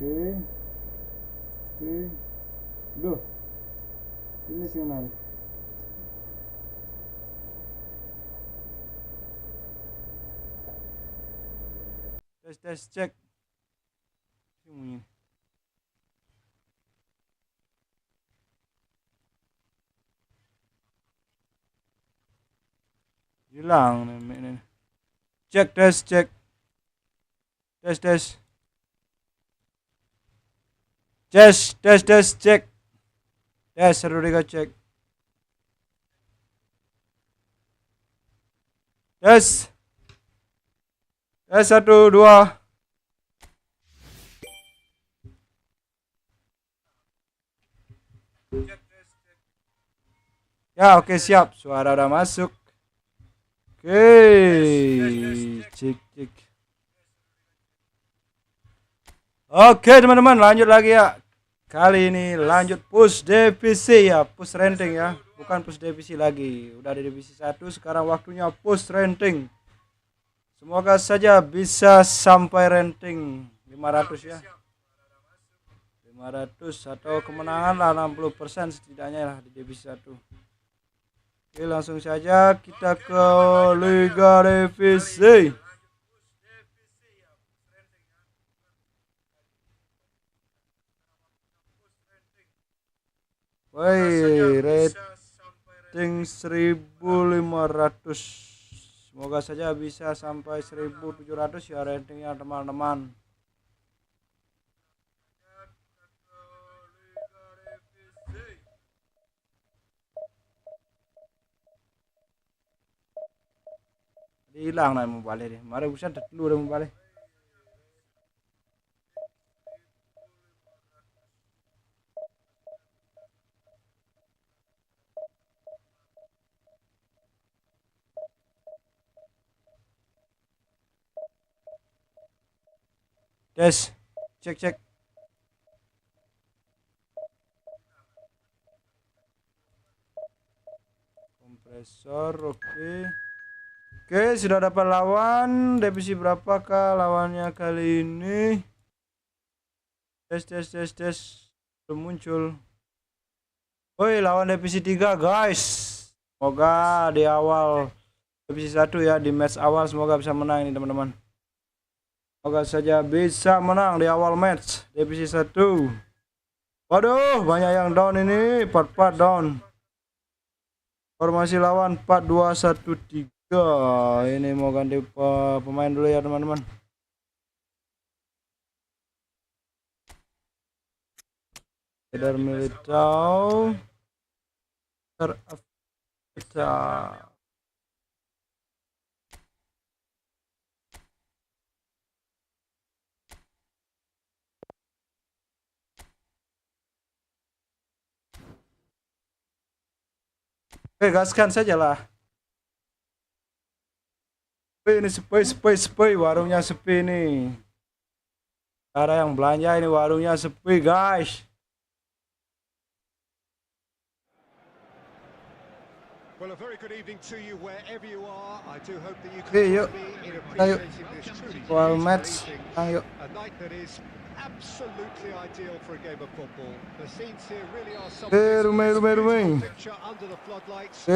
Oke. Loh, ini sinyal. Tes cek. Hilang nih. Cek tes cek. Tes. Tes cek. Tes seru dika cek. Tes. Tes 1 2. Ya, oke siap. Suara udah masuk. Oke. Cek. Oke, teman-teman, lanjut lagi ya. Kali ini lanjut push Devisi ya, push ranting ya. Bukan push Devisi lagi. Udah di Devisi 1, sekarang waktunya push ranting. Semoga saja bisa sampai ranting 500 ya. 500 atau kemenangan lah 60% setidaknya lah di Devisi 1. Oke, langsung saja kita ke Liga Devisi. Woi, rating 1500. Semoga saja bisa sampai 1700 ya ratingnya teman-teman. Hilang lah mau balik deh. Mari busan dulu udah mau balik. Tes, cek. Kompresor, oke. Oke, sudah dapat lawan. Devisi berapakah lawannya kali ini? Tes. Belum muncul. Woi, lawan Devisi 3 guys. Semoga di awal Devisi 1 ya, di match awal semoga bisa menang ini teman-teman. Semoga saja bisa menang di awal match Devisi 1. Waduh, banyak yang down ini, 4 down. Formasi lawan 4-2-1-3. Ini mau ganti pemain dulu ya teman-teman. Eder Militao. Oke, gaskan saja lah. Ini sepi, warungnya sepi nih. Ada yang belanja ini warungnya sepi guys. Well, a very good evening to you wherever you are. I do hope that you can Oke, yuk. join me in appreciating this truly Match. evening. A night that is absolutely ideal for a game of football. The scenes here really are something. Rumah. Picture under the floodlights.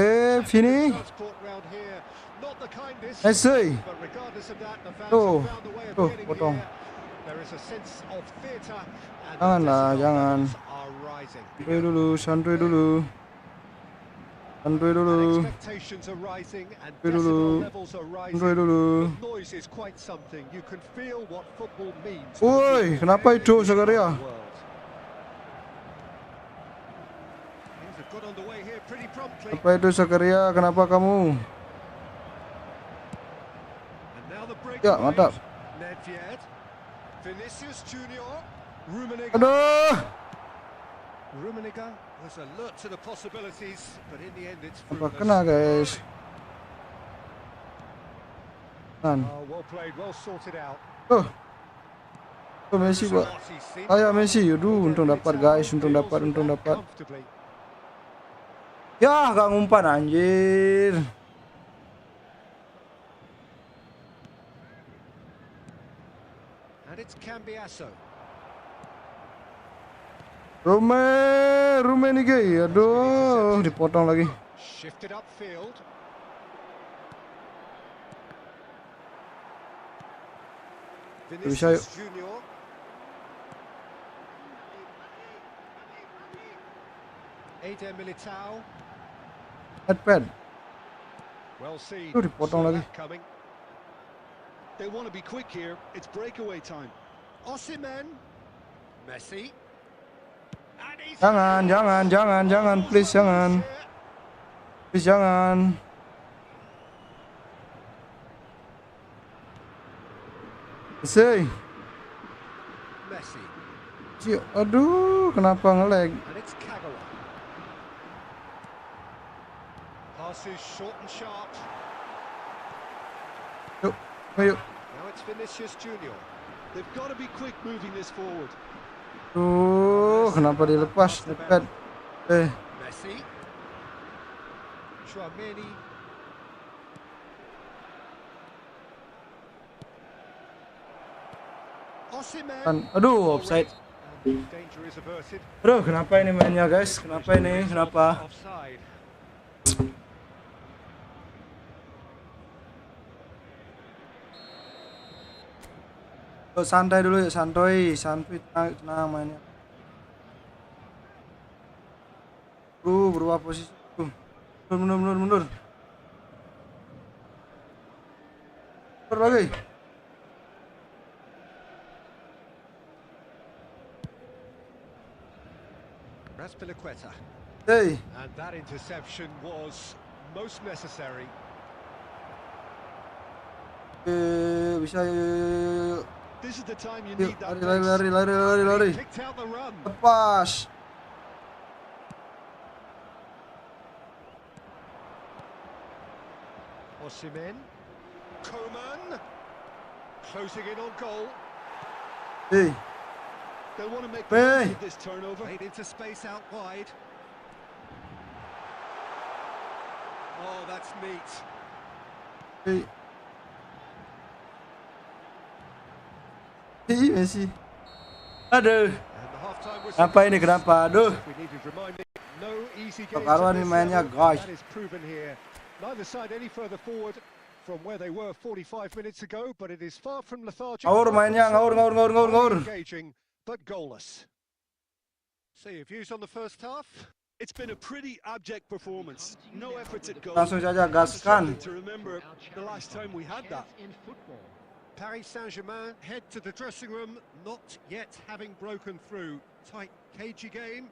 Fini. Transport round here, not the kindest. I see. But regardless of that, the fans have found a way of getting potong. here. There is a sense of theatre and Jangan. are rising. Santuy dulu. Expectations are rising and decibel levels are rising. The noise is quite something. You can feel what football means. Woi, kenapa itu Zakaria? Apa itu Zakaria? Kenapa kamu? Ya, mantap. Aduh. Was alert to the possibilities, but in the end it's apa kena guys. Well played, well sorted out. Messi buat. Ayo Messi, aduh untung dapat guys, untung dapat. Ya, gak ngumpan anjir. And it's Cambiasso. Rume nih guys. Aduh, dipotong lagi. Shifted upfield. Bisa yuk. Vinicius Junior. Eder Militao. Headpad. Well seen. Tuh dipotong Saw lagi. that coming. They want to be quick here. It's breakaway time. Osimhen. Messi. And he's Jangan, please jangan. Please jangan. Messi. Messi. Aduh, kenapa nge-lag? And it's Kagawa. Passes short and sharp. Yuk, ayo. Now it's Vinicius Junior. They've got to be quick moving this forward. Kenapa dilepas? Headpad. Messi. Chouameni. Osimhen. Aduh, offside. Danger is averted. Aduh, kenapa ini mainnya guys? Kenapa ini? Kenapa? Offside. Santai dulu ya, santuy, tenang mainnya. Berubah posisi. Mundur. Mundur lagi. Raspilicueta. Hey. And that interception was most necessary. Bisa yuk. This is the time you need that. Lari. Picked out the run. Lepas. Osimhen. Coman. Closing in on goal. Hey. They want to make Hey. this turnover. Made into space out wide. Oh, that's neat. Hey. Messi. Aduh. And the half-time whistle. Apa ini kenapa? Aduh. We needed reminding. No easy game. Karuan ini mainnya, guys. That is proven here. Neither side any further forward from where they were 45 minutes ago, but it is far from lethargic. Ngawur mainnya, ngawur. Engaging, but goalless. So your views on the first half? It's been a pretty abject performance. No efforts at goal. Langsung saja gaskan. To remember the last time we had that. Paris Saint-Germain head to the dressing room, not yet having broken through. Tight, cagey game.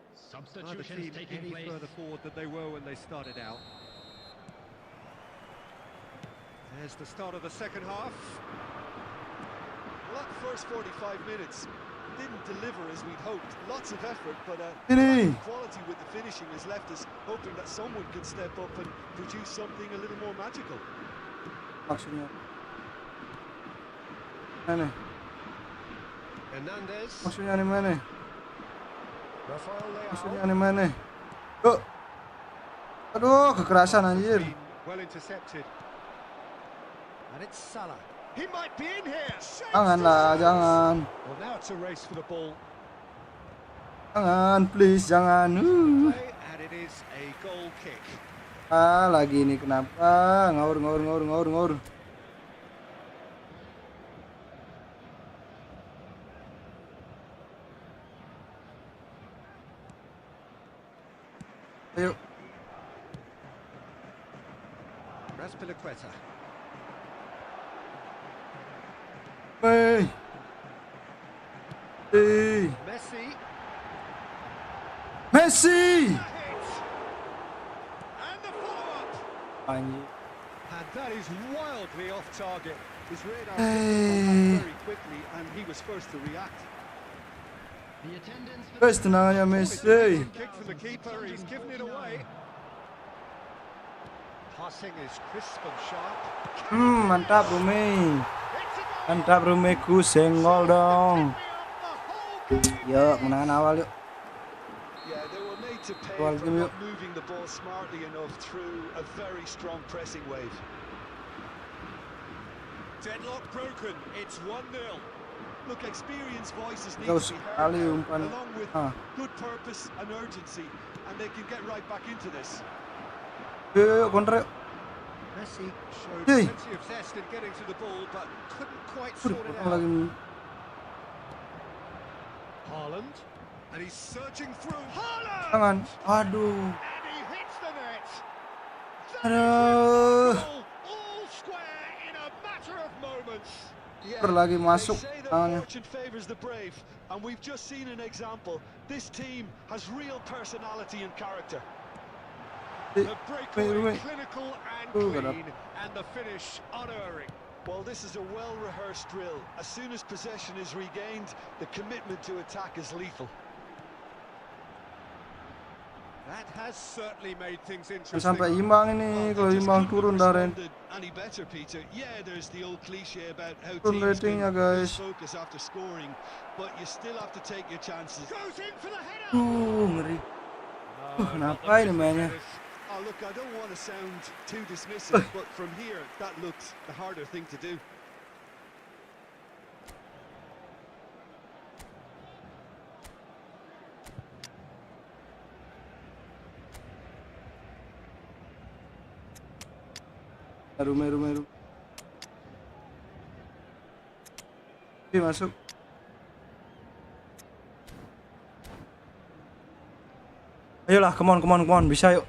Neither team any further forward than they were when they started out. There's the start of the second half. Well, that first 45 minutes didn't deliver as we'd hoped. Lots of effort, but Ini. quality with the finishing has left us hoping that someone can step up and produce something a little more magical. Maksudnya. Mana? Hernandez. Maksudnya di mana? Rafael Maksudnya Leao. di mana? Tuh. Aduh, kekerasan anjir. Well intercepted. And it's Salah. He might be in here. Janganlah, jangan. Well, now it's a race for the ball. Jangan, please, jangan. Play, and it is a goal kick. Lagi ini kenapa? Ngawur. Ayo. Raspilicueta. Hey. Messi. And the follow-up. Anjir. And that is wildly off target. His radar Hey. very quickly, and he was first to react. Guys, tenang aja Messi. Kick from the keeper. He's given it away. Passing is crisp and sharp. Mantap Rumi. It's a goal. Mantap Rumiku, senggol dong. Yuk, menangan awal yuk. Yeah, they were made to pay Well, for give me- not moving the ball smartly enough through a very strong pressing wave. Deadlock broken. It's 1-0. Look, experienced voices need Jauh to be sekali heard now, umpan. along with good purpose and urgency, and they can get right back into this. Yuk, kontra yuk. Messi showed Yey. plenty of zest in getting to the ball, but couldn't quite Udah, sort it potong out. lagi. Haaland, and he's surging through. Haaland! Tangan. Aduh. And he hits the net. Aduh. All square in a matter of moments. Lagi masuk They say that tangannya. fortune favors the brave, and we've just seen an example. This team has real personality and character. The breakaway clinical and gak clean, and the finish unerring. Well, this is a well-rehearsed drill. As soon as possession is regained, the commitment to attack is lethal. That has certainly made things interesting. Sampai imbang ini, kalau imbang turun dah Any better, Peter? Yeah, there's the old cliche about how turun teams can ratingnya guys. lose focus after scoring, but you still have to take your chances. Goes in for the header. Ngeri. Kenapa ini mainnya? Oh, look, I don't want to sound too dismissive, but from here, that looks the harder thing to do. Meru. Oke, masuk. Ayolah, come on, bisa yuk.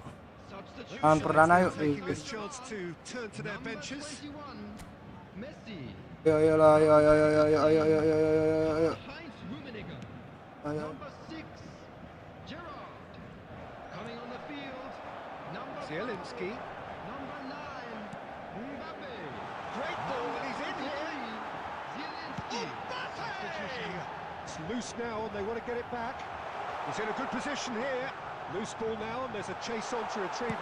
Tangan perdana yuk. Taking this chance to turn to their benches. Ayo. Zielinski. Great ball, and he's in here. It's loose now, and they want to get it back. He's in a good position here. Loose ball now, and there's a chase on to retrieve.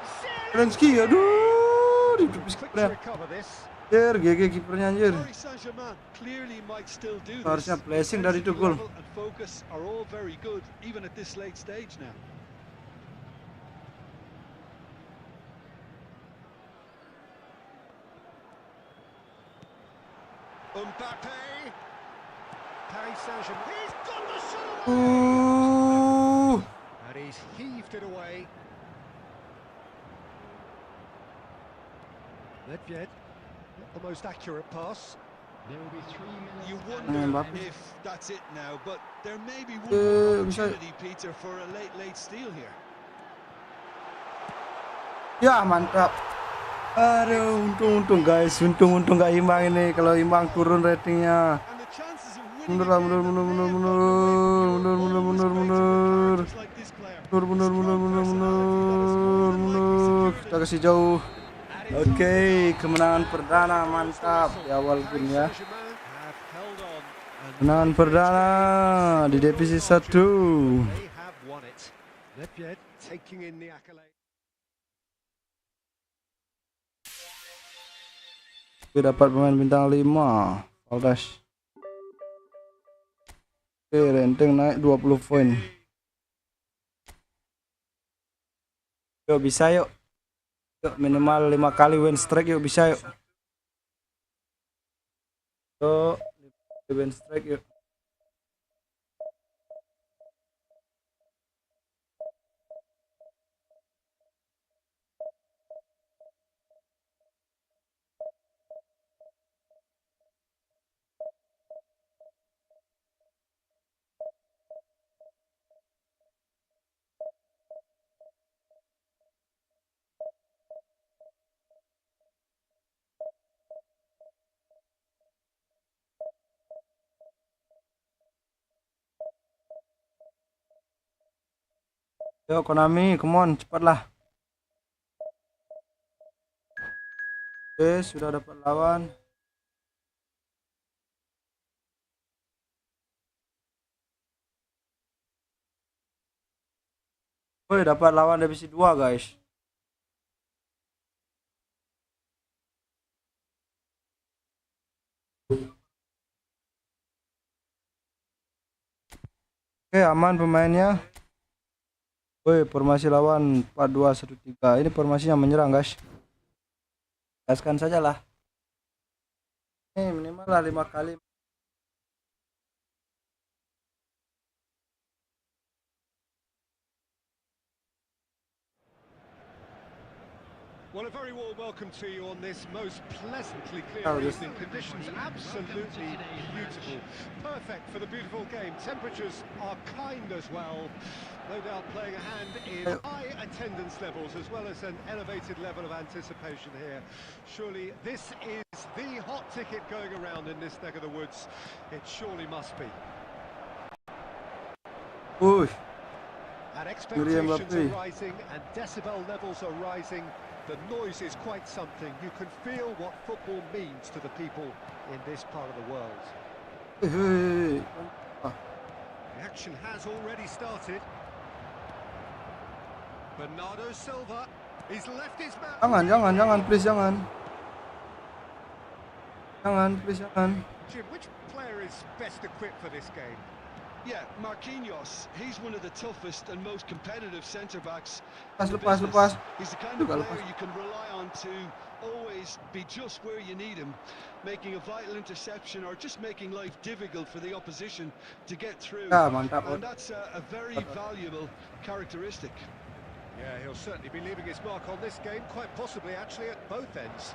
Zielinski, aduh. Quick to recover this. GG kipernya anjir. Paris Saint-Germain clearly might still do this. Harusnya blessing dari itu gol. Level and focus are all very good, even at this late stage now. Mbappe. Paris Saint-Germain. He's got the shot away. And he's heaved it away. Nedved, not the most accurate pass. You wonder if that's it now, but there may be one more opportunity, Peter, for a late steal here. Ya, mantap. Aduh, untung guys, untung gak imbang ini. Kalau imbang turun ratingnya. And the chances of Mundur. Kita kasih jauh. Oke, kemenangan perdana mantap di awal game ya. Kemenangan perdana di Devisi 1. They have won it. Nedved taking in the accolade. Oke, dapat pemain bintang 5 Valdes. Oke, ranking naik 20 poin. Yuk bisa yuk. Yuk minimal 5 kali win streak yuk, bisa yuk. Yuk win streak yuk. Yuk Konami, come on, cepatlah. Oke, sudah dapat lawan. Woi, dapat lawan Devisi 2 guys. Oke, aman pemainnya. Woi, formasi lawan 4-2-1-3. Ini formasinya menyerang guys. Gaskan saja lah. Ini minimal lah 5 kali. Well, a very warm welcome to you on this most pleasantly clear evening. Conditions absolutely beautiful. Perfect for the beautiful game. Temperatures are kind as well. No doubt playing a hand in high attendance levels as well as an elevated level of anticipation here. Surely this is the hot ticket going around in this neck of the woods. It surely must be. And expectations are rising and decibel levels are rising. The noise is quite something. You can feel what football means to the people in this part of the world. The action has already started. Bernardo Silva, he's left his man. Jangan, please, jangan. Please, jangan. Jim, which player is best equipped for this game? Yeah, Marquinhos, he's one of the toughest and most competitive centre-backs. Lepas. He's the kind of player you can rely on to always be just where you need him, making a vital interception or just making life difficult for the opposition to get through. Mantap. And that's a very valuable characteristic. Yeah, he'll certainly be leaving his mark on this game, quite possibly actually at both ends.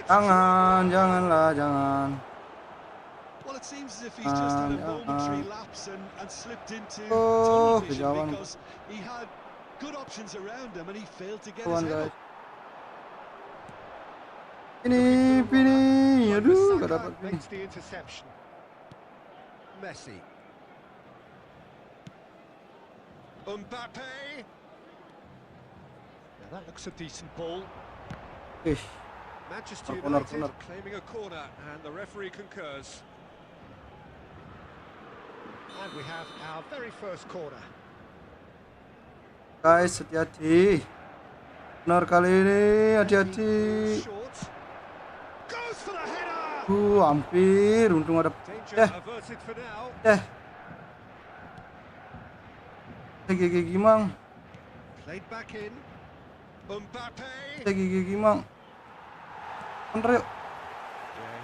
Jangan. Well, it seems as if he's just had a momentary lapse and slipped into tunnel vision because he had good options around him and he failed to get his head up. Ini, aduh, gak dapat ini. Makes the interception. Messi. Mbappe. Now that looks a decent ball. Manchester United claiming a corner and the referee concurs. And we have our very first corner. Guys, hati-hati. Benar kali ini, hati-hati. Goes for the header. Hampir, untung ada. Averted for now. Gigi mang. Played back in. Mbappe. Gigi mang. Andre. Yeah,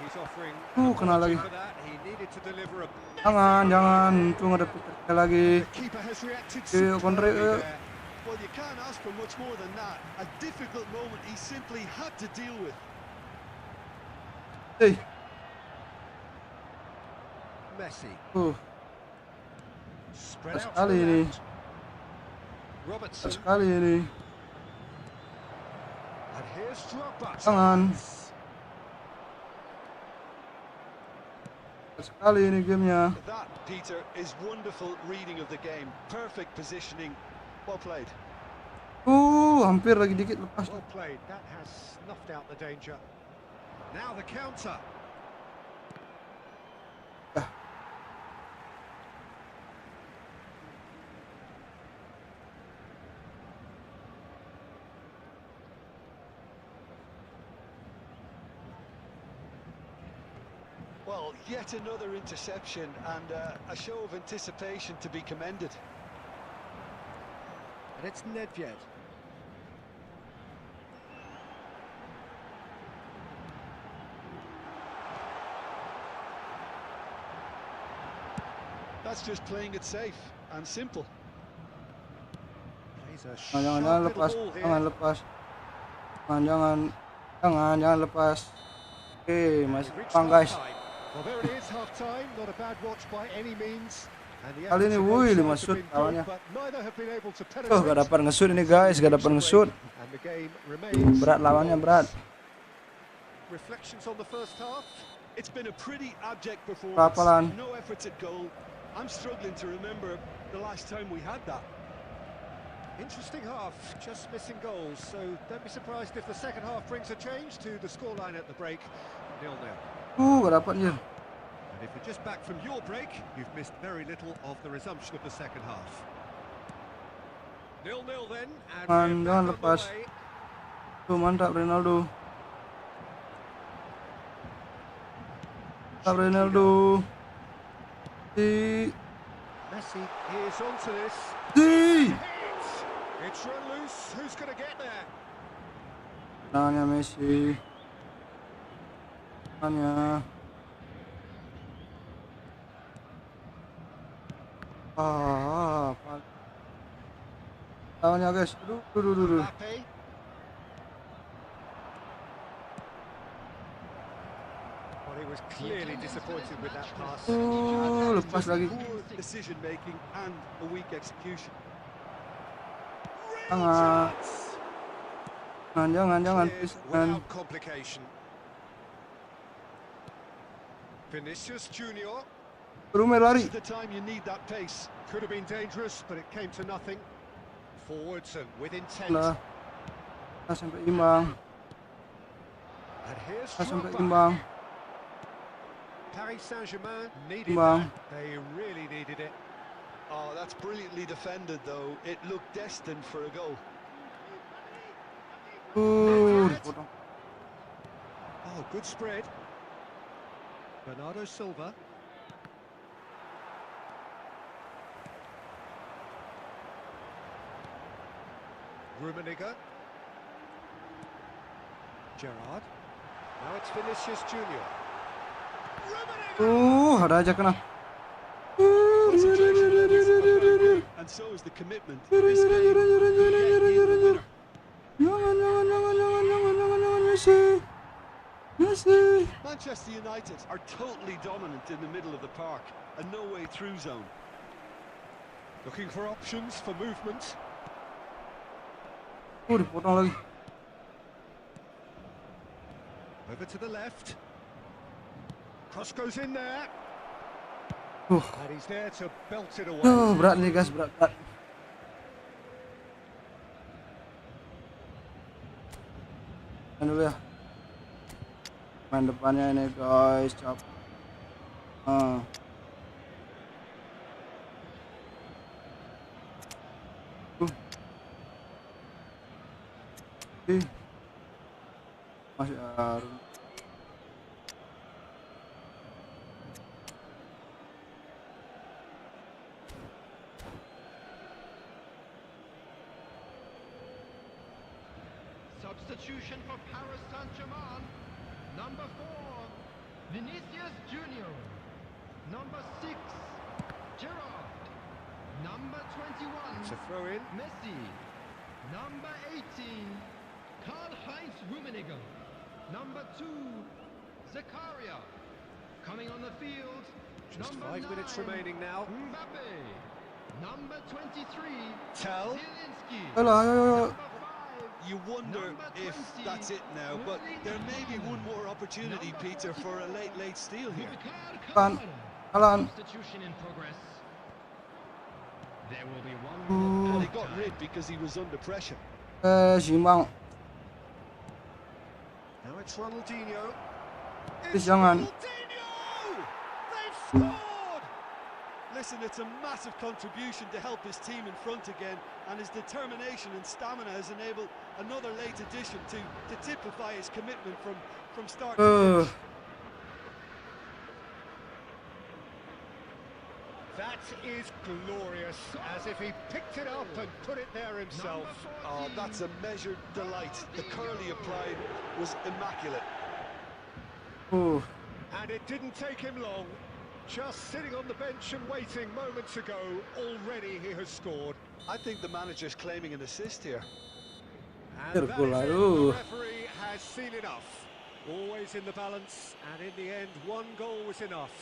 he's offering. Kena lagi. For that. He needed to deliver a. Jangan, untung ada pikir lagi. The keeper has reacted. Well, you can't ask for much more than that. A difficult moment he simply had to deal with. Messi. Spread out Sekali ini. Robertson. Sekali ini. And here's Drogba. Jangan. Sekali ini gamenya. That, Peter, is wonderful reading of the game. Perfect positioning. Well played. Hampir lagi dikit lepas. Well played. That has snuffed out the danger. Now the counter. Well, yet another interception and a show of anticipation to be commended. And it's Nedved. That's just playing it safe and simple. Jangan lepas. Jangan lepas. Oke, masih depan guys. Well, there it is, half time. Not a bad watch by any means. Kali ini wih 5 shoot lawannya. Gak dapat nge-shoot ini guys, gak dapat nge-shoot. Berat lawannya, berat. Reflections on the first half. It's been a pretty abject performance. No efforts at goal. I'm struggling to remember the last time we had that. Interesting half, just missing goals. So don't be surprised if the second half brings a change to the scoreline at the break. 0-0. Gak dapat anjir. And if you're just back from your break, you've missed very little of the resumption of the second half. 0-0 then, and jangan lepas. Mantap Ronaldo. Ronaldo. Messi is onto this. It's run loose. Who's going to get there? Tangannya Messi. Tangannya. Ah, lawannya guys. Aduh. Mbappe. Well, he was clearly disappointed with that pass. Lepas lagi. Poor decision making and a weak execution. Jangan. Cleared without complication. Vinicius Junior. Rumah lari. This is the time you need that pace. Could have been dangerous, but it came to nothing. Forwards and with intent. Lah. Sampai imbang. And here's Sampai Drogba. imbang. Paris Saint-Germain needed Imbang. that. They really needed it. Oh, that's brilliantly defended, though. It looked destined for a goal. Dipotong. Oh, good spread. Bernardo Silva. Rummenigge. Gerrard. Now it's Vinicius Junior. Rummenigge! Ada aja kena. Concentration levels are very good, and so is the commitment to this game. Yet he's the winner. Jangan, Messi. Manchester United are totally dominant in the middle of the park, a no-way through zone. Looking for options for movement. Dipotong lagi. Over to the left. Cross goes in there. And he's there to belt it away. berat nih guys, berat. Dulu ya. Main depannya ini guys, capek. Masih Arun. Substitution for Paris Saint-Germain. Number 4, Vinicius Junior. Number 6, Gerrard. Number 21, It's a throw in. Messi. Number 18, Karl-Heinz Rummenigge. Number 2, Zakaria. Coming on the field, Just number 5 minutes 9, remaining now. Mbappe. Number 23, Tell. Zielinski. Ayo. Number 5, You wonder if that's it now, but there may be one more opportunity, Peter, for a late steal here. Alan. Substitution in progress. There will be one And more he got rid because he was under pressure. Simbang. Now it's Ronaldinho. Please, jangan. Ronaldinho! They've scored! Listen, it's a massive contribution to help his team in front again, and his determination and stamina has enabled another late addition to typify his commitment from start to finish. That is glorious, as if he picked it up and put it there himself. Oh, that's a measured delight. The curl he applied was immaculate. And it didn't take him long. Just sitting on the bench and waiting moments ago, already he has scored. I think the manager's claiming an assist here. And that is it. The referee has seen enough. Always in the balance, and in the end, one goal was enough.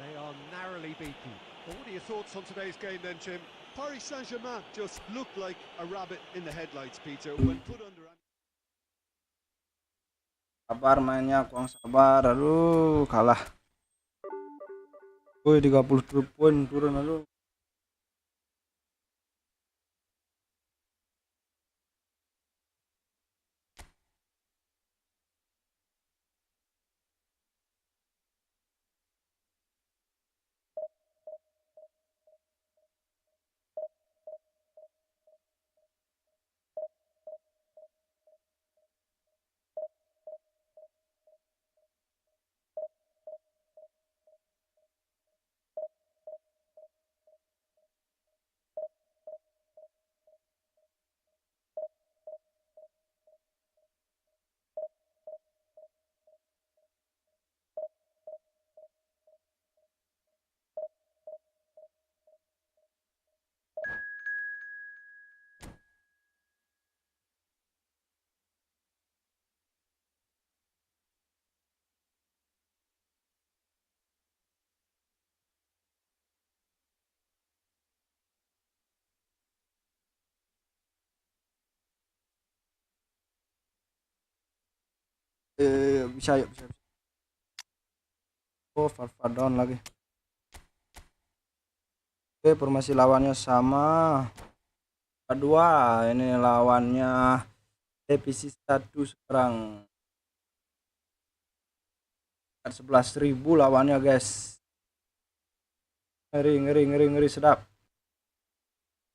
They are narrowly beaten. Well, what are your thoughts on today's game then, Jim? Paris Saint-Germain just looked like a rabbit in the headlights, Peter, when put under... Sabar mainnya, kurang sabar. Aduh, kalah. Woi, 30 poin turun, aduh. Bisa yuk, bisa. Oh, far down lagi. Oke, formasi lawannya sama. Kedua, ini lawannya Devisi 1 sekarang. 11.000 lawannya, guys. Ngeri sedap.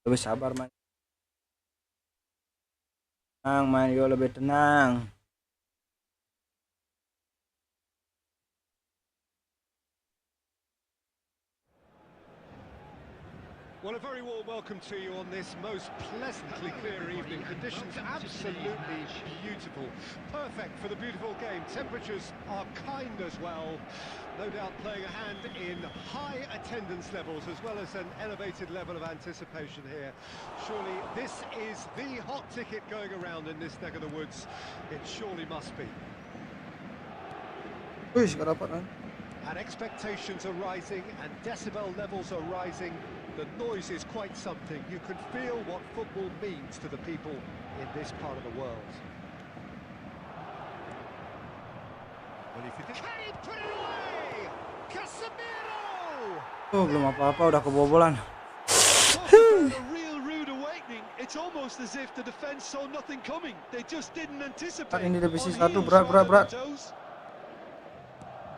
Lebih sabar, main. Tenang, main yo, lebih tenang. Well, a very warm welcome to you on this most pleasantly clear evening. Conditions absolutely beautiful. Perfect for the beautiful game. Temperatures are kind as well. No doubt playing a hand in high attendance levels as well as an elevated level of anticipation here. Surely this is the hot ticket going around in this neck of the woods. It surely must be. Wih, gak dapat kan? And expectations are rising and decibel levels are rising. The noise is quite something. You can feel what football means to the people in this part of the world. Well, if you can he put it away! Casemiro! Oh, belum apa-apa udah kebobolan. A real rude awakening. It's almost as if the defense saw nothing coming. They just didn't anticipate. Ini Devisi 1 berat.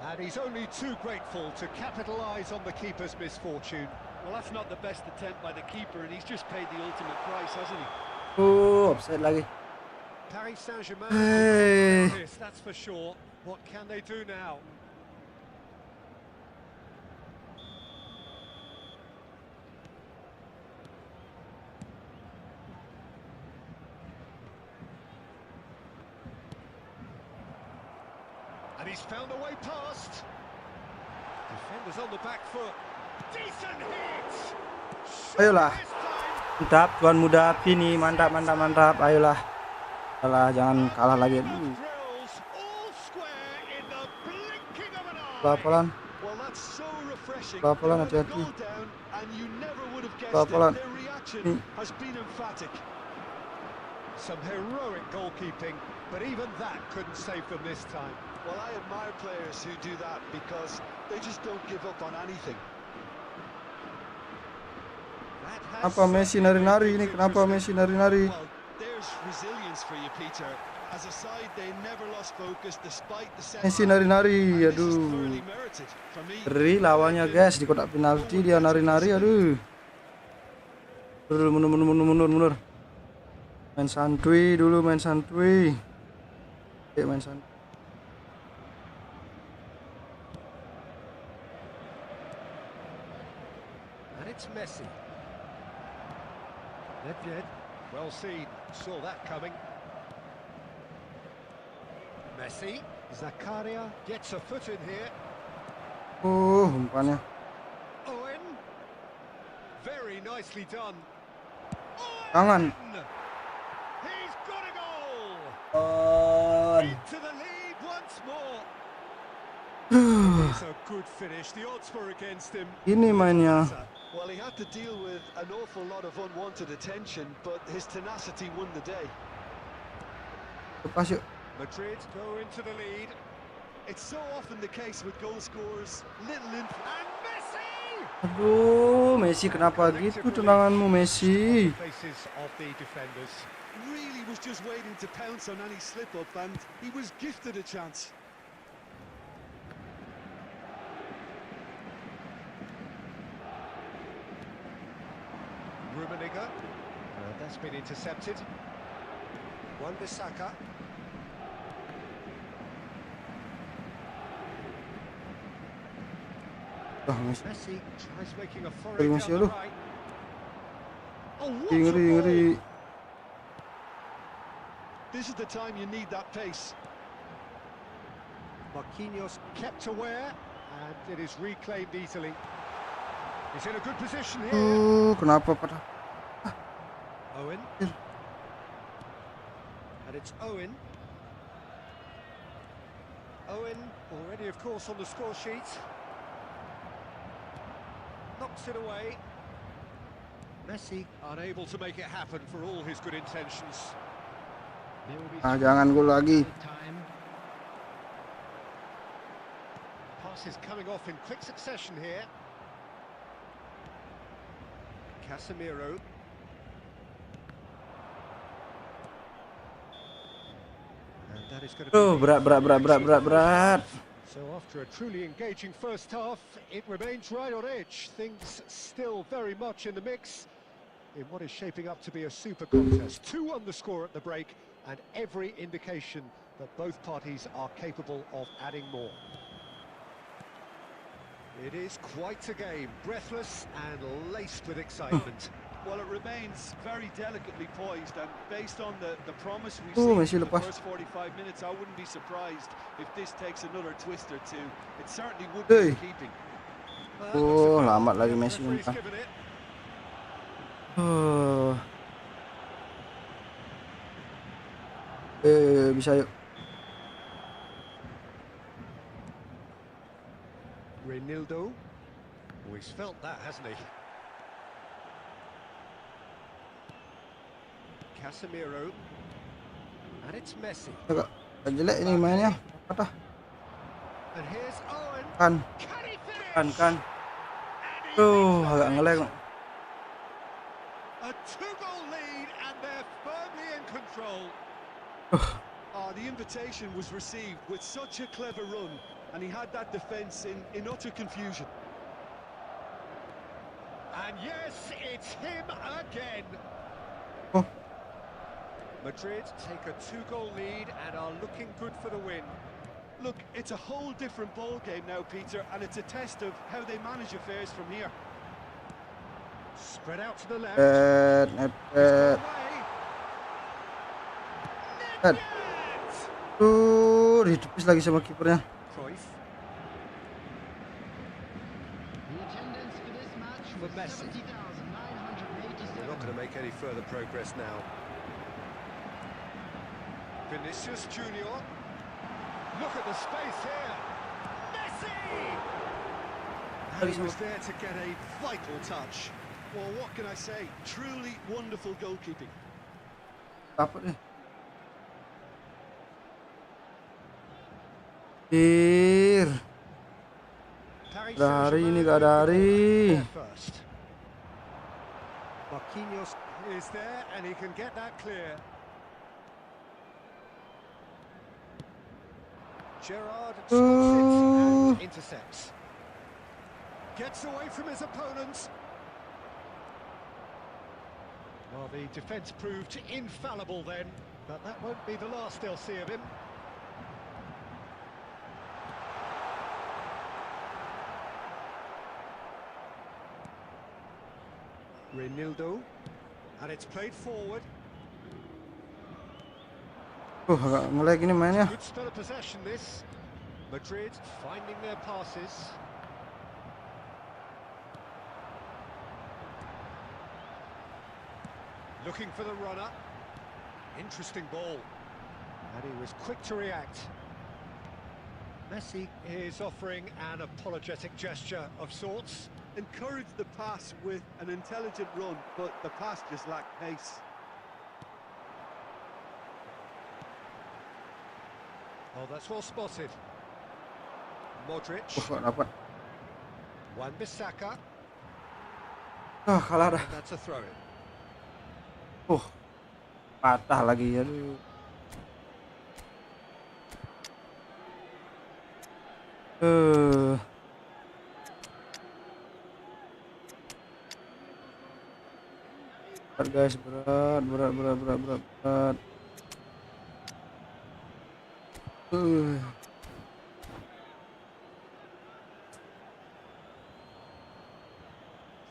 And he's only too grateful to capitalise on the keeper's misfortune. Well, that's not the best attempt by the keeper, and he's just paid the ultimate price, hasn't he? Offside lagi. Paris Saint-Germain, Hey. that's for sure. What can they do now? And he's found a way past. Defenders on the back foot. Decent hit. Ayolah. Mantap, tuan muda Vini, mantap. Ayolah. Jangan kalah lagi. Pelan-pelan. Pelan-pelan, hati-hati. Pelan-pelan. Some heroic goalkeeping, but even that couldn't save them this time. Well, I admire players who do that because they just don't give up on anything. Kenapa Messi nari-nari ini? Kenapa Messi nari-nari? Well, there's resilience for you, Peter. As a side, they never lost focus despite the setback. Messi nari-nari, And this is aduh. thoroughly merited. For me, Ngeri lawannya, guys, di kotak penalti dia nari-nari, aduh. Mundur. Main santuy dulu, main santuy. And it's Messi. Nedved, well seen, saw that coming. Messi, Zakaria gets a foot in here. Umpannya. Owen, very nicely done. Tangan. He's got a goal. Into the lead once more. It's a good finish. The odds were against him. Ini mainnya. well, he had to deal with an awful lot of unwanted attention, but his tenacity won the day. Lepas yuk. Madrid go into the lead. It's so often the case with goal scorers, little And Messi! Aduh, Messi kenapa gitu tendanganmu, Messi? Faces of the defenders. really was just waiting to pounce on any slip-up, and he was gifted a chance. Rummenigge. That's been intercepted. Wan-Bissaka. Messi. Messi tries making a foray Ngeri, down Messi, the aduh. right. Oh, what a Ngeri. ball! This is the time you need that pace. Marquinhos kept aware, and it is reclaimed easily. He's in a good position here. Kenapa pada? Owen. And it's Owen. Owen already, of course, on the score sheet. Knocks it away. Messi unable to make it happen for all his good intentions. There will be Jangan gol lagi. time. Passes coming off in quick succession here. Casemiro. And that is going to be berat. So after a truly engaging first half, it remains right on edge. Things still very much in the mix in what is shaping up to be a super contest. 2 on the score at the break, and every indication that both parties are capable of adding more. It is quite a game, breathless and laced with excitement. Well, it remains very delicately poised, and based on the promise we've seen in the first 45 minutes, I wouldn't be surprised if this takes another twist or two. It certainly would be keeping. Lama lagi Messi umpan. Bisa yuk. Reinildo. Oh, he's felt that, hasn't he? Casemiro. And it's Messi. Agak jelek ini mainnya. Apa? And here's Owen. Kan. Can he finish? Kan. Agak ngelag. A 2-goal lead and they're firmly in control. The invitation was received with such a clever run, and he had that defence in utter confusion. And yes, it's him again. Madrid take a 2-goal lead and are looking good for the win. Look, it's a whole different ball game now, Peter, and it's a test of how they manage affairs from here. Spread out to the left. Ditepis lagi sama kipernya. Cruyff. For Messi. They're not going to make any further progress now. Vinicius Junior. Look at the space here. Messi! And he was there to get a vital touch. Well, what can I say? Truly wonderful goalkeeping. Dapat nih. Dari ini gak dari. Marquinhos is there and he can get that clear. Gerrard spots it and intercepts. Gets away from his opponents. Well, the defence proved infallible then, but that won't be the last they'll see of him. Reinildo, and it's played forward. Agak ngelag ini mainnya. Good spell of possession this. Madrid finding their passes. Looking for the runner. Interesting ball. And he was quick to react. Messi is offering an apologetic gesture of sorts. Encouraged the pass with an intelligent run, but the pass just lacked pace. Oh, that's well spotted. Modric. Dapat. Wan-Bissaka. Kalah dah. That's a throw-in. Patah lagi, aduh. Berat guys, berat.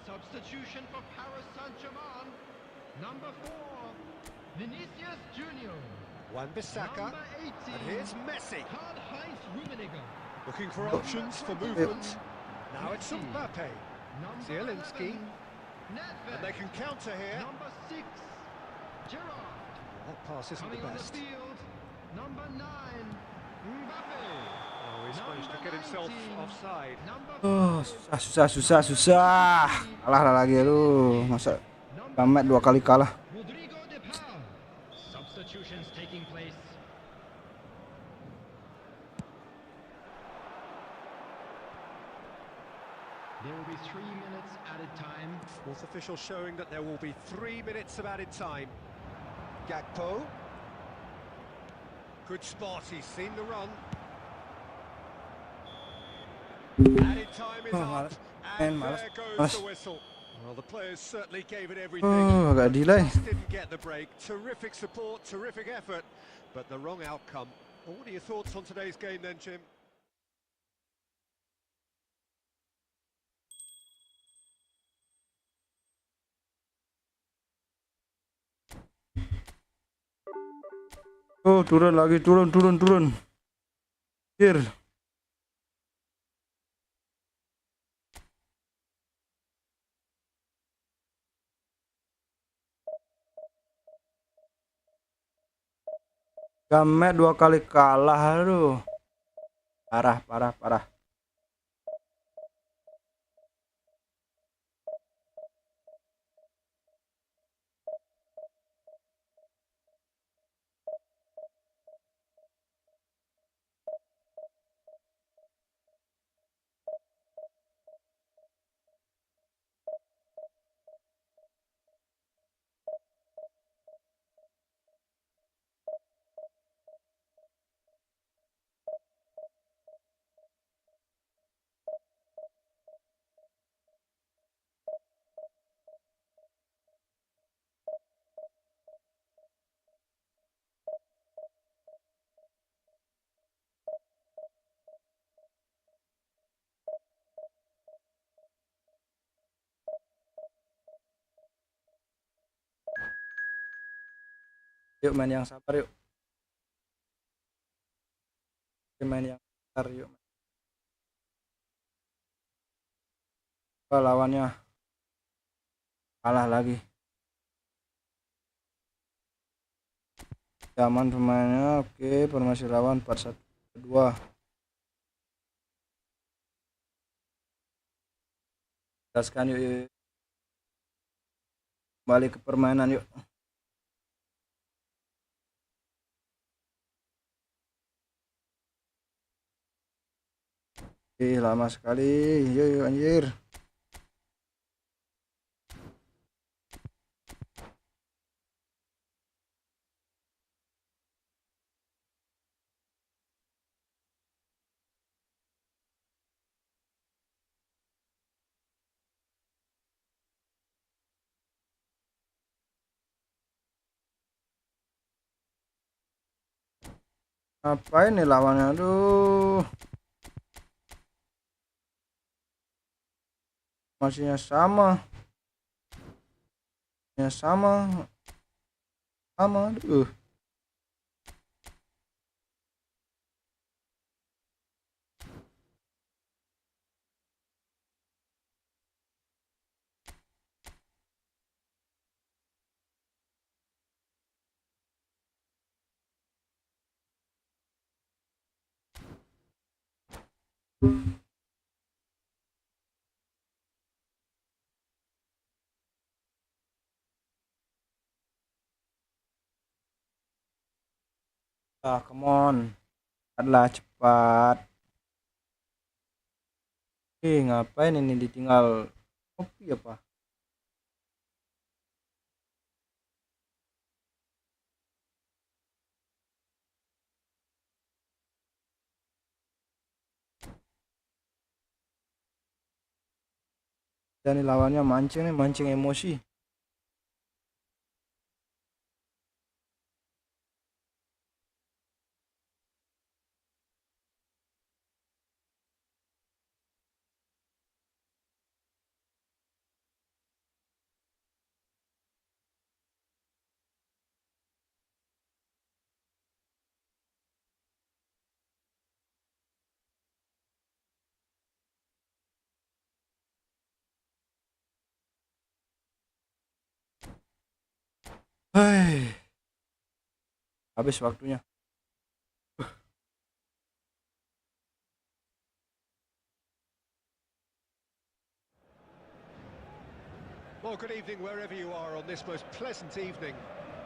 Substitution for Paris Saint-Germain. Number 4, Vinicius Junior. Wan-Bissaka. Number 18, And here's Messi. Karl-Heinz Rummenigge. Looking for options for movement. Now it's Mbappe. Zielinski. And they can counter here. Number 6, Gerrard. That pass isn't the Coming on the best. field, number 9, Mbappe. Oh, he's managed to get himself offside. Susah. Kalah lagi, aduh. Masa Gamet 2 kali kalah. Rodrigo de Paul. Substitutions taking place. Fourth official showing that there will be 3 minutes of added time. Gakpo. Good spot, he's seen the run. Added time is up, and there goes the whistle. Well, the players certainly gave it everything. Agak delay. Just didn't get the break. Terrific support, terrific effort, but the wrong outcome. Well, what are your thoughts on today's game then, Jim? Oh, turun lagi, turun. Here. Gamet 2 kali kalah, aduh. Parah. Yuk main yang sabar yuk. Main yang sabar yuk. Lawannya kalah lagi. Aman pemainnya, oke. Formasi lawan 4-1-2. Gaskan yuk. Balik ke permainan yuk. Lama sekali. Yuk anjir. Ngapain nih lawannya? Aduh. Masihnya sama. Aduh. Come on. Adalah cepat. Ngapain ini ditinggal kopi apa? Dan lawannya mancing emosi. Habis waktunya. Well, good evening wherever you are on this most pleasant evening.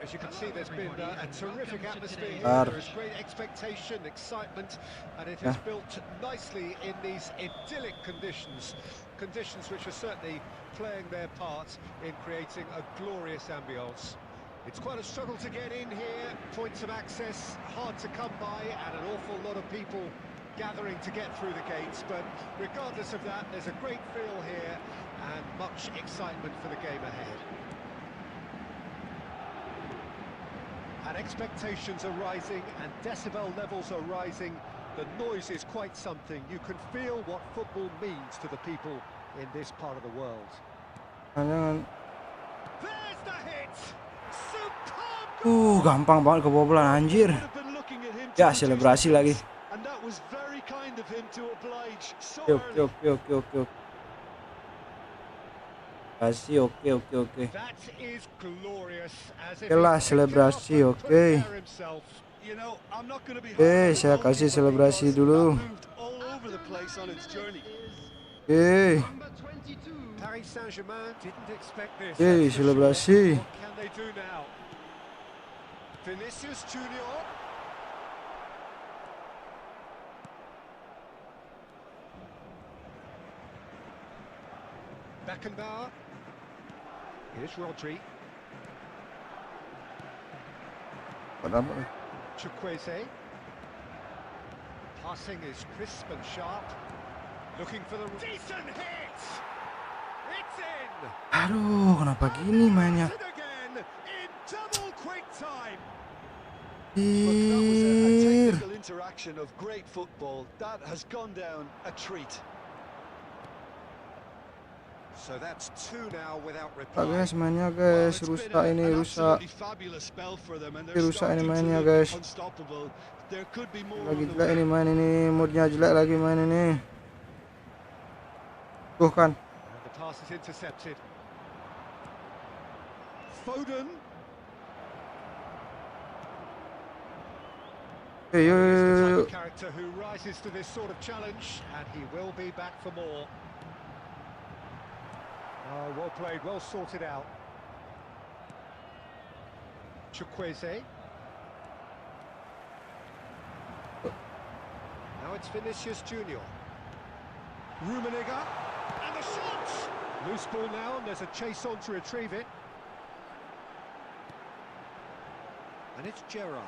As you can see, there's been a terrific atmosphere here. There is great expectation, excitement, and it is built nicely in these idyllic conditions. Conditions which are certainly playing their part in creating a glorious ambience. It's quite a struggle to get in here. Points of access hard to come by, and an awful lot of people gathering to get through the gates. But regardless of that, there's a great feel here and much excitement for the game ahead. And expectations are rising and decibel levels are rising. The noise is quite something. You can feel what football means to the people in this part of the world. There's the hit! Superb! Gampang banget kebobolan anjir. Ya, selebrasi lagi. And that was very kind of him to oblige so Oke. Selebrasi, oke. Oke lah, selebrasi, oke. Saya kasih selebrasi dulu. Oke. Selebrasi. Beckenbauer. Here's Rodri. Chukwueze. Passing is crisp and sharp. Looking for the decent hit. It's in. Aduh, kenapa gini mainnya? Again in double quick time. That was a technical interaction of great football. That has gone down a treat. So that's two now without reply. Guys, mainnya guys, rusak ini, rusak. Rusak ini mainnya guys. Lagi jelek ini main ini, moodnya jelek lagi main ini. Tuh kan. The pass is intercepted. Foden. Hey, yo. Character who rises to this sort of challenge, and he will be back for more. Oh, well played, well sorted out. Chukwueze. Now it's Vinicius Junior. Rummenigge. And the shot! Loose ball now, and there's a chase on to retrieve it. And it's Gerrard.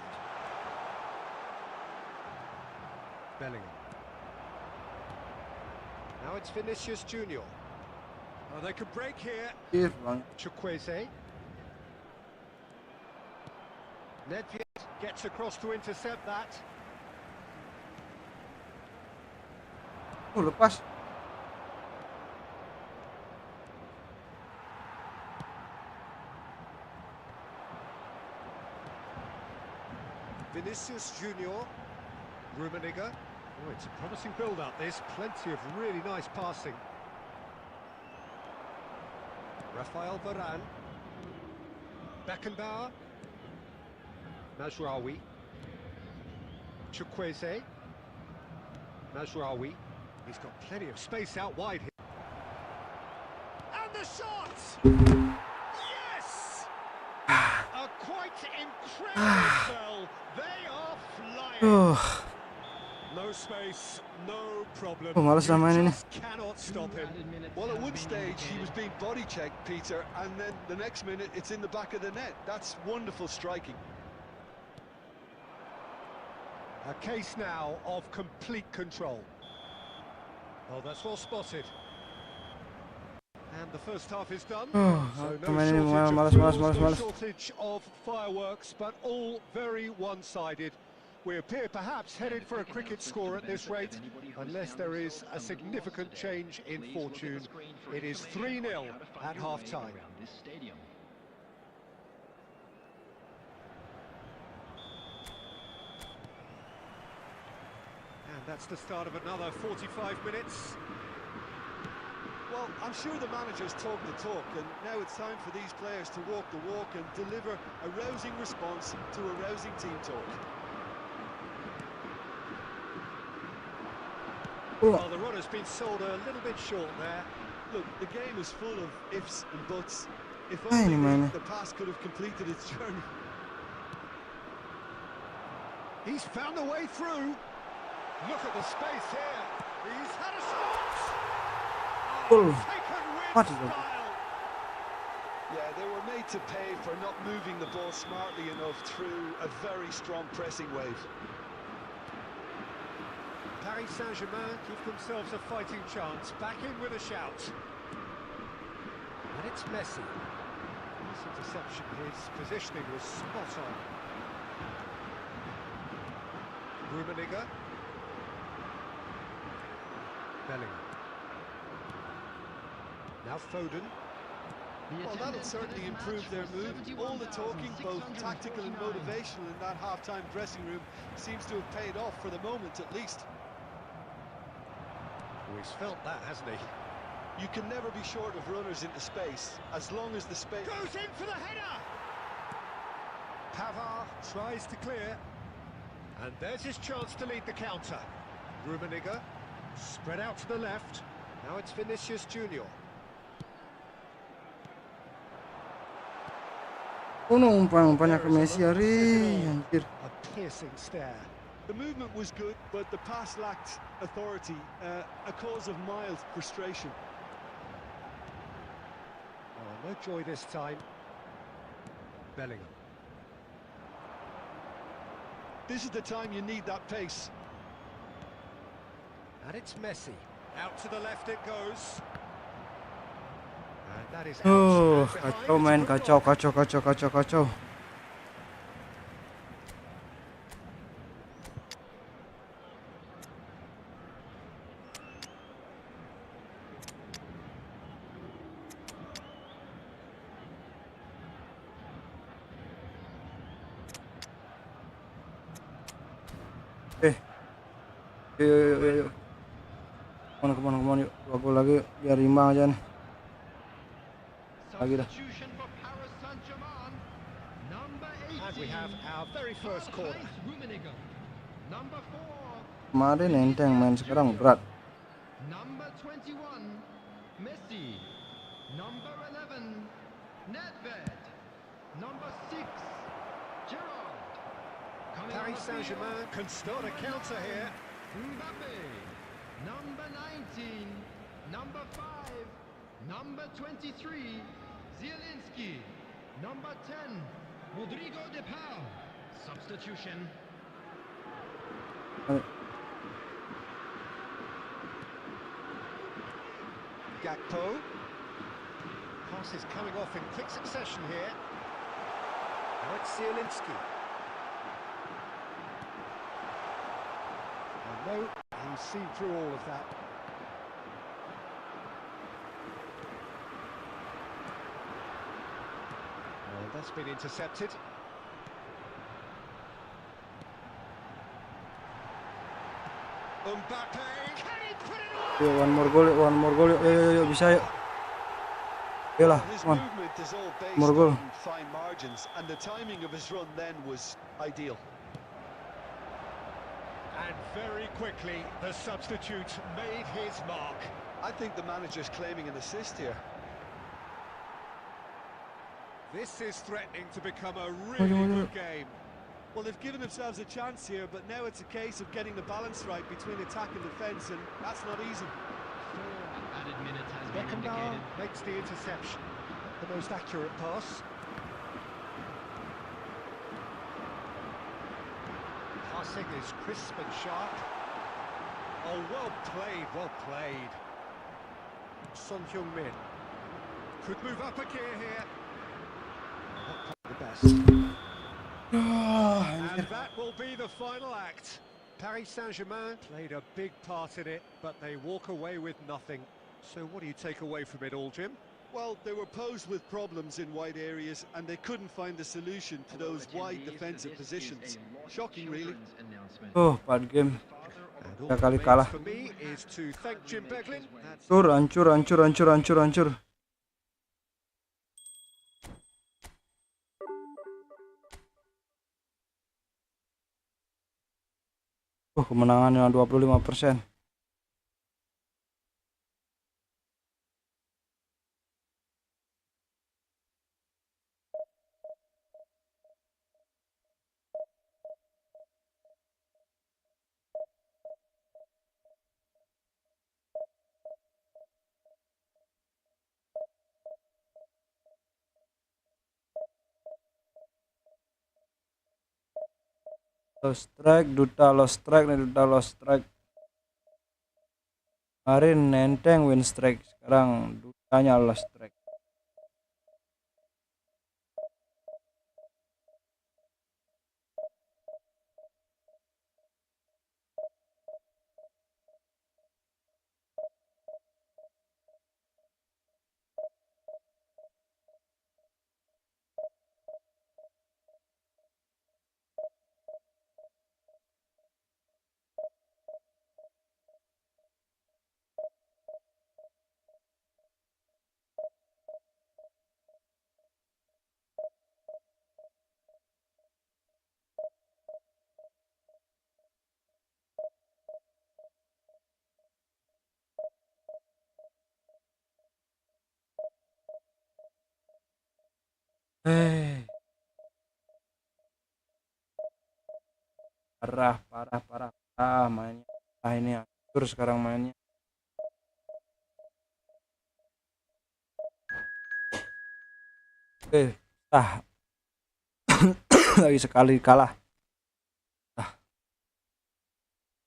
Bellingham. Now it's Vinicius Junior. Oh, they could break here. Chukwueze. Nedved gets across to intercept that. Oh, lepas. Vinicius Junior. Rummenigge. Oh, it's a promising build-up, this. Plenty of really nice passing. Rafael Varane. Beckenbauer. Mazraoui. Chukwueze. Mazraoui. He's got plenty of space out wide here. And the shot! Yes! A quite incredible spell. They are flying. No space, no problem. Malas lah main ini. Cannot stop him. Well, at one stage he was being body checked, Peter, and then the next minute it's in the back of the net. That's wonderful striking. A case now of complete control. Oh, that's well spotted. And the first half is done. So no shortage of fireworks, but all very one-sided. We appear perhaps headed for a cricket score at this rate, unless there is a significant change in fortune. It is 3-0 at half-time. And that's the start of another 45 minutes. Well, I'm sure the manager's talked the talk, and now it's time for these players to walk the walk and deliver a rousing response to a rousing team talk. Well, the run has been sold a little bit short there. Look, the game is full of ifs and buts. If only the pass could have completed its journey. He's found a way through. Look at the space here. He's had a shot. Goal. Taken with What is it? style. Yeah, they were made to pay for not moving the ball smartly enough through a very strong pressing wave. Paris Saint-Germain give themselves a fighting chance. Back in with a shout. And it's Messi. This interception, his positioning was spot on. Rummenigge. Bellingham. Now Foden. Well, that'll certainly improve their move. All the talking, both tactical and motivational, in that half-time dressing room seems to have paid off for the moment, at least. Oh, he's felt that, hasn't he? You can never be short of runners into space, as long as the space... Goes in for the header! Pavard tries to clear. And there's his chance to lead the counter. Rummenigge, spread out to the left. Now it's Vinicius Junior. Oh numpang banyak ke Messi hari. Anjir. A piercing stare. The movement was good, but the pass lacked authority, a cause of mild frustration. Oh, no joy this time. Bellingham. This is the time you need that pace. And it's Messi. Out to the left it goes. And that is Oh, out. And kacau behind main, it's a kacau, block. kacau. Yuk. Kemana yuk. 2 gol lagi biar imbang aja nih. Lagi dah. Substitution for Paris Saint-Germain. Number 18. And we have our very first corner. Rummenigge. Number 4. Kemarin enteng main, sekarang berat. Number 21. Messi. Number 11. Nedved. Number 6. Giroud. Coming on Paris the Saint-Germain field, can start a counter here. Mbappe. Number 19. Number 5. Number 23. Zielinski. Number 10. Rodrigo de Paul. Substitution. Gakpo. Pass is coming off in quick succession here. Now it's Zielinski. And no, he's seen through all of that. And that's been intercepted. Mbappe, can he put it on? Yuk, one more goal yuk. Yuk, bisa yuk. Yolah, His come on. movement is all based More goal. on fine margins, and the timing of his run then was ideal. And very quickly, the substitute made his mark. I think the manager's claiming an assist here. This is threatening to become a really good game. Well, they've given themselves a chance here, but now it's a case of getting the balance right between attack and defence, and that's not easy. 4 added minutes has been Beckenbauer indicated. makes the interception. The most accurate pass. Passing is crisp and sharp. Oh, well played, well played. Son Heung-min could move up a gear here. Not the best. And that will be the final act. Paris Saint-Germain played a big part in it, but they walk away with nothing. So what do you take away from it all, Jim? Well, they were posed with problems in wide areas, and they couldn't find a solution to those wide defensive positions. Shocking, really. Oh, 4 game. And all Ya that kali remains kalah. for me is to thank Jim Beglin. That's Hancur. Kemenangannya 25%. Lost strike, Duta lost strike nih, Duta lost strike. Kemarin nenteng win strike, sekarang Dutanya lost strike. Parah, parah, parah, parah mainnya. Ah ini atur sekarang mainnya. Tah lagi sekali kalah.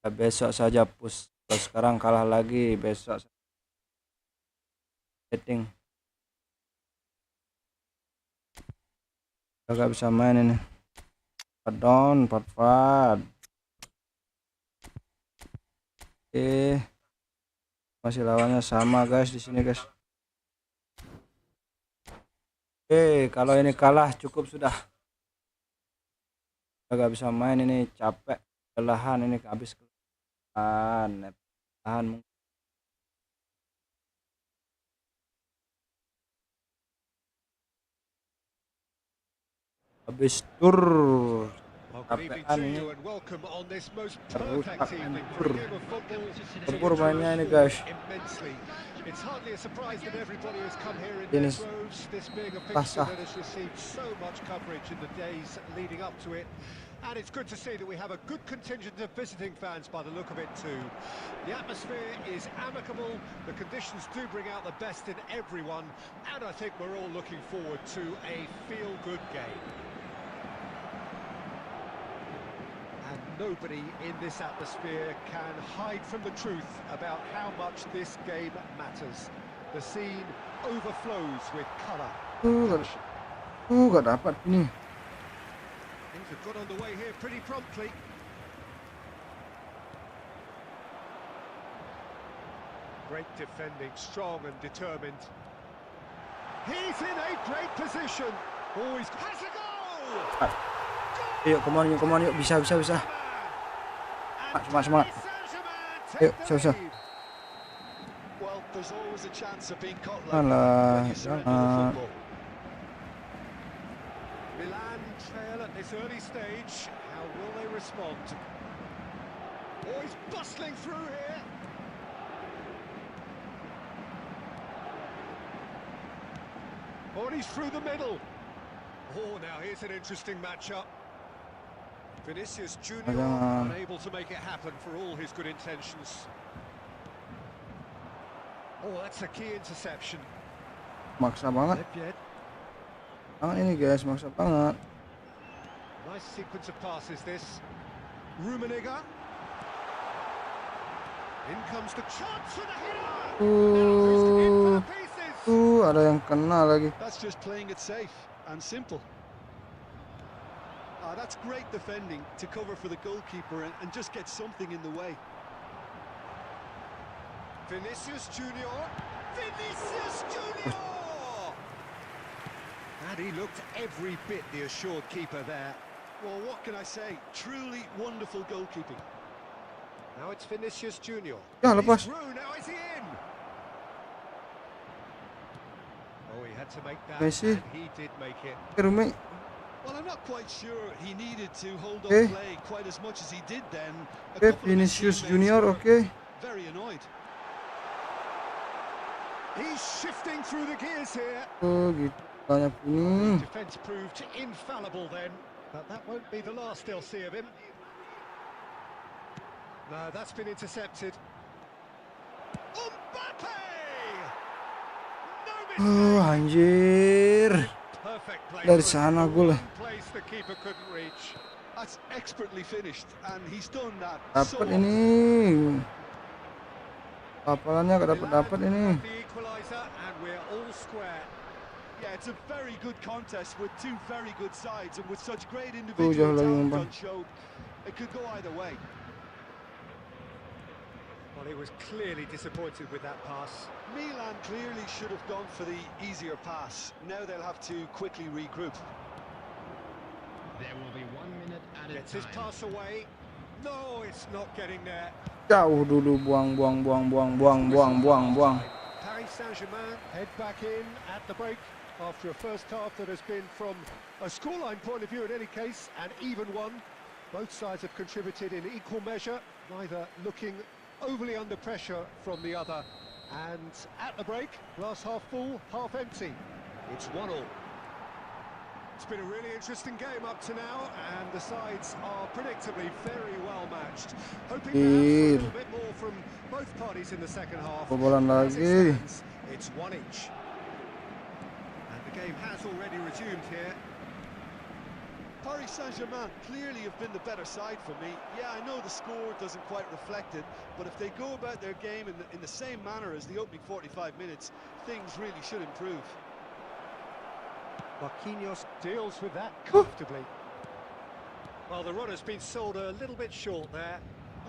Besok saja push. Kalau sekarang kalah lagi, besok setting. Gak bisa main ini. Pardon, Padfad. Masih lawannya sama guys di sini guys. Kalau ini kalah cukup sudah. Gak bisa main ini, capek, kelelahan ini, habis kelelahan. Tahan habis tur. Good evening to you and welcome on this most perfect evening for a game of football. Tempur mainnya ini guys. Immensely. It's hardly a surprise that everybody has come here in their droves, this being a fixture that has received so much coverage in the days leading up to it. And it's good to see that we have a good contingent of visiting fans by the look of it too. The atmosphere is amicable, the conditions do bring out the best in everyone, and I think we're all looking forward to a feel-good game. And nobody in this atmosphere can hide from the truth about how much this game matters. The scene overflows with colour. Gak dapat ini. Things have got underway here pretty promptly. Great defending, strong and determined. He's in a great position. Oh, he's has a goal! Yuk, come on, yuk, bisa. Semangat. Yuk, bisa. Well, there's always a chance of being caught Alah, jangan. Milan trail at this early stage. How will they respond? Oh, he's bustling through here. Oh, and he's through the middle. Oh, now here's an interesting matchup. Vinicius Junior unable to make it happen for all his good intentions. Oh, that's a key interception. Maksa banget. Tangan ini guys, maksa banget. Nice sequence of passes this. Rummenigge. In comes the chance for the header. Ada yang kena lagi. That's just playing it safe and simple. That's great defending to cover for the goalkeeper and just get something in the way. Vinicius Junior. And he looked every bit the assured keeper there. Well, what can I say? Truly wonderful goalkeeping. Now it's Vinicius Junior. Ya, lepas. Now is he in? Oh, he had to make that. Messi. And he did make it. Rumi. Well, I'm not quite sure he needed to hold up play quite as much as he did then. Vinicius Junior, very annoyed. He's shifting through the gears here. Oh, gitu. Banyak ini. Defense proved infallible then, but that won't be the last they'll see of him. No, that's been intercepted. Mbappe! No mistake. Anjir. Dari sana gue lah. That's expertly finished, and he's done that so Dapat often. ini. Apalannya gak dapat ini. The equaliser, and we're all square. Yeah, it's a very good contest with two very good sides, and with such great Jauh individual lagi talent umpan. on show, it could go either way. Well, he was clearly disappointed with that pass. Milan clearly should have gone for the easier pass. Now they'll have to quickly regroup. There will be 1 minute added Gets his time. pass away. No, it's not getting there. Jauh dulu, buang. Paris Saint-Germain head back in at the break after a first half that has been, from a scoreline point of view in any case, an even one. Both sides have contributed in equal measure, neither looking overly under pressure from the other. And at the break, glass half full, half empty. It's 1-1. It's been a really interesting game up to now, and the sides are predictably very well matched. Hoping perhaps for a little bit more from both parties in the second half. Kebobolan As it lagi. stands, it's 1 each. And the game has already resumed here. Paris Saint-Germain clearly have been the better side for me. Yeah, I know the score doesn't quite reflect it, but if they go about their game in the same manner as the opening 45 minutes, things really should improve. Marquinhos deals with that comfortably. Well, the run has been sold a little bit short there.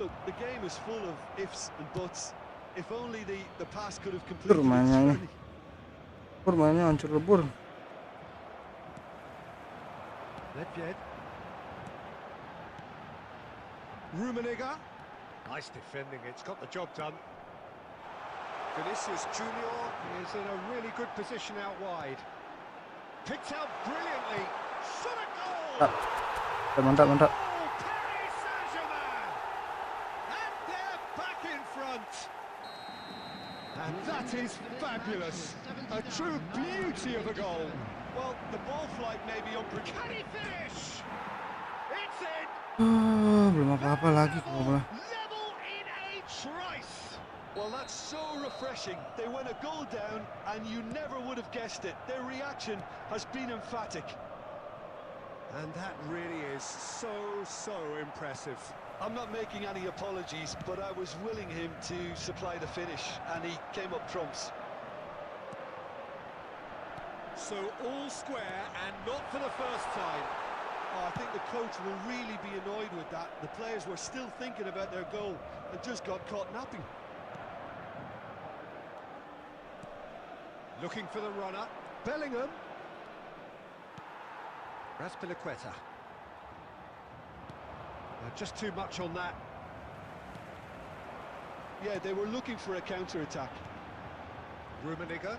Look, the game is full of ifs and buts. If only the pass could have completed its Mainnya. journey. Mainnya hancur lebur. Nedved. Rummenigge. Nice defending, it's got the job done. Vinicius Junior is in a really good position out wide. Picked out brilliantly. Shot a goal! Mantap. Oh, Paris Saint-Germain! And they're back in front. And that is fabulous. A true beauty of a goal. Well, the ball flight may be Can unpredictable. he finish? It's in. Belum apa-apa lagi kebobolan. Level in a trice. Well, that's so refreshing. They went a goal down, and you never would have guessed it. Their reaction has been emphatic. And that really is so impressive. I'm not making any apologies, but I was willing him to supply the finish, and he came up trumps. So all square, and not for the first time. Oh, I think the coach will really be annoyed with that. The players were still thinking about their goal and just got caught napping. Looking for the runner. Bellingham. Raspilicueta. Just too much on that. Yeah, they were looking for a counter-attack. Rummenigge.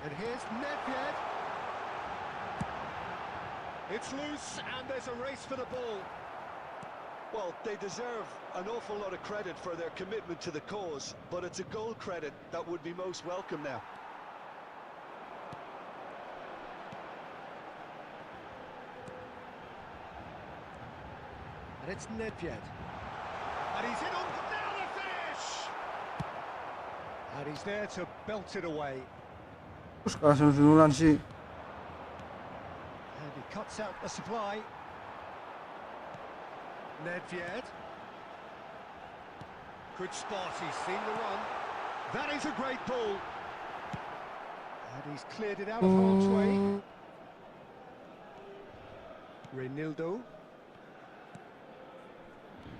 And here's Nedved. It's loose, and there's a race for the ball. Well, they deserve an awful lot of credit for their commitment to the cause, but it's a goal credit that would be most welcome now. And it's Nedved. And he's in on now the finish! And he's there to belt it away. Terus kalah sunulan sih. And he cuts out the supply. Nedved. Good spot, he's seen the run. That is a great ball. And he's cleared it out of harm's way. Reinildo.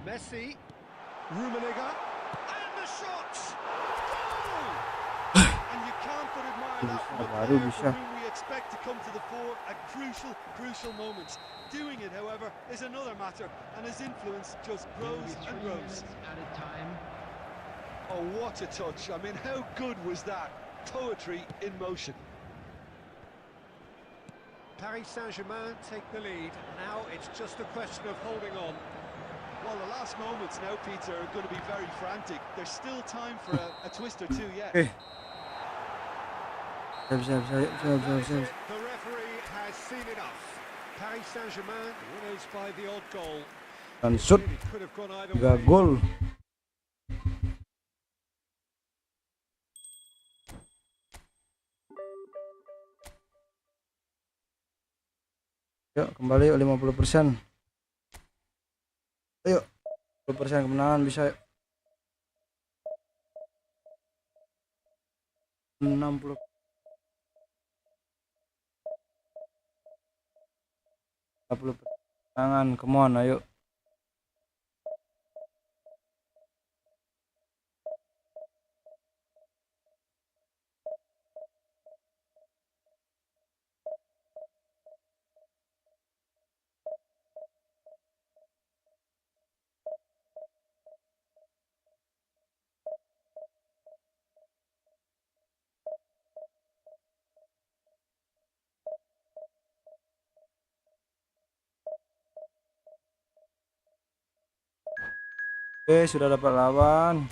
Messi. Rummenigge. And the shot! Goal! And you can't but admire that from a Baru player bisa. from whom we expect to come to the fore at crucial moments. Doing it, however, is another matter, and his influence just There will grows be and 3 grows. minutes added time. Oh, what a touch. I mean, how good was that? Poetry in motion. Paris Saint-Germain take the lead. Now it's just a question of holding on. Well, the last moments now, Peter, are going to be very frantic. There's still time for a twist or two yet. Siap. The referee has seen enough. Paris Saint-Germain winners by the odd goal. Dan shoot Really could have gone either 3 way. gol. Yuk kembali yuk 50%. Ayo 50% kemenangan bisa yuk. 60 kemenangan, come on ayo. Oke, sudah dapat lawan.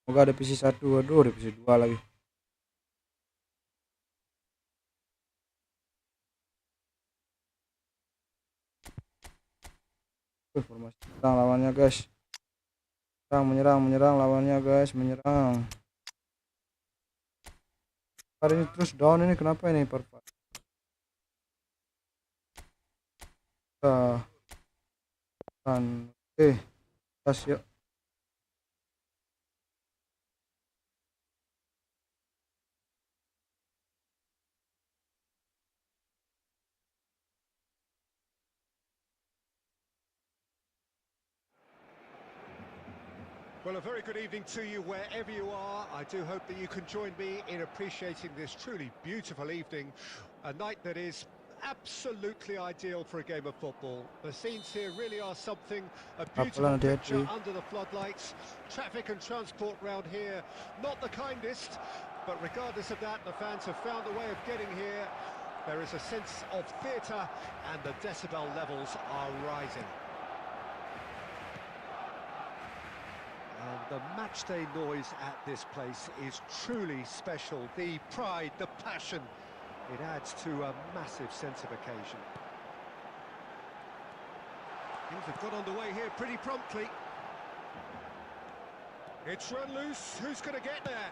Semoga divisi 1, aduh divisi 2 lagi. Formasi serang lawannya guys. Menyerang lawannya guys, menyerang. Hari ini terus down ini kenapa ini Oke, pas yuk. Well, a very good evening to you wherever you are. I do hope that you can join me in appreciating this truly beautiful evening, a night that is absolutely ideal for a game of football. The scenes here really are something, a beautiful picture under the floodlights. Traffic and transport round here, not the kindest, but regardless of that, the fans have found a way of getting here. There is a sense of theatre and the decibel levels are rising. And the matchday noise at this place is truly special. The pride, the passion, it adds to a massive sense of occasion. Things have got underway here pretty promptly. It's run loose. Who's going to get there?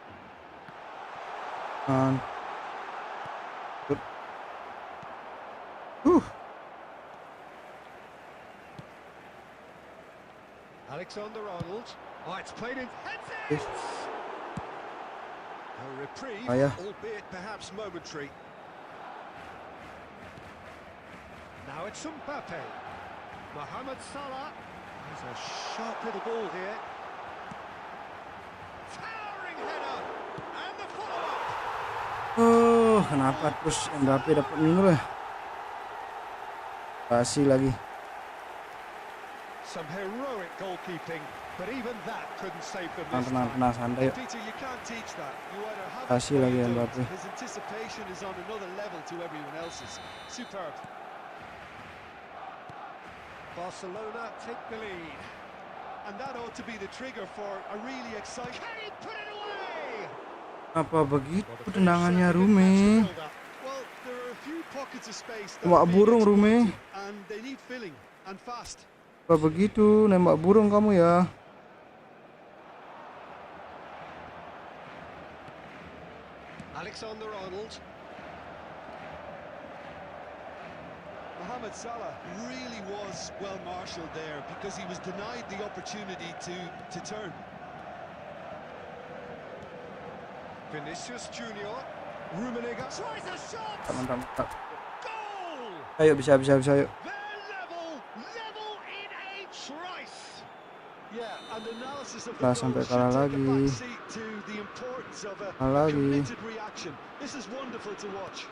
Alexander-Arnold. Oh, it's played in. Heads it! A reprieve, albeit perhaps momentary. Now it's Mbappe. Mohamed Salah. There's a sharp little ball here. Towering header. And the follow-up. Kenapa terus Mbappe dapat minum ya? Kasih lagi. Some heroic goalkeeping, but even that couldn't save them this Tenang, santai. Peter, you can't teach that. You either have Kasih lagi Mbappe. his anticipation is on another level to everyone else's. Superb. Barcelona take the lead. And that ought to be the trigger for a really exciting... Can he put it away? Apa begitu tendangannya Rume? Well, there are a few pockets of space that Wak burung Rume. and they need filling and fast. Apa begitu nembak burung kamu ya? Alexander-Arnold. Mohamed Salah really was well marshalled there because he was denied the opportunity to turn. Vinicius Junior. Rummenigge tries a shot. Mantap. Goal! Ayo bisa yuk. They're level in a trice. Yeah, and analysis of the Lah sampai kalah lagi. to the importance of a Kalah lagi. committed reaction. This is wonderful to watch.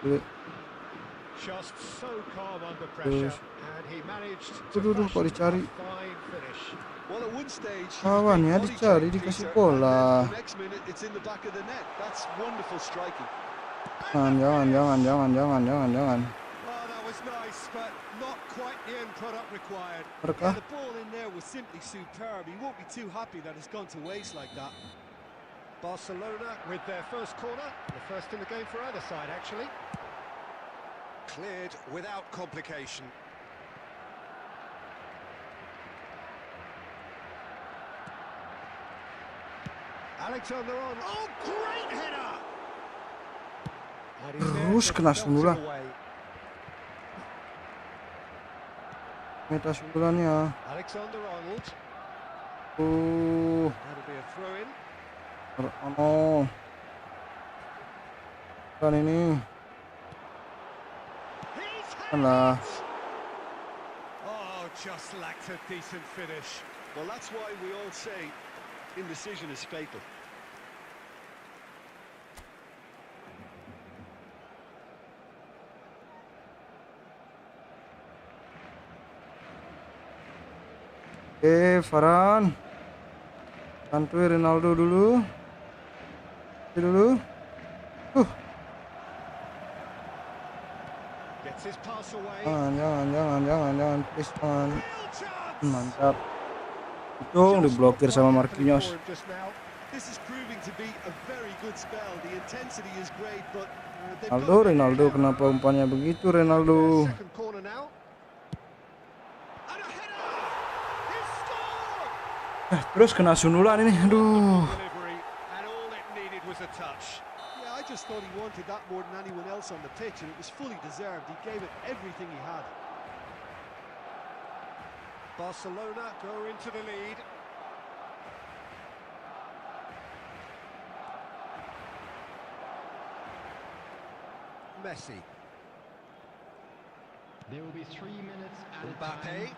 Just so calm under pressure, and he managed to Kok dicari? fine finish. Well, at one stage, Kawannya dicari, dikasih bola. the next minute it's in the back of the net. That's wonderful striking. Jangan. Oh, that was nice, but not quite the end product required. Yeah, the ball in there was simply superb. He won't be too happy that it's gone to waste like that. Barcelona with their first corner, the first in the game for either side, actually. Cleared without complication. Alexander-Arnold. Oh, great header! And he's there Terus to kena knock it sundulan. away. Meta sundulannya. Alexander-Arnold. That'll be a throw in. Oh. Kan ini. Alah. Oh, just lacked a decent finish. Well, that's why we all say indecision is fatal. Varane. Bantuin Ronaldo dulu. Gets his pass away. Jangan, please man. Real chance. Mantap. Itu diblokir sama Marquinhos. Just now. This is proving to be a very good spell. The intensity is great, but Ronaldo, kenapa umpannya begitu Ronaldo? Second corner now. And a header. He scored. Terus kena sundulan ini. Aduh. Delivery, and all it needed was a touch. yeah, I just thought he wanted that more than anyone else on the pitch, and it was fully deserved. He gave it everything he had. Barcelona go into the lead. Messi. There will be 3 minutes at a Mbappe. time.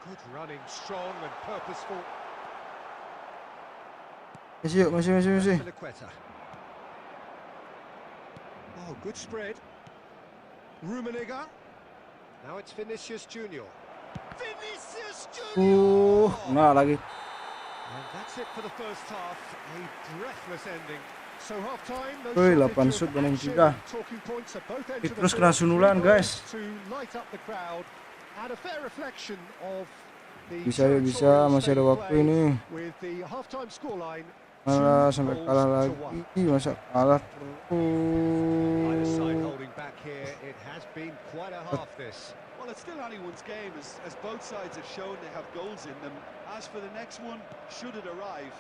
Good running, strong and purposeful. Masih. Miliqueta. Oh, good spread. Rummenigge. Now it's Vinicius Junior. Vinicius Junior! Nah lagi. And that's it for the first half. A breathless ending. So half time. Woi, 8 shoot banding 3. Talking points at both ends of the Terus kena field. sundulan, guys. To light up the crowd and a fair reflection of the Bisa, masih ada waktu ini. with the half-time scoreline. Malah sampai kalah lagi. Masa kalah Either side terus. holding back here. It has been quite a half this. Well, it's still anyone's game, as both sides have shown they have goals in them. As for the next one, should it arrive,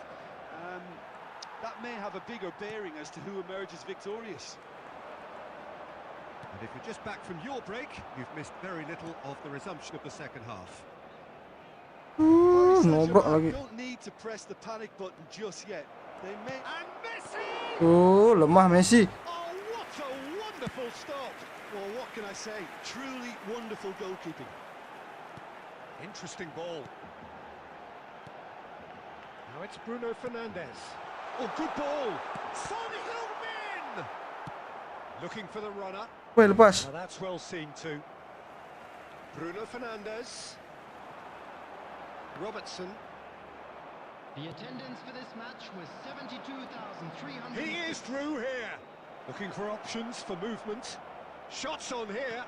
that may have a bigger bearing as to who emerges victorious. And if you're just back from your break, you've missed very little of the resumption of the second half. Paris Nobrok Saint-Germain lagi. don't need to press the panic button just yet. They may. And Messi! Lemah Messi. Oh, what a wonderful stop! Well, what can I say? Truly wonderful goalkeeping. Interesting ball. Now it's Bruno Fernandes. Oh, good ball! Son Heung-min! Looking for the runner. Woi, lepas. Now that's well seen too. Bruno Fernandes. Robertson. The attendance for this match was 72,300. He is through here. Looking for options for movement. Shots on here.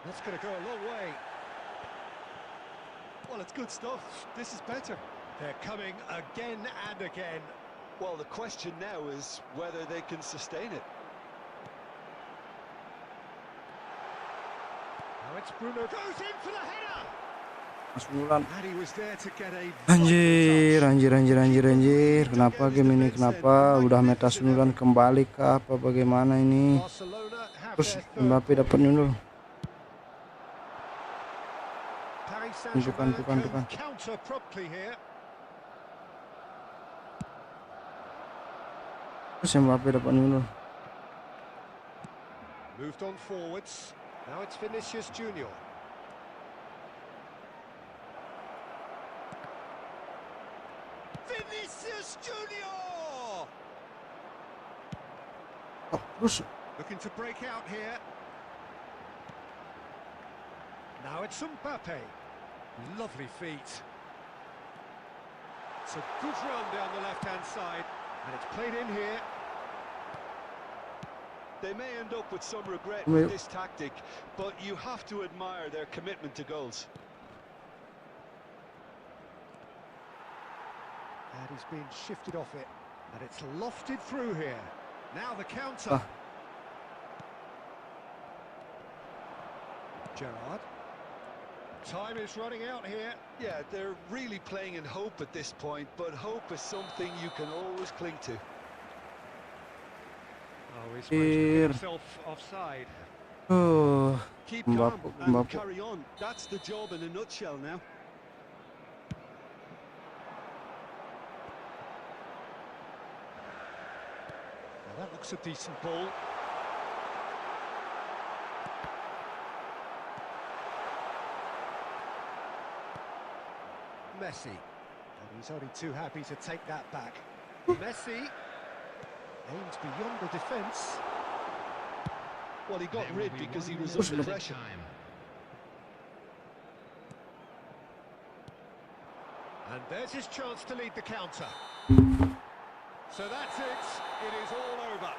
That's going to go a long way. Well, it's good stuff. This is better. They're coming again and again. Well, the question now is whether they can sustain it. Now it's Bruno. Goes in for the header. Sundulan. And he was there to get a Anjir. vital touch. Kenapa game ini? Kenapa udah meta sundulan kembali kah? Apa bagaimana ini? Barcelona have Terus their third. Mbappe dapat nyundul. Paris Saint-Germain Tukan. can counter promptly here. Terus Mbappe dapat nyundul. Moved on forwards. Now it's Vinicius Junior. Vinicius Junior! Oh, terus Looking to break out here. Now it's Mbappe. Lovely feet. It's a good run down the left-hand side. And it's played in here. They may end up with some regret with this tactic, but you have to admire their commitment to goals. And he's been shifted off it. And it's lofted through here. Now the counter. Gerrard. Time is running out here. Yeah, they're really playing in hope at this point, but hope is something you can always cling to. Oh, he's managed to get Here. himself offside. Keep calm Mbappe, and Mbappe. carry on. That's the job in a nutshell now. Well, that looks a decent ball. Messi. And he's only too happy to take that back. Messi aims beyond the defence. Well, he got There will rid be because 1 he was minute under added pressure. time. And there's his chance to lead the counter. So that's it. It is all over.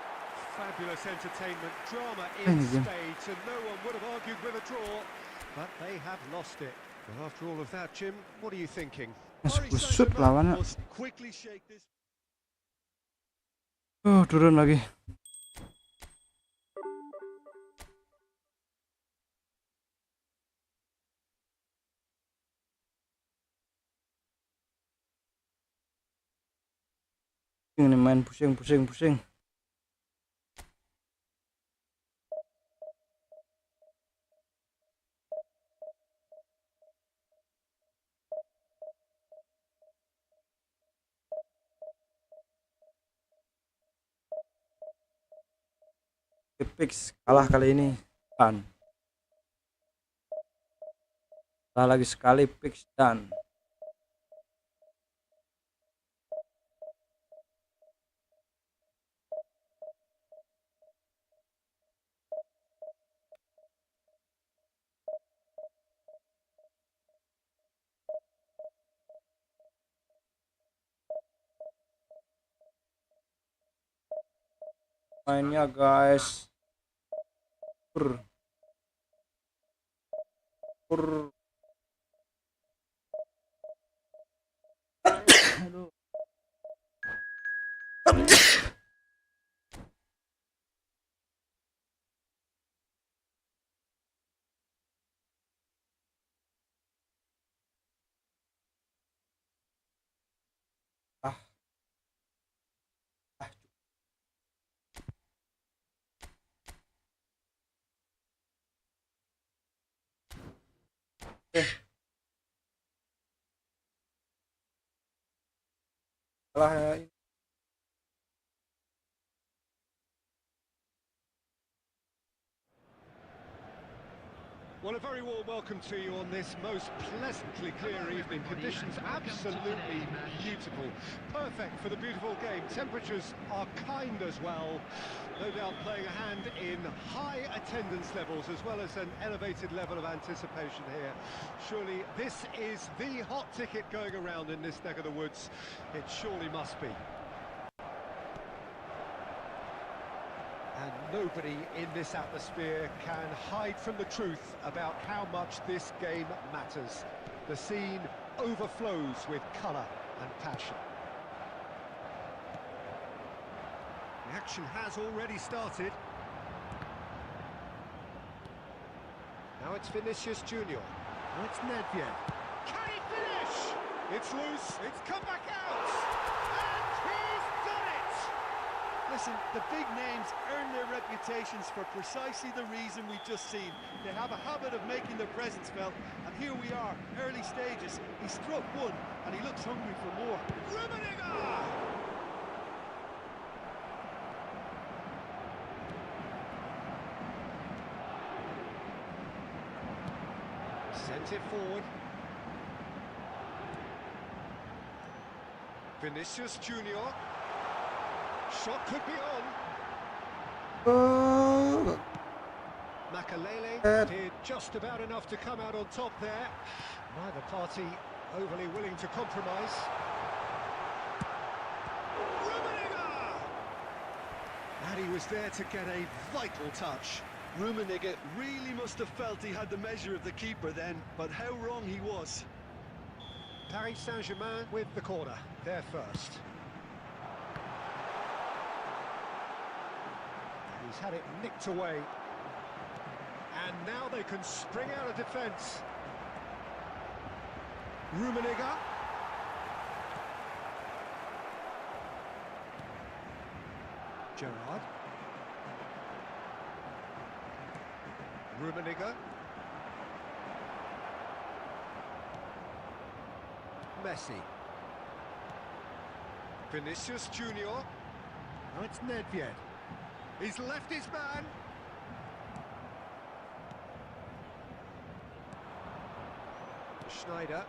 Fabulous entertainment, drama in spades, and no one would have argued with a draw, but they have lost it. But after all of that, Jim, what are you thinking? Paris Kusut Saint-Germain lawannya. must quickly shake this. Turun lagi. Ini main pusing. Fix kalah kali ini. Dan kalah lagi sekali, fix dan. Mainnya guys. Pur. Aduh. Ah. Kalah ya. Well, a very warm welcome to you on this most pleasantly clear evening. Conditions absolutely beautiful. Perfect for the beautiful game. Temperatures are kind as well. No doubt playing a hand in high attendance levels as well as an elevated level of anticipation here. Surely this is the hot ticket going around in this neck of the woods. It surely must be. And nobody in this atmosphere can hide from the truth about how much this game matters. The scene overflows with colour and passion. The action has already started. Now it's Vinicius Junior. Now it's Nedved. Can he finish? It's loose. It's come back out. And he's done it! Listen, the big names earn their reputations for precisely the reason we've just seen. They have a habit of making their presence felt, and here we are, early stages. He struck one, and he looks hungry for more. Rummenigge! Sent it forward. Vinicius Junior. Shot could be on. Makalele did just about enough to come out on top there. Neither party overly willing to compromise. Rummenigge! And he was there to get a vital touch. Rummenigge really must have felt he had the measure of the keeper then, but how wrong he was. Paris Saint-Germain with the corner, there first. He's had it nicked away. And now they can spring out of defence. Rummenigge. Gerrard. Rummenigge. Messi. Vinicius Junior. Now it's Nedved. He's left his man. Schneider.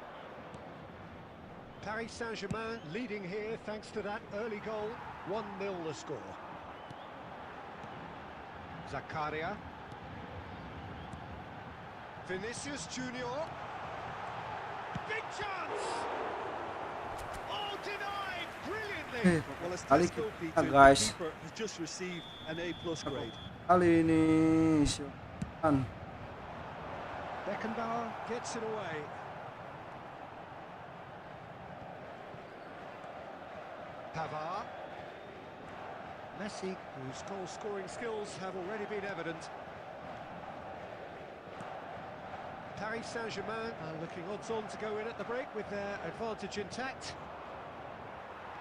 Paris Saint-Germain leading here thanks to that early goal. 1-0 the score. Zakaria. Vinicius Junior. Big chance! Oh, denied! Brilliantly! Well, as Kali Tesco kita, featured, the guys. keeper has just received an A+ grade. Kali ini siapkan. Beckenbauer gets it away. Pavard. Messi, whose goal-scoring skills have already been evident. Paris Saint-Germain are looking odds-on to go in at the break with their advantage intact.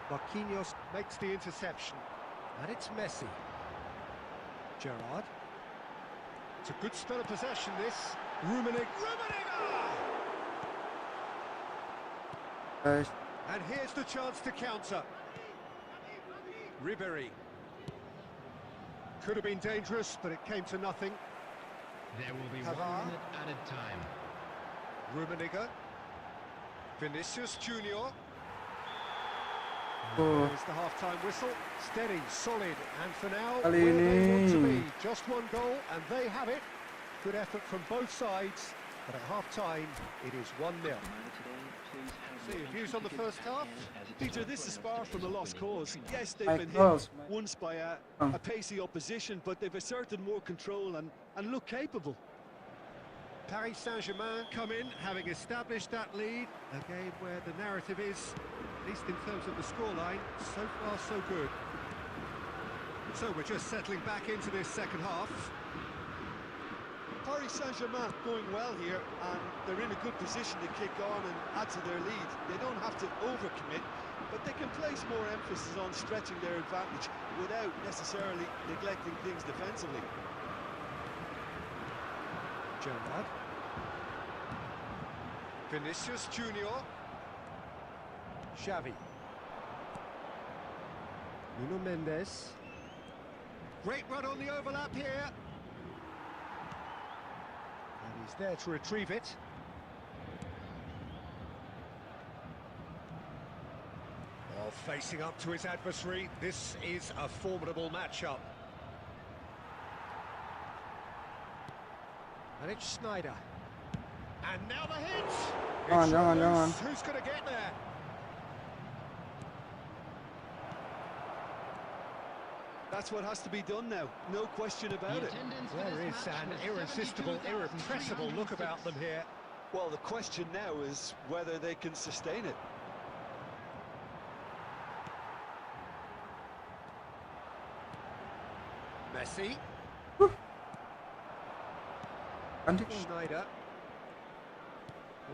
Marquinhos makes the interception. And it's Messi. Gerrard. It's a good spell of possession, this. Rummenigge. Guys, And here's the chance to counter. Ribéry. Could have been dangerous, but it came to nothing. There will be Pavard. 1 minute added time. Rummenigge. Vinicius Junior. oh, There's the half-time whistle. Steady, solid, and for now, Kali where they want to ini. be. Just one goal, and they have it. Good effort from both sides, but at half-time, it is 1-0. So your views on the first half? Peter, this is far from a lost cause. Yes, they've My been goals, hit my- once by a pacey opposition, but they've asserted more control and look capable. Paris Saint-Germain come in, having established that lead. A game where the narrative is, at least in terms of the scoreline, so far so good. So we're just settling back into this second half. Paris Saint-Germain going well here, and they're in a good position to kick on and add to their lead. They don't have to overcommit, but they can place more emphasis on stretching their advantage without necessarily neglecting things defensively. Gerrard. Vinicius Junior. Xavi. Nuno Mendes. Great run on the overlap here. And he's there to retrieve it. Well, facing up to his adversary, this is a formidable matchup. And it's Schneider. And now the hit! It's Jangan. loose. Who's going to get there? That's what has to be done now, no question about it. There is an irresistible, irrepressible look about them here. Well, the question now is whether they can sustain it. Messi. Ganti. Schneider.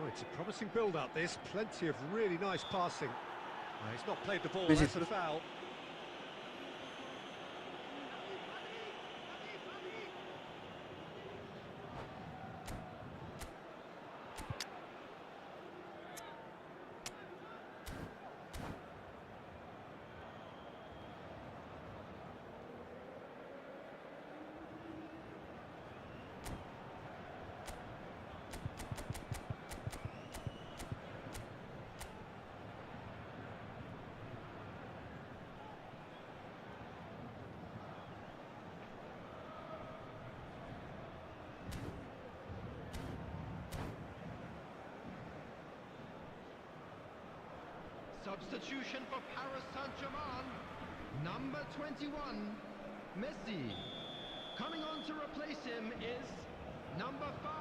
Oh, it's a promising build-up, this. Plenty of really nice passing. He's not played the ball, Busy. that's a foul. Substitution for Paris Saint-Germain. Number 21, Messi. Coming on to replace him is number 5.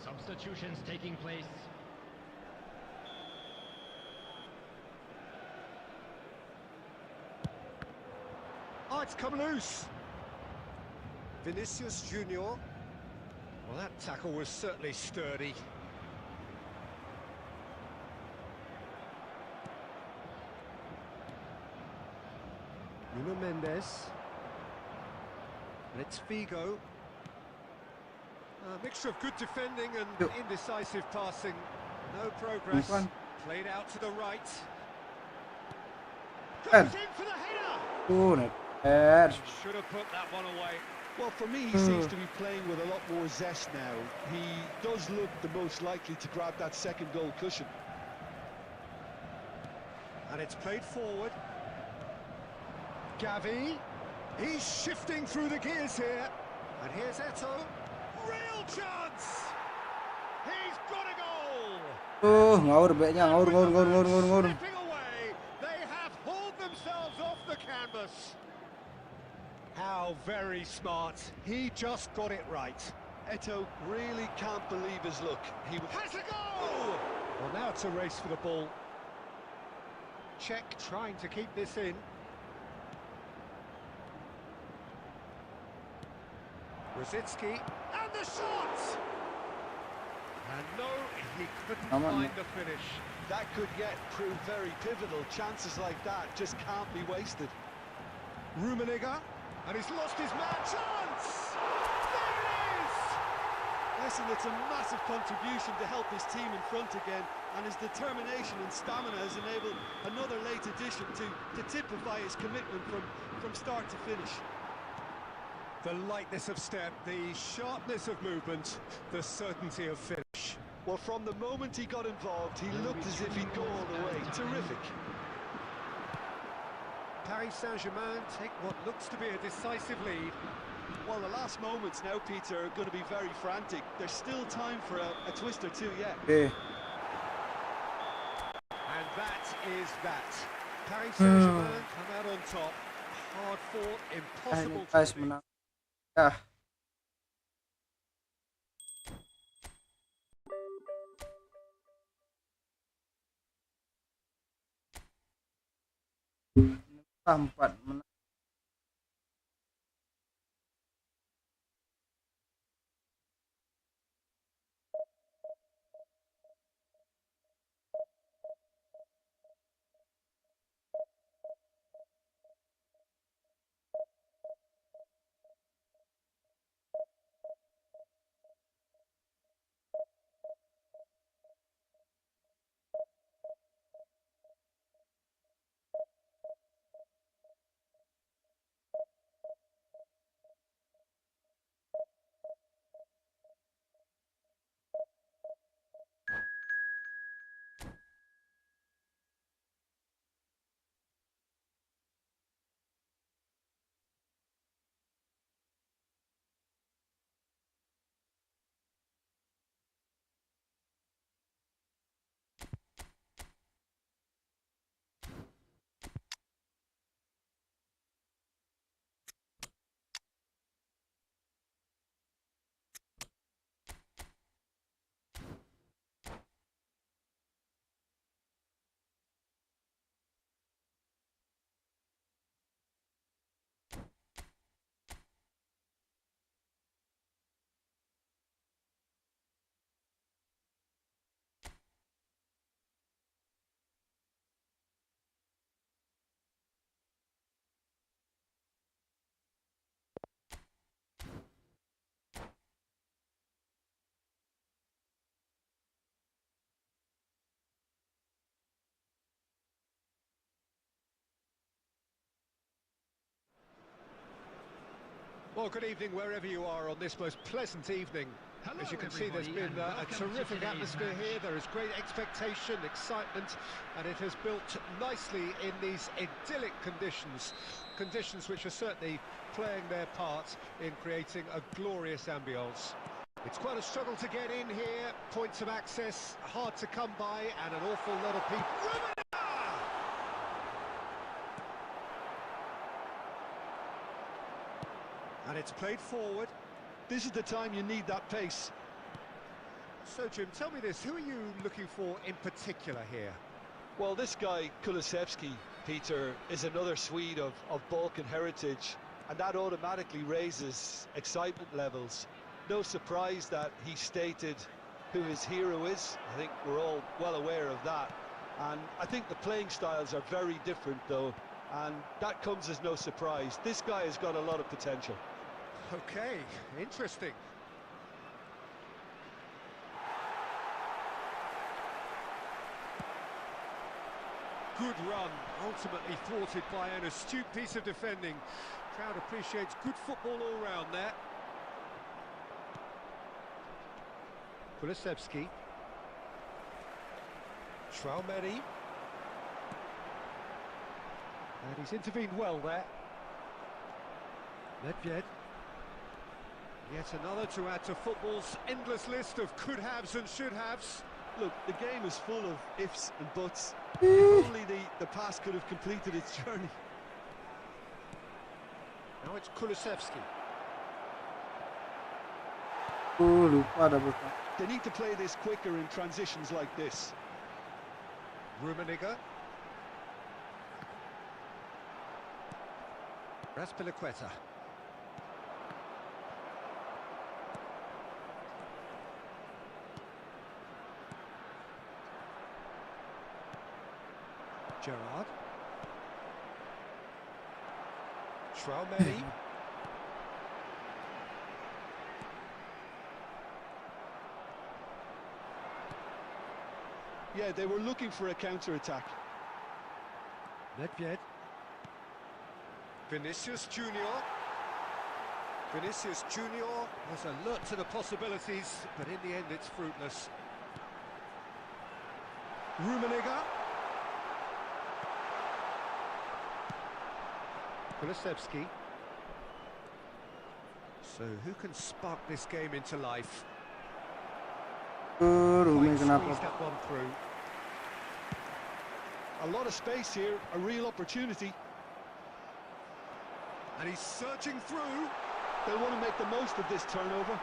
Substitutions taking place. Oh, it's come loose. Vinicius Junior. Well, that tackle was certainly sturdy. Nuno Mendes. And it's Figo. A mixture of good defending and Yuk. indecisive passing. No progress. Bukan. Played out to the right. Kan. Goes in for the header. Net. Should have put that one away. Well, for me, he seems to be playing with a lot more zest now. He does look the most likely to grab that second goal cushion. And it's played forward. Gavi. He's shifting through the gears here. And here's Eto. Real chance! He's got a goal! Ngawur beknya, ngawur. Slipping away. They have hauled themselves off the canvas. How very smart. He just got it right. Eto really can't believe his luck. He Has a goal! Well, now it's a race for the ball. Czech trying to keep this in. Rosicki, and the shot! And no, he couldn't find the finish. That could yet prove very pivotal. Chances like that just can't be wasted. Rummenigge, and he's lost his man. Chance! There it is! Listen, it's a massive contribution to help his team in front again, and his determination and stamina has enabled another late addition to typify his commitment from start to finish. The lightness of step, the sharpness of movement, the certainty of finish. Well, from the moment he got involved, he looked as if he'd go all the way. Terrific. Paris Saint-Germain take what looks to be a decisive lead. Well, the last moments now, Peter, are going to be very frantic. There's still time for a twist or two yet. Okay. And that is that. Paris Saint-Germain come out on top. Hard fought, impossible to Guys beat. menang. Ya. Empat menang. Well, good evening wherever you are on this most pleasant evening. Hello, As you can see, there's everybody, been and a welcome to terrific today's atmosphere match. here. There is great expectation, excitement, and it has built nicely in these idyllic conditions. Conditions which are certainly playing their part in creating a glorious ambience. It's quite a struggle to get in here. Points of access hard to come by, and an awful lot of people. And it's played forward. This is the time you need that pace. So, Jim, tell me this. Who are you looking for in particular here? Well, this guy, Kulusevski, Peter, is another Swede of Balkan heritage, and that automatically raises excitement levels. No surprise that he stated who his hero is. I think we're all well aware of that. And I think the playing styles are very different, though, and that comes as no surprise. This guy has got a lot of potential. Okay, interesting. good run, ultimately thwarted by an astute piece of defending. Crowd appreciates good football all round there. Kulusevski. Traumeri. And he's intervened well there. Nedved. Yet another to add to football's endless list of could-haves and should-haves. Look, the game is full of ifs and buts. If only the pass could have completed its journey. Now it's Kulusevski. Lupa double tap. They need to play this quicker in transitions like this. Rummenigge. Raspilicueta. Gerrard. Traumeri. Yeah, they were looking for a counter-attack. Nedved. Vinicius Junior. Vinicius Junior was alert to the possibilities, but in the end it's fruitless. Rummenigge. Kulusevski. So who can spark this game into life? Rumi Quite kenapa? squeezed that one through. A lot of space here, a real opportunity. And he's surging through. They'll want to make the most of this turnover.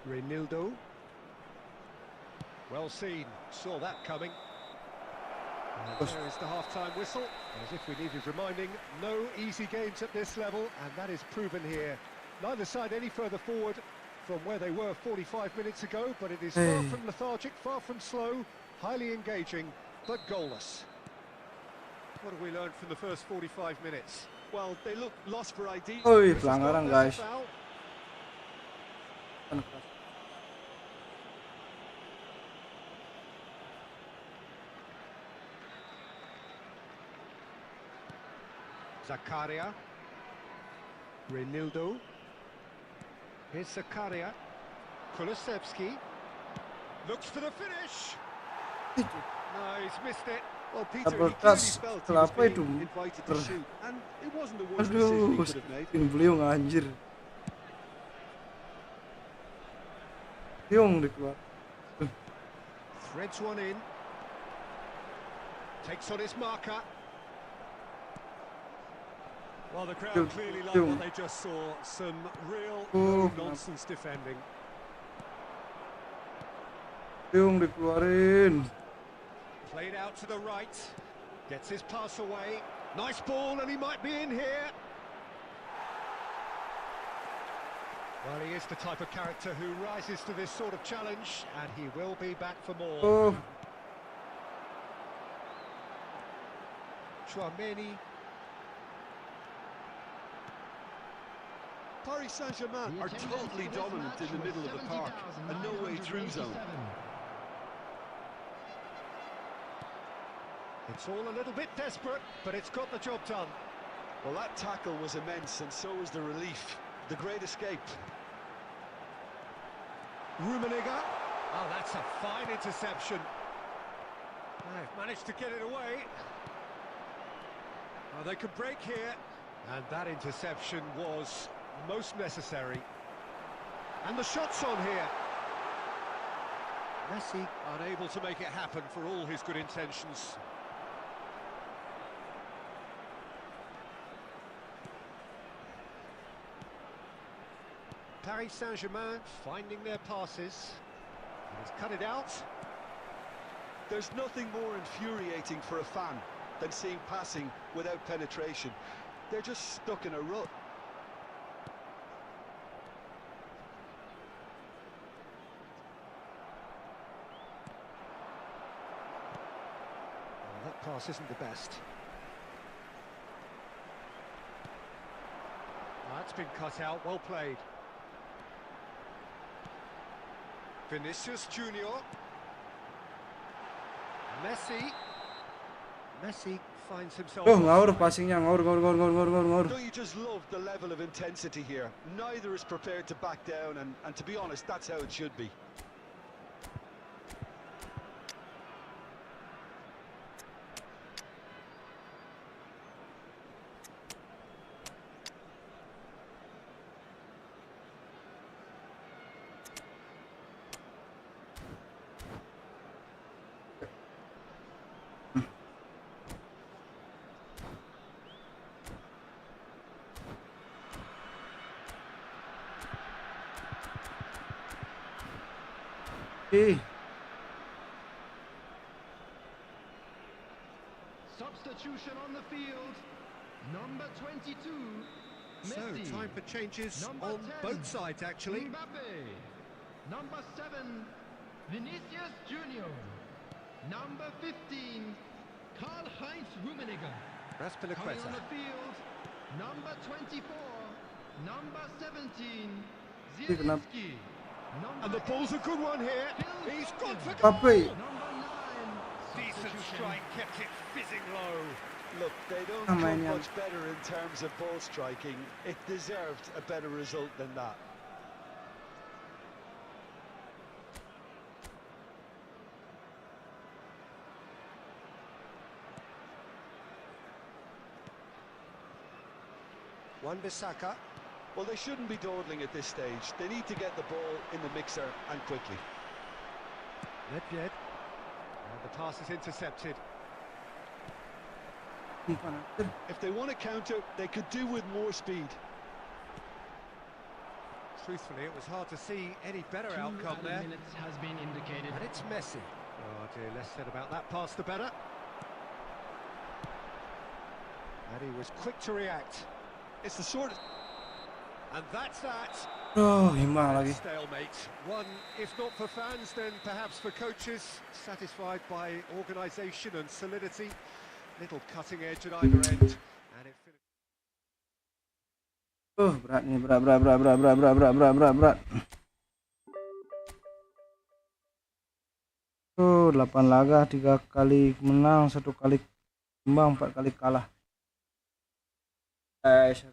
Reinildo. Well seen, saw that coming. And there is the half-time whistle. As if we needed reminding, no easy games at this level, and that is proven here. Neither side any further forward from where they were 45 minutes ago, but it is far from lethargic, far from slow, highly engaging, but goalless. What have we learned from the first 45 minutes? Well, they look lost for ideas. Oi, pelanggaran guys. Foul. Zakaria. Reinildo. Here's Zakaria. Kulusevski. Looks for the finish. No, he's missed it. Well, Peter, Double he clearly touch. felt he was Kenapa being itu? invited to shoot, and it wasn't the worst decision Aduh, he could have made. spin beliung anjir. Beliung dikeluar. Threads one in. Takes on his marker. Well, the crowd clearly loved what they just saw. Some real no-nonsense defending. Beliung dikeluarin. Played out to the right. Gets his pass away. Nice ball, and he might be in here. Well, he is the type of character who rises to this sort of challenge, and he will be back for more. Oh, Traumeri. Paris Saint-Germain are totally dominant in the middle of the park, a no-way through zone. It's all a little bit desperate, but it's got the job done. Well, that tackle was immense, and so was the relief. The great escape. Rummenigge. Oh, that's a fine interception. They've managed to get it away. Oh, they could break here. And that interception was most necessary. And the shot's on here. Messi unable to make it happen for all his good intentions. Paris Saint-Germain finding their passes. He's cut it out. There's nothing more infuriating for a fan than seeing passing without penetration. They're just stuck in a rut. Well, that pass isn't the best. That's been cut out, well played. Vinicius Junior. Messi finds himself. Oh, ngawur passingnya, ngawur. Don't you just love the level of intensity here? Neither is prepared to back down, and to be honest, that's how it should be. Substitution on the field. Number 22. So, Messi. time for changes Number on 10, both sides, actually. Mbappe. Number 7, Vinicius Junior. Number 15, Karl-Heinz Rummenigge. Coming on Raspilicueta. the field, number 24, number 17, kenapa? Zielinski. And the ball's a good one here. He's gone for Pape. Number 9, decent substitution. strike, kept it fizzing low. Look, they don't Oh, come man, yeah. much better in terms of ball striking. It deserved a better result than that. Wan-Bissaka. Well, they shouldn't be dawdling at this stage. They need to get the ball in the mixer and quickly. Nedved. And the pass is intercepted. If they want to counter, they could do with more speed. Truthfully, it was hard to see any better 2 outcome added there. minutes has been indicated. And it's Messi. Oh dear, less said about that pass, the better. And he was quick to react. It's the sort of... And that's that. Oh, himbang lagi. Stalemate. One, if not for fans, then perhaps for coaches. Satisfied by organisation and solidity. Little cutting edge at either end. And it finished. Berat nih, berat. 8 laga, 3 kali menang, 1 kali imbang, 4 kali kalah. Seru.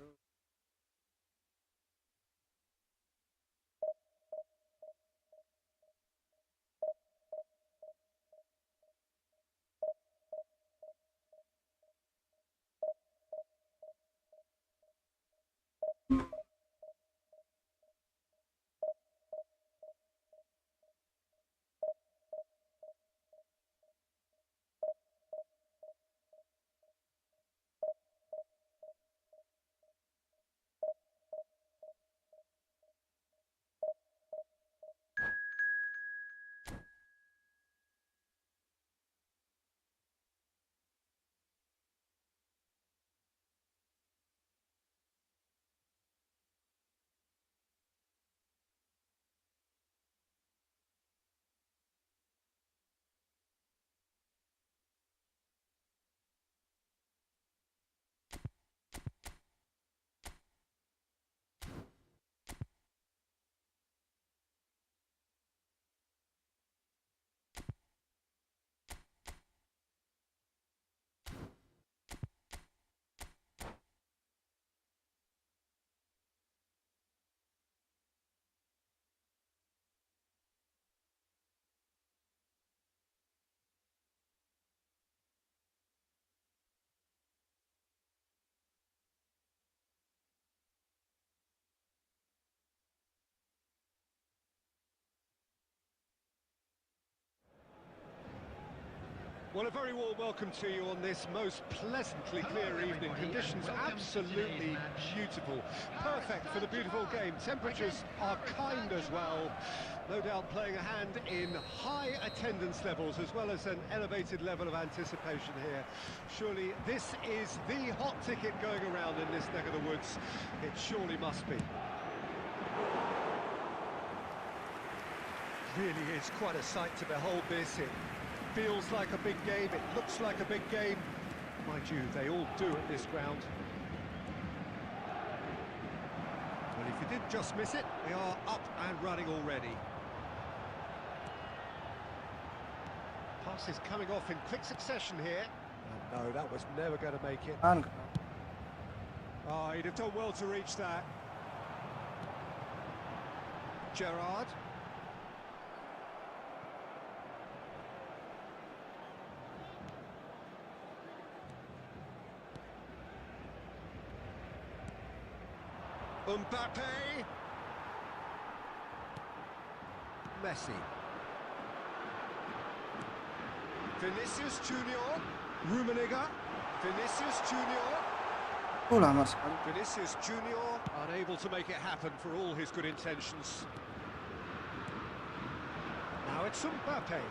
Well, a very warm welcome to you on this most pleasantly clear evening. Conditions absolutely beautiful. Perfect for the beautiful game. Temperatures are kind as well. No doubt playing a hand in high attendance levels as well as an elevated level of anticipation here. Surely this is the hot ticket going around in this neck of the woods. It surely must be. Really is quite a sight to behold this. It feels like a big game, it looks like a big game. Mind you, they all do at this ground. Well, if you did just miss it, we are up and running already. Passes coming off in quick succession here. And no, that was never going to make it. Oh, he'd have done well to reach that. Gerrard. Mbappe. Messi. Vinicius Junior. Rummenigge. Vinicius Junior. Lama sekali. Vinicius Junior unable to make it happen for all his good intentions. Now it's Mbappe.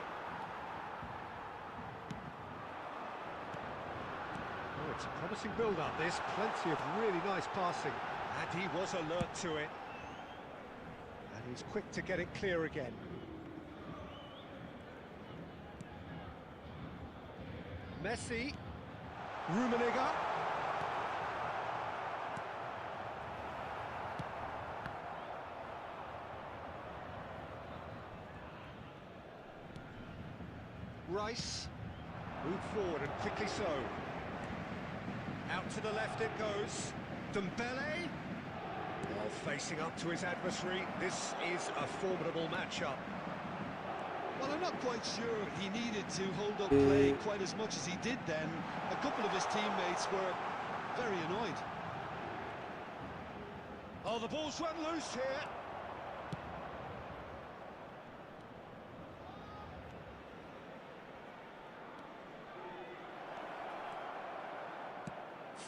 Oh, it's a promising build-up, this. Plenty of really nice passing. And he was alert to it. And he's quick to get it clear again. Messi. Rummenigge. Rice. Move forward and quickly so. Out to the left it goes. Dembele. While facing up to his adversary, this is a formidable matchup. Well, I'm not quite sure he needed to hold up play quite as much as he did then. A couple of his teammates were very annoyed. Oh, the ball's run loose here.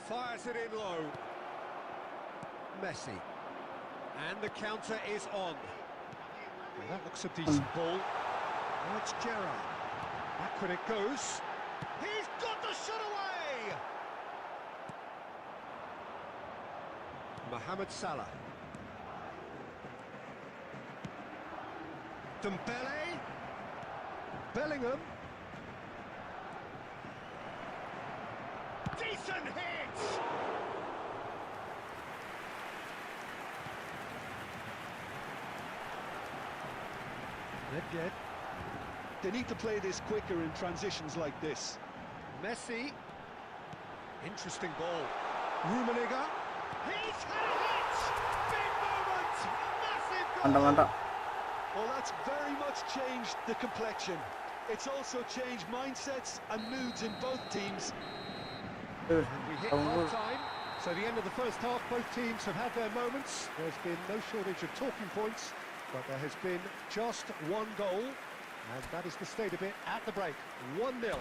Fires it in low. Messi. And the counter is on. Well, that looks a decent ball. Now it's Gerrard. Backward it goes. He's got the shot away! Mohamed Salah. Dembele. Bellingham. Decent hit! Dead. They need to play this quicker in transitions like this. Messi. Interesting ball. Rummenigge. He's had a hit! Big moment! Massive goal! Mantap. Well, that's very much changed the complexion. It's also changed mindsets and moods in both teams. And we hit half-time, so the end of the first half, both teams have had their moments. There's been no shortage of talking points, but there has been just one goal, and that is the state of it at the break. 1-0.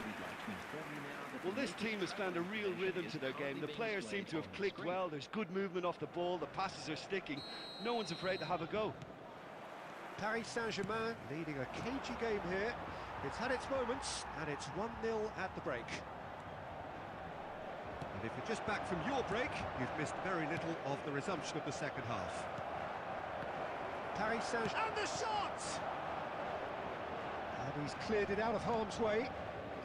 Well, this team has found a real rhythm to their game. The players seem to have clicked well. There's good movement off the ball. The passes are sticking. No one's afraid to have a go. Paris Saint-Germain leading a cagey game here. It's had its moments, and it's 1-0 at the break. And if you're just back from your break, you've missed very little of the resumption of the second half. Paris Saint-Germain, and the shot! And he's cleared it out of harm's way.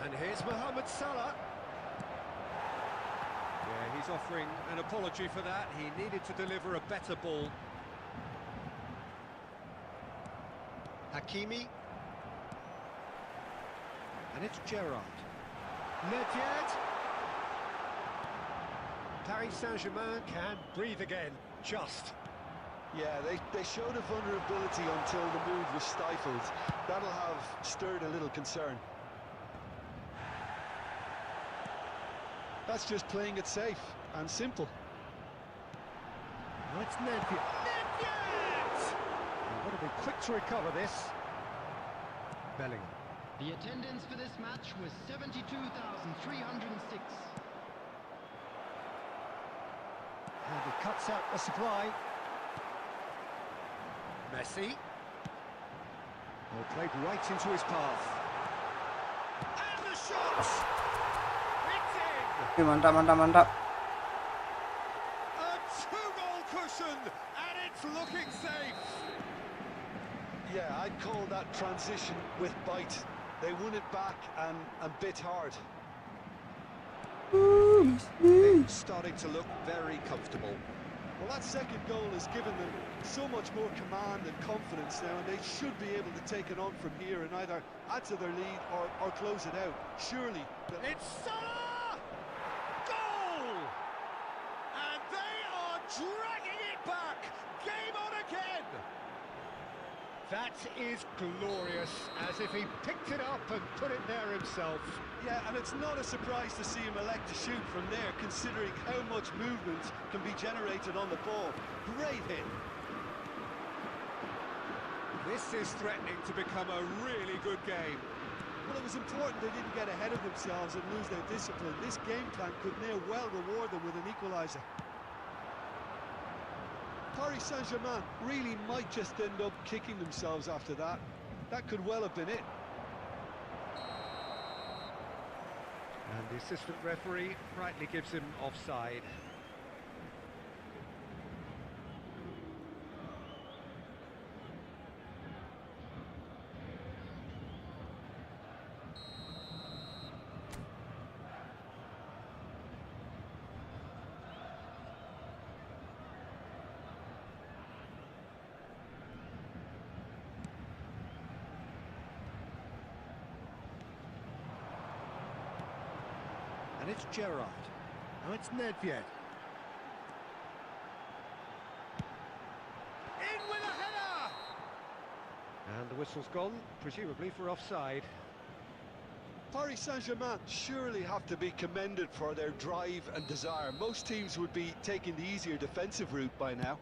And here's Mohamed Salah. Yeah, he's offering an apology for that. He needed to deliver a better ball. Hakimi. And it's Gerrard. Nedved. Paris Saint-Germain can breathe again, just. Yeah, they showed a vulnerability until the move was stifled. That'll have stirred a little concern. That's just playing it safe and simple. Now it's Nedved. Nedved! Got to be quick to recover this. Bellingham. The attendance for this match was 72,306. And he cuts out the supply. Messi. Well, played right into his path. And the shot! It's in! Mantap. A two-goal cushion, and it's looking safe. Yeah, I'd call that transition with bite. They won it back and bit hard. It's starting to look very comfortable. Well, that second goal has given them so much more command and confidence now, and they should be able to take it on from here and either add to their lead or close it out. Surely. It's Salah! Goal! And they are dragging it back! Game on again! That is glorious, as if he picked it up and put it there himself. Yeah, and it's not a surprise to see him elect to shoot from there, considering how much movement can be generated on the ball. Great hit. This is threatening to become a really good game. Well, it was important they didn't get ahead of themselves and lose their discipline. This game plan could now well reward them with an equaliser. Paris Saint-Germain really might just end up kicking themselves after that. That could well have been it. And the assistant referee rightly gives him offside. And it's Gerrard. Now it's Nedved. In with a header! And the whistle's gone, presumably for offside. Paris Saint-Germain surely have to be commended for their drive and desire. Most teams would be taking the easier defensive route by now.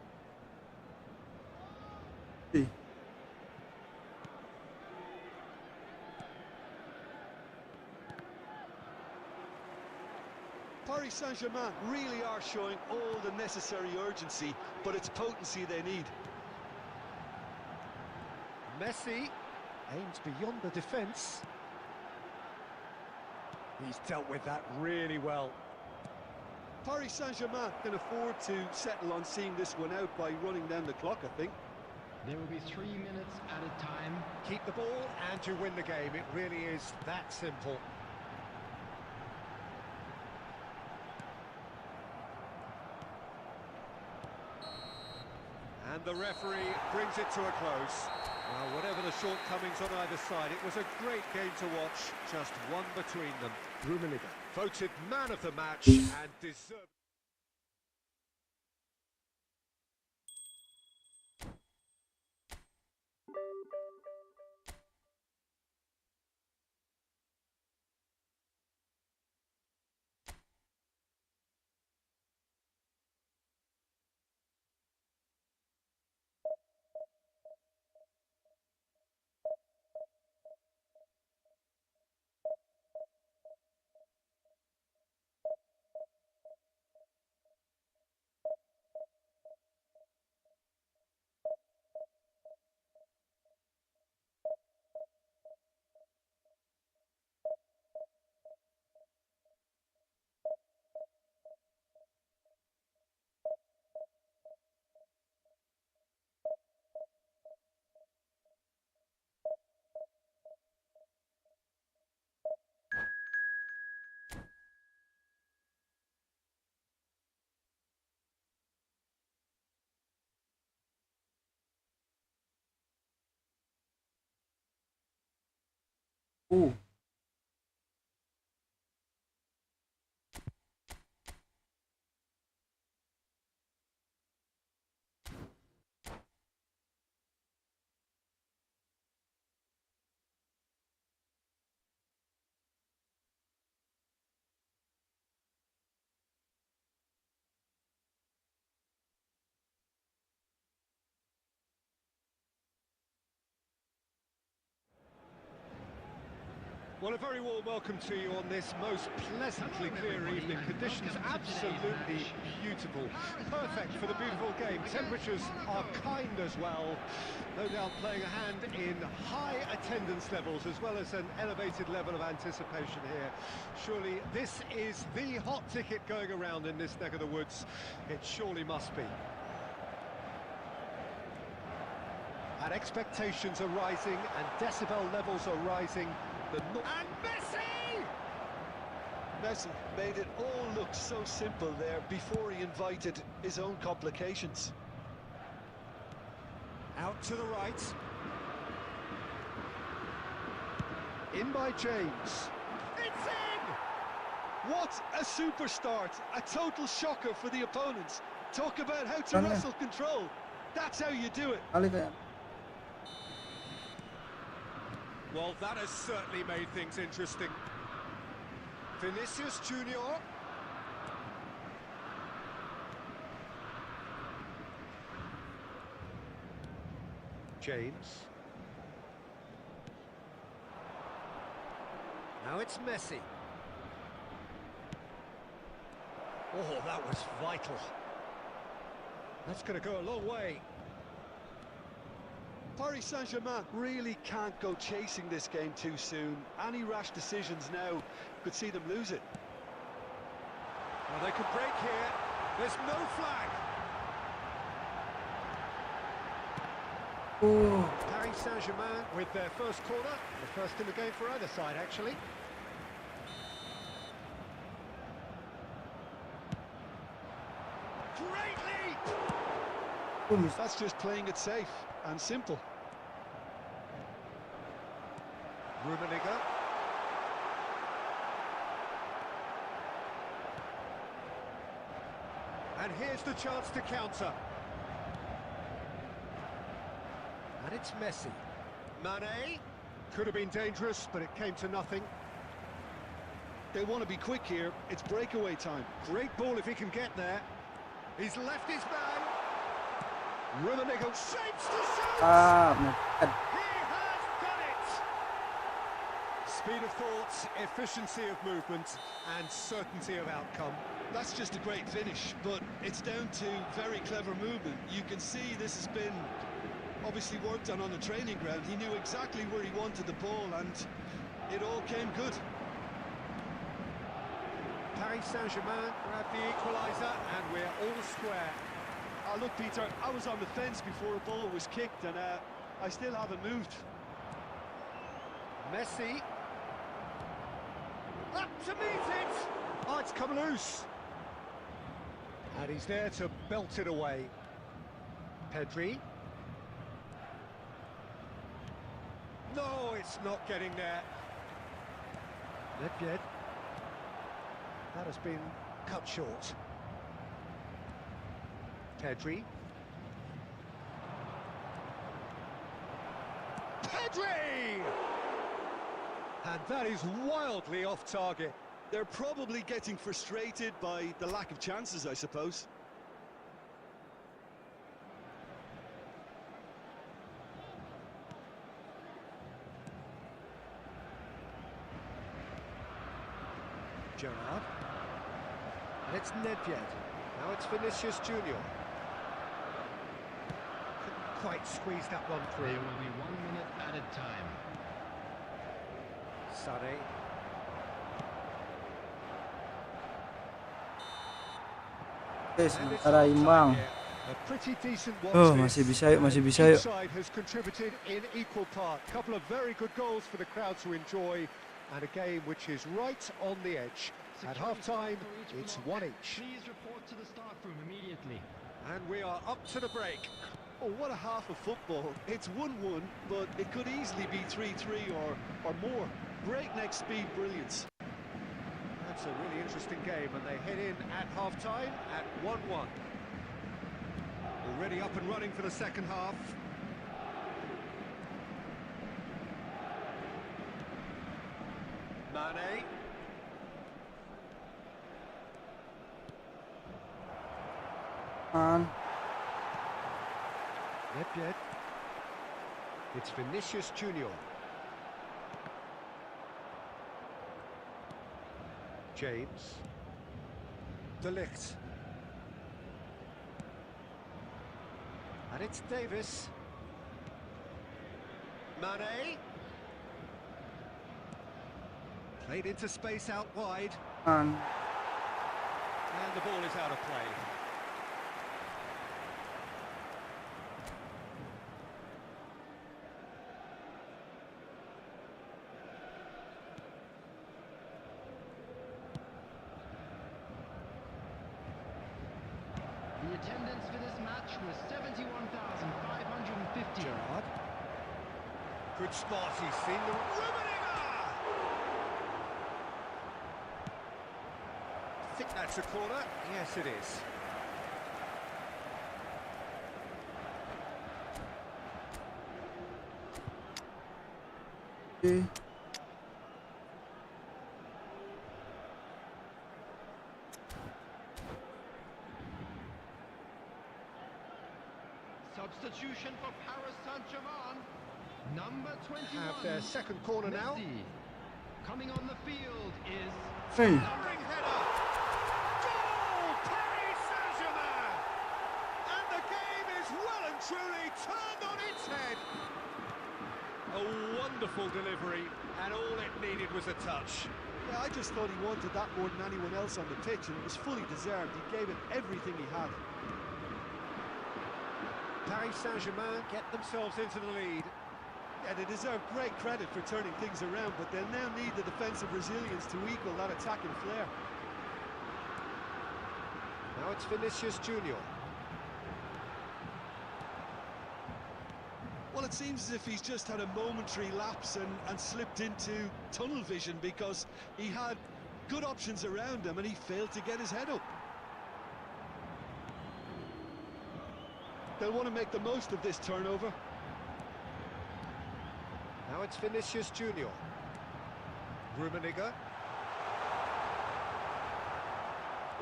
Paris Saint-Germain really are showing all the necessary urgency, but it's potency they need. Messi aims beyond the defence. He's dealt with that really well. Paris Saint-Germain can afford to settle on seeing this one out by running down the clock, I think. There will be 3 minutes at a time. Keep the ball and you win the game. It really is that simple. And the referee brings it to a close. Well, whatever the shortcomings on either side, it was a great game to watch, just one between them. Rummenigge voted man of the match and deserved. Uh. Well, a very warm welcome to you on this most pleasantly clear evening. Conditions absolutely beautiful. Perfect for the beautiful game. Temperatures are kind as well. No doubt playing a hand in high attendance levels as well as an elevated level of anticipation here. Surely this is the hot ticket going around in this neck of the woods. It surely must be. And expectations are rising and decibel levels are rising. And Messi! Messi made it all look so simple there before he invited his own complications. Out to the right. In by James. It's in! What a super start! A total shocker for the opponents. Talk about how to wrestle control. That's how you do it. Kali kayak. Well, that has certainly made things interesting. Vinicius Junior. James. Now it's Messi. Oh, that was vital. That's going to go a long way. Paris Saint-Germain really can't go chasing this game too soon. Any rash decisions now could see them lose it. Well, they could break here. There's no flag. Paris Saint-Germain with their first corner. The first in the game for either side, actually. Greatly! That's just playing it safe and simple. Rummenigge. And here's the chance to counter. And it's Messi. Mane. Could have been dangerous, but it came to nothing. They want to be quick here. It's breakaway time. Great ball if he can get there. He's left his man. Rummenigge shapes to shoot! He has done it! Speed of thought, efficiency of movement, and certainty of outcome. That's just a great finish, but it's down to very clever movement. You can see this has been obviously worked on the training ground. He knew exactly where he wanted the ball, and it all came good. Paris Saint-Germain grab the equaliser, and we're all square. Look, Peter, I was on the fence before a ball was kicked, and I still haven't moved. Messi. Up to meet it! Oh, it's come loose. And he's there to belt it away. Pedri. No, it's not getting there. Nedved. That has been cut short. Pedri. Pedri! And that is wildly off target. They're probably getting frustrated by the lack of chances, I suppose. Gerrard. And it's Nedved. Now it's Vinicius Junior. Couldn't quite squeeze that one through. There will be 1 minute added time. Sané. Sementara imbang. A pretty decent Oh, watch masih this. bisa yuk, masih bisa yuk. Each side has contributed in equal part. Couple of very good goals for the crowd to enjoy, and a game which is right on the edge. At half-time, it's 1 each. Please report to the staff room immediately. And we are up to the break. Oh, what a half of football. It's 1-1, but it could easily be 3-3 or more. Breakneck speed brilliance. That's a really interesting game, and they head in at half-time at 1-1. Already up and running for the second half. Mane. Nedved. It's Vinicius Junior. James. De Ligt. And it's Davis. Mane. Played into space out wide. And the ball is out of play. attendance for this match was 71,550. Gerrard. Good spot, he's seen the... Rummenigge! I think that's a corner. Yes, it is. Substitution for Paris Saint-Germain. Number 21. Have their second corner now. Messi. Coming on the field is... Hey. Lumbering header. Goal! Paris Saint-Germain! And the game is well and truly turned on its head. A wonderful delivery, and all it needed was a touch. Yeah, I just thought he wanted that more than anyone else on the pitch, and it was fully deserved. He gave it everything he had. Paris Saint-Germain get themselves into the lead. Yeah, they deserve great credit for turning things around, but they'll now need the defensive resilience to equal that attacking flair. Now it's Vinicius Junior. Well, it seems as if he's just had a momentary lapse and slipped into tunnel vision, because he had good options around him and he failed to get his head up. They'll want to make the most of this turnover. Now it's Vinicius Junior. Rummenigge.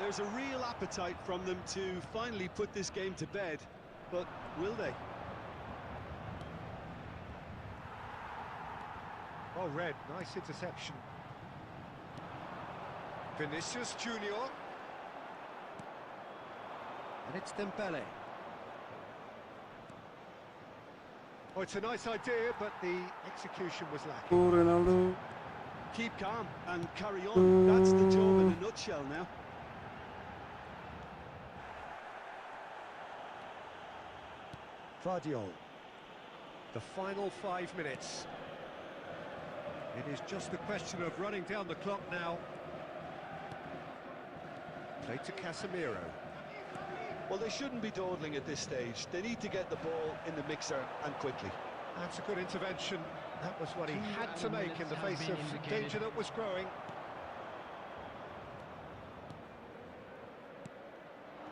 There's a real appetite from them to finally put this game to bed, but will they? Well read, nice interception. Vinicius Junior. And it's Dembele. Oh, it's a nice idea, but the execution was lacking. Oh, Ronaldo. Keep calm and carry on. That's the job in a nutshell now. Vardiol. The final 5 minutes. It is just a question of running down the clock now. Play to Casemiro. Well, they shouldn't be dawdling at this stage. They need to get the ball in the mixer, and quickly. That's a good intervention. That was what he had to make in the face of danger that was growing.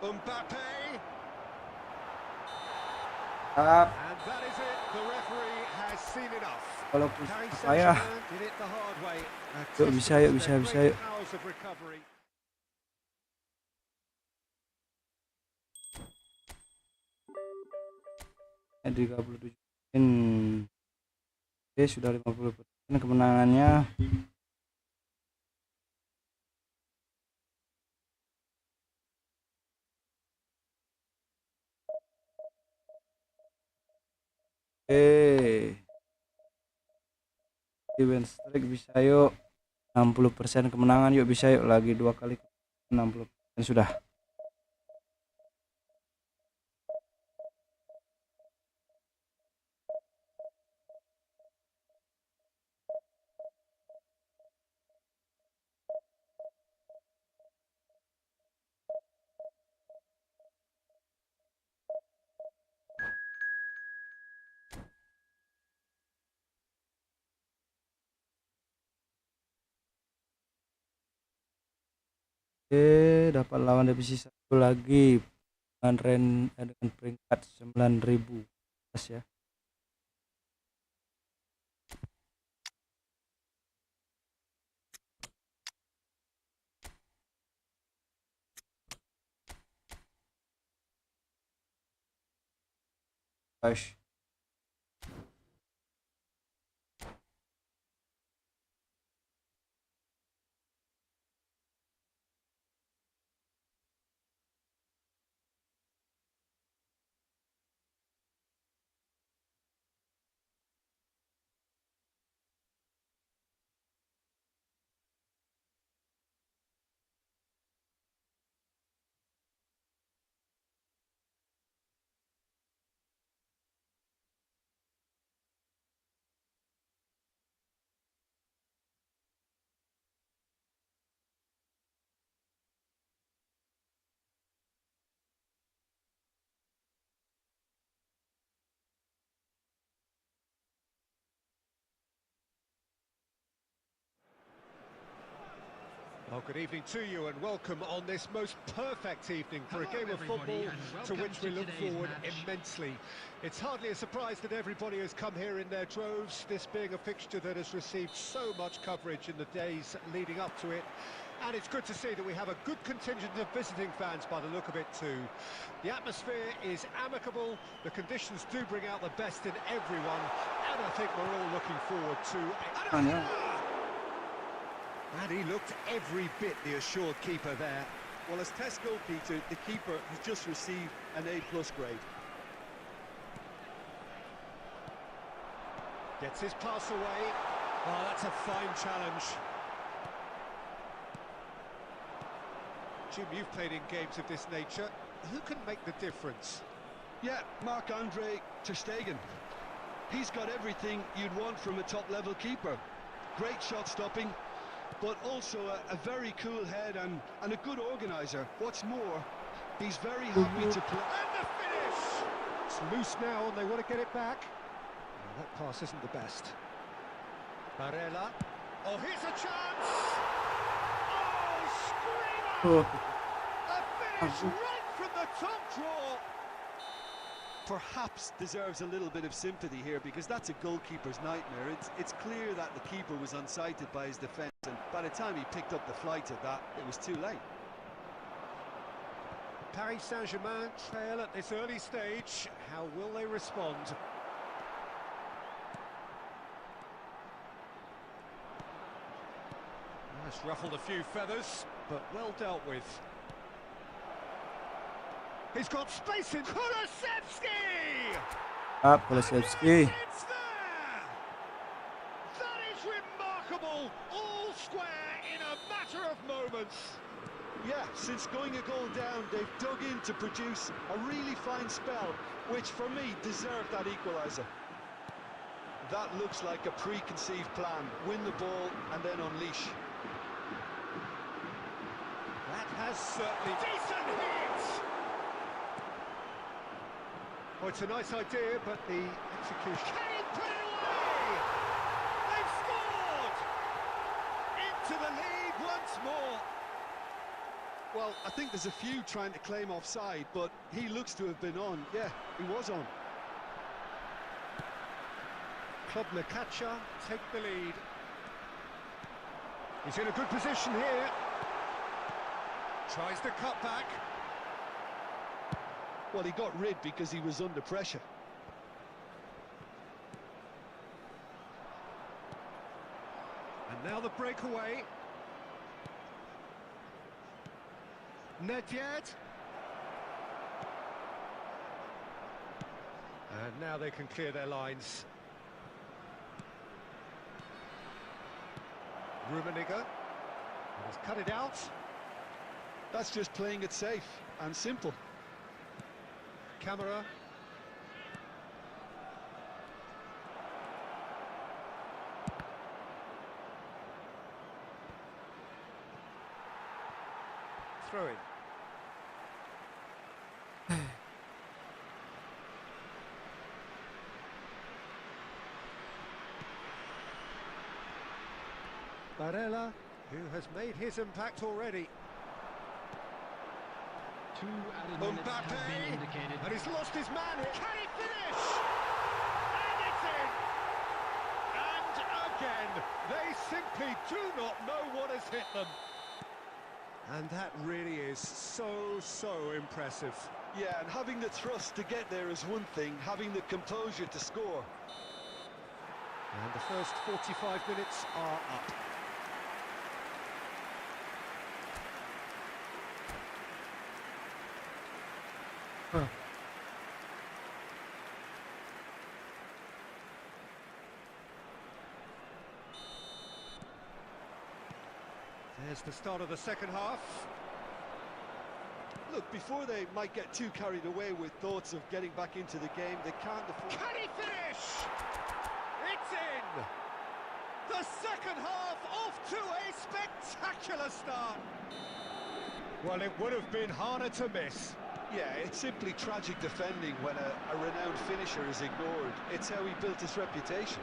Mbappe! And that is it. The referee has seen enough. Walaupun Paris payah. Saint-Germain did it the hard way. A Yuk, bisa, yuk, bisa, testament to bisa, their yuk. great powers of recovery. Ya, 37 poin. Oke, sudah 50% kemenangannya. Oke. Event streak bisa yuk. 60% kemenangan yuk, bisa yuk, lagi 2 kali 60% sudah. Oke, dapat lawan divisi 1 lagi dengan peringkat 9.000 ya. Guys. Well, good evening to you and welcome on this most perfect evening for a game of football to which we look forward immensely. It's hardly a surprise that everybody has come here in their droves, this being a fixture that has received so much coverage in the days leading up to it. And it's good to see that we have a good contingent of visiting fans by the look of it too. The atmosphere is amicable, the conditions do bring out the best in everyone, and I think we're all looking forward to... And he looked every bit the assured keeper there. Well, as Test goalkeeper, the keeper has just received an A+ grade. Gets his pass away. Oh, that's a fine challenge. Jim, you've played in games of this nature. Who can make the difference? Yeah, Marc-Andre ter Stegen. He's got everything you'd want from a top-level keeper. Great shot stopping, but also a very cool head and a good organiser. What's more, he's very happy to play. And the finish! It's loose now and they want to get it back. Oh, that pass isn't the best. Barella. Oh, here's a chance! Oh, screamer! A finish right from the top draw! Perhaps deserves a little bit of sympathy here, because that's a goalkeeper's nightmare. It's clear that the keeper was unsighted by his defence, and by the time he picked up the flight at that, it was too late. Paris Saint-Germain trail at this early stage. How will they respond? That's ruffled a few feathers, but well dealt with. He's got space in Kulusevski! Kulusevski. It's there! That is remarkable! All square in a matter of moments. Yeah, since going a goal down, they've dug in to produce a really fine spell, which for me deserved that equaliser. That looks like a preconceived plan. Win the ball and then unleash. That has certainly... Decent hit! Oh, it's a nice idea, but the execution... Can he put it away? They've scored! Into the lead once more. Well, I think there's a few trying to claim offside, but he looks to have been on. Yeah, he was on. Club Nakacha take the lead. He's in a good position here. Tries to cut back. Well, he got rid because he was under pressure. And now the breakaway. Nedved. And now they can clear their lines. Rummenigge. He's cut it out. That's just playing it safe and simple. Camera. Throw it. Barella, who has made his impact already. Two added minutes have been indicated. And he's lost his man here. Can he finish? And it's in! And again, they simply do not know what has hit them. And that really is so impressive. Yeah, and having the thrust to get there is one thing, having the composure to score. And the first 45 minutes are up. There's the start of the second half. Look, before they might get too carried away with thoughts of getting back into the game, they can't afford... Can he finish? It's in! The second half off to a spectacular start. Well, it would have been harder to miss. Yeah, it's simply tragic defending when a renowned finisher is ignored. It's how he built his reputation.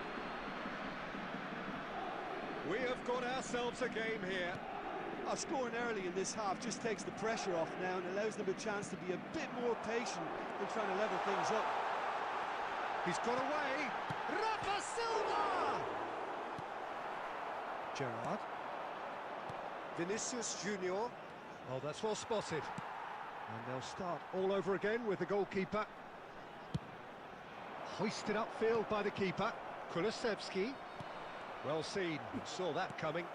We have got ourselves a game here. Scoring early in this half just takes the pressure off now and allows them a chance to be a bit more patient in trying to level things up. He's got away. Rafa Silva! Gerrard. Vinicius Junior. Oh, that's well spotted. And they'll start all over again with the goalkeeper. Hoisted upfield by the keeper, Kulusevski. Well seen, saw that coming.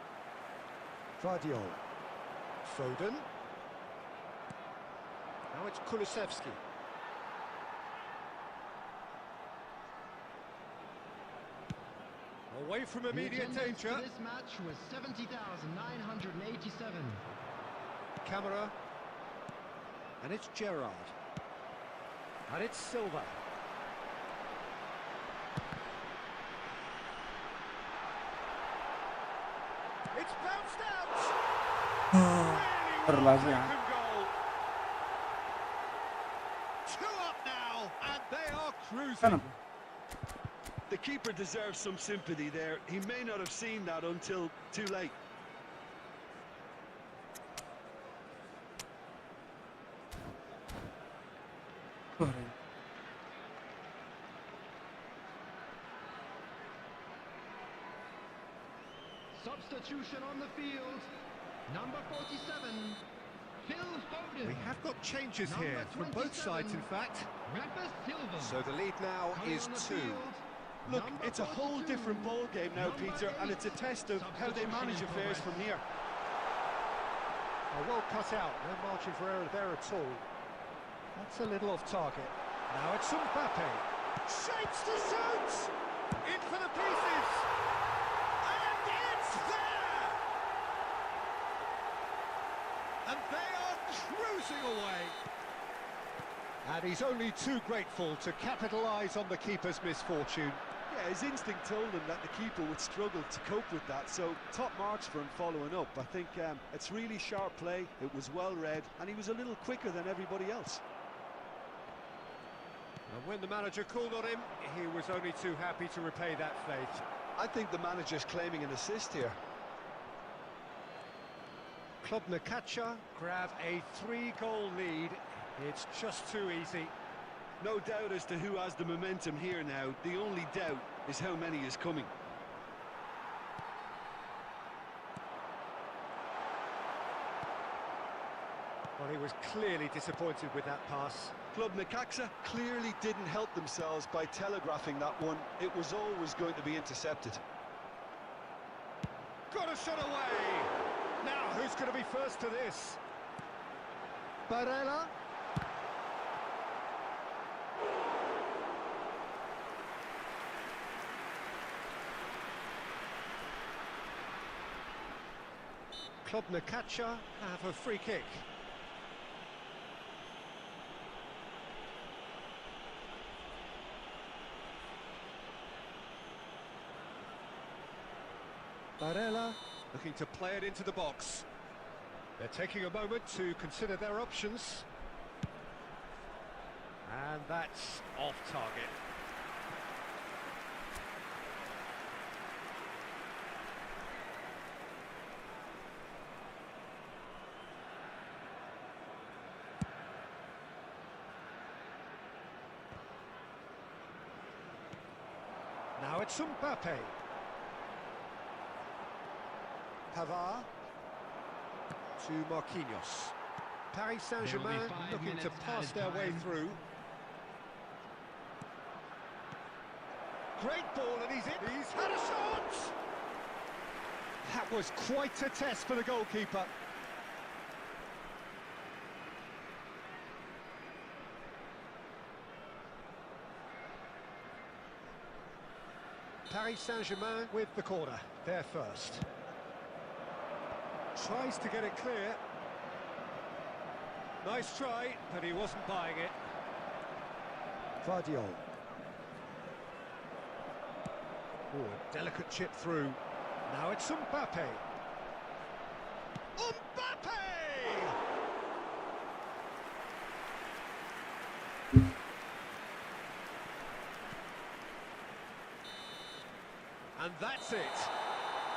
Vardiol. Foden. Now it's Kulusevski. Away from immediate danger. This match was 70,987. Camera. And it's Gerrard. And it's Silva. It's bounced out. Really well taken goal. 2 up now, and they are cruising. The keeper deserves some sympathy there. He may not have seen that until too late. Substitution on the field. Number 47, Phil Foden. We have got changes Number here from both 27, sides, in fact. Rafa Silva. So the lead now Coming is on the 2. field, Look, number it's a whole 42, different ball game now, number Peter, and 8. it's a test of how they manage Substitution in affairs progress. from here. Oh, well cut out, no margin for error there at all. That's a little off target. Now it's Mbappe. Shapes to shoot! In for the pieces! And it's there! And they are cruising away. And he's only too grateful to capitalise on the keeper's misfortune. Yeah, his instinct told him that the keeper would struggle to cope with that, so top marks for him following up. I think it's really sharp play, it was well read, and he was a little quicker than everybody else. And when the manager called on him, he was only too happy to repay that faith. I think the manager's claiming an assist here. Club Nakacha grab a 3-goal lead. It's just too easy. No doubt as to who has the momentum here now. The only doubt is how many is coming. Well, he was clearly disappointed with that pass. Club Necaxa clearly didn't help themselves by telegraphing that one. It was always going to be intercepted. Got a shot away! Now, who's going to be first to this? Barella. Club Nakacha have a free kick. Barella looking to play it into the box. They're taking a moment to consider their options. And that's off target. Now it's Mbappe. Pavard to Marquinhos. Paris Saint-Germain There will be 5 looking to minutes pass added their way time. through. Great ball, and he's in. He's had a shot! That was quite a test for the goalkeeper. Paris Saint-Germain with the corner. They're first. Tries to get it clear. Nice try, but he wasn't buying it. Vardiol. Oh, a delicate chip through. Now it's Mbappe. Mbappe! And that's it.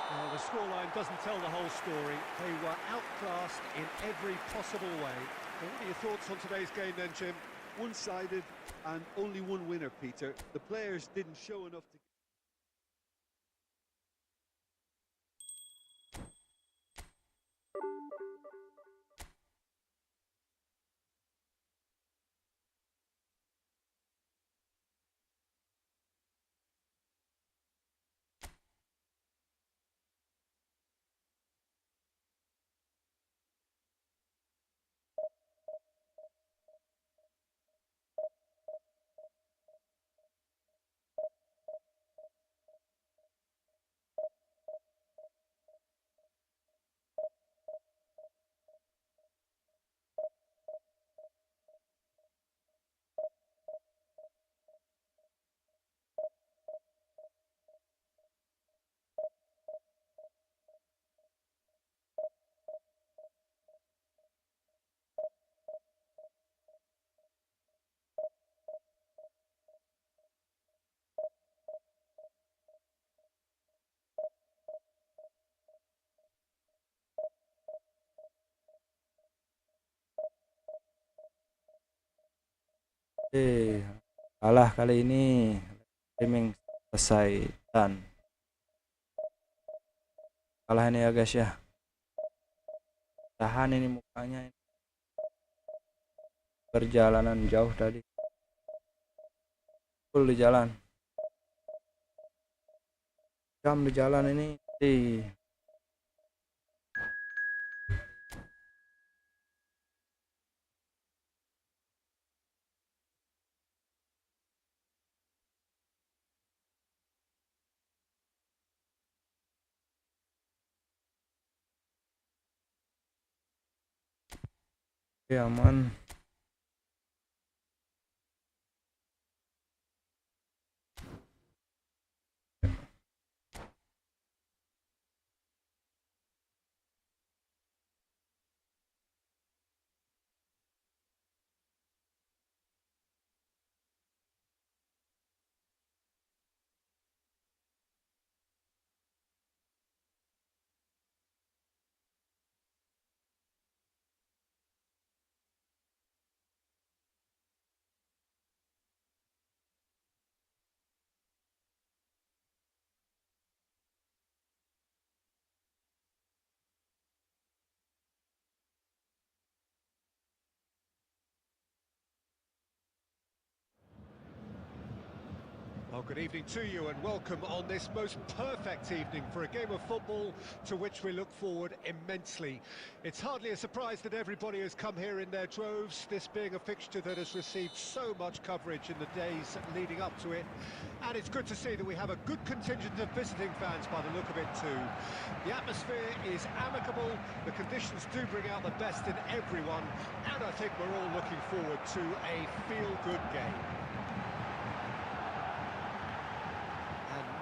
Well, the scoreline doesn't tell the whole story. They were outclassed in every possible way. Well, what are your thoughts on today's game then, Jim? One-sided and only one winner, Peter. The players didn't show enough to... Kalah kali ini. Streaming selesai dan kalah ini ya guys ya. Tahan ini mukanya. Perjalanan jauh tadi. Full di jalan. Jam di jalan ini. Ya aman. Well, good evening to you and welcome on this most perfect evening for a game of football to which we look forward immensely. It's hardly a surprise that everybody has come here in their droves, this being a fixture that has received so much coverage in the days leading up to it. And it's good to see that we have a good contingent of visiting fans by the look of it too. The atmosphere is amicable, the conditions do bring out the best in everyone, and I think we're all looking forward to a feel-good game.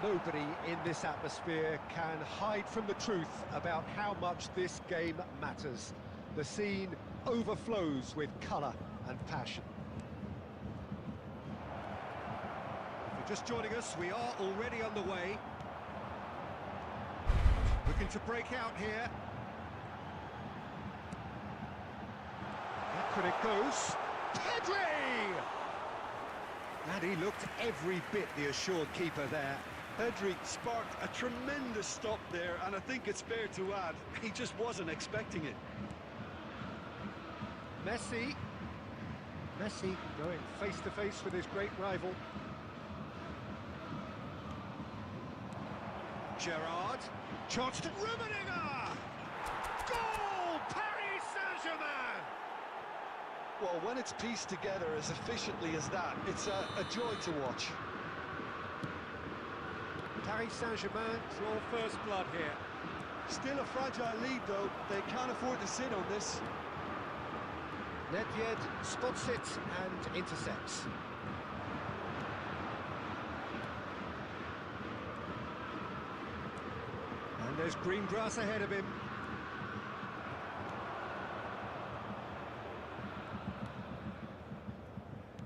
Nobody in this atmosphere can hide from the truth about how much this game matters. The scene overflows with colour and passion. If you're just joining us, we are already underway. Looking to break out here. Back it goes. Pedri! And he looked every bit the assured keeper there. Pedri sparked a tremendous stop there, and I think it's fair to add, he just wasn't expecting it. Messi going face to face with his great rival. Gerrard, chance to Rummenigge! Goal! Paris Saint-Germain! Well, when it's pieced together as efficiently as that, it's a joy to watch. Paris Saint-Germain draw first blood here. Still a fragile lead, though. They can't afford to sit on this. Nedved spots it and intercepts. And there's green grass ahead of him.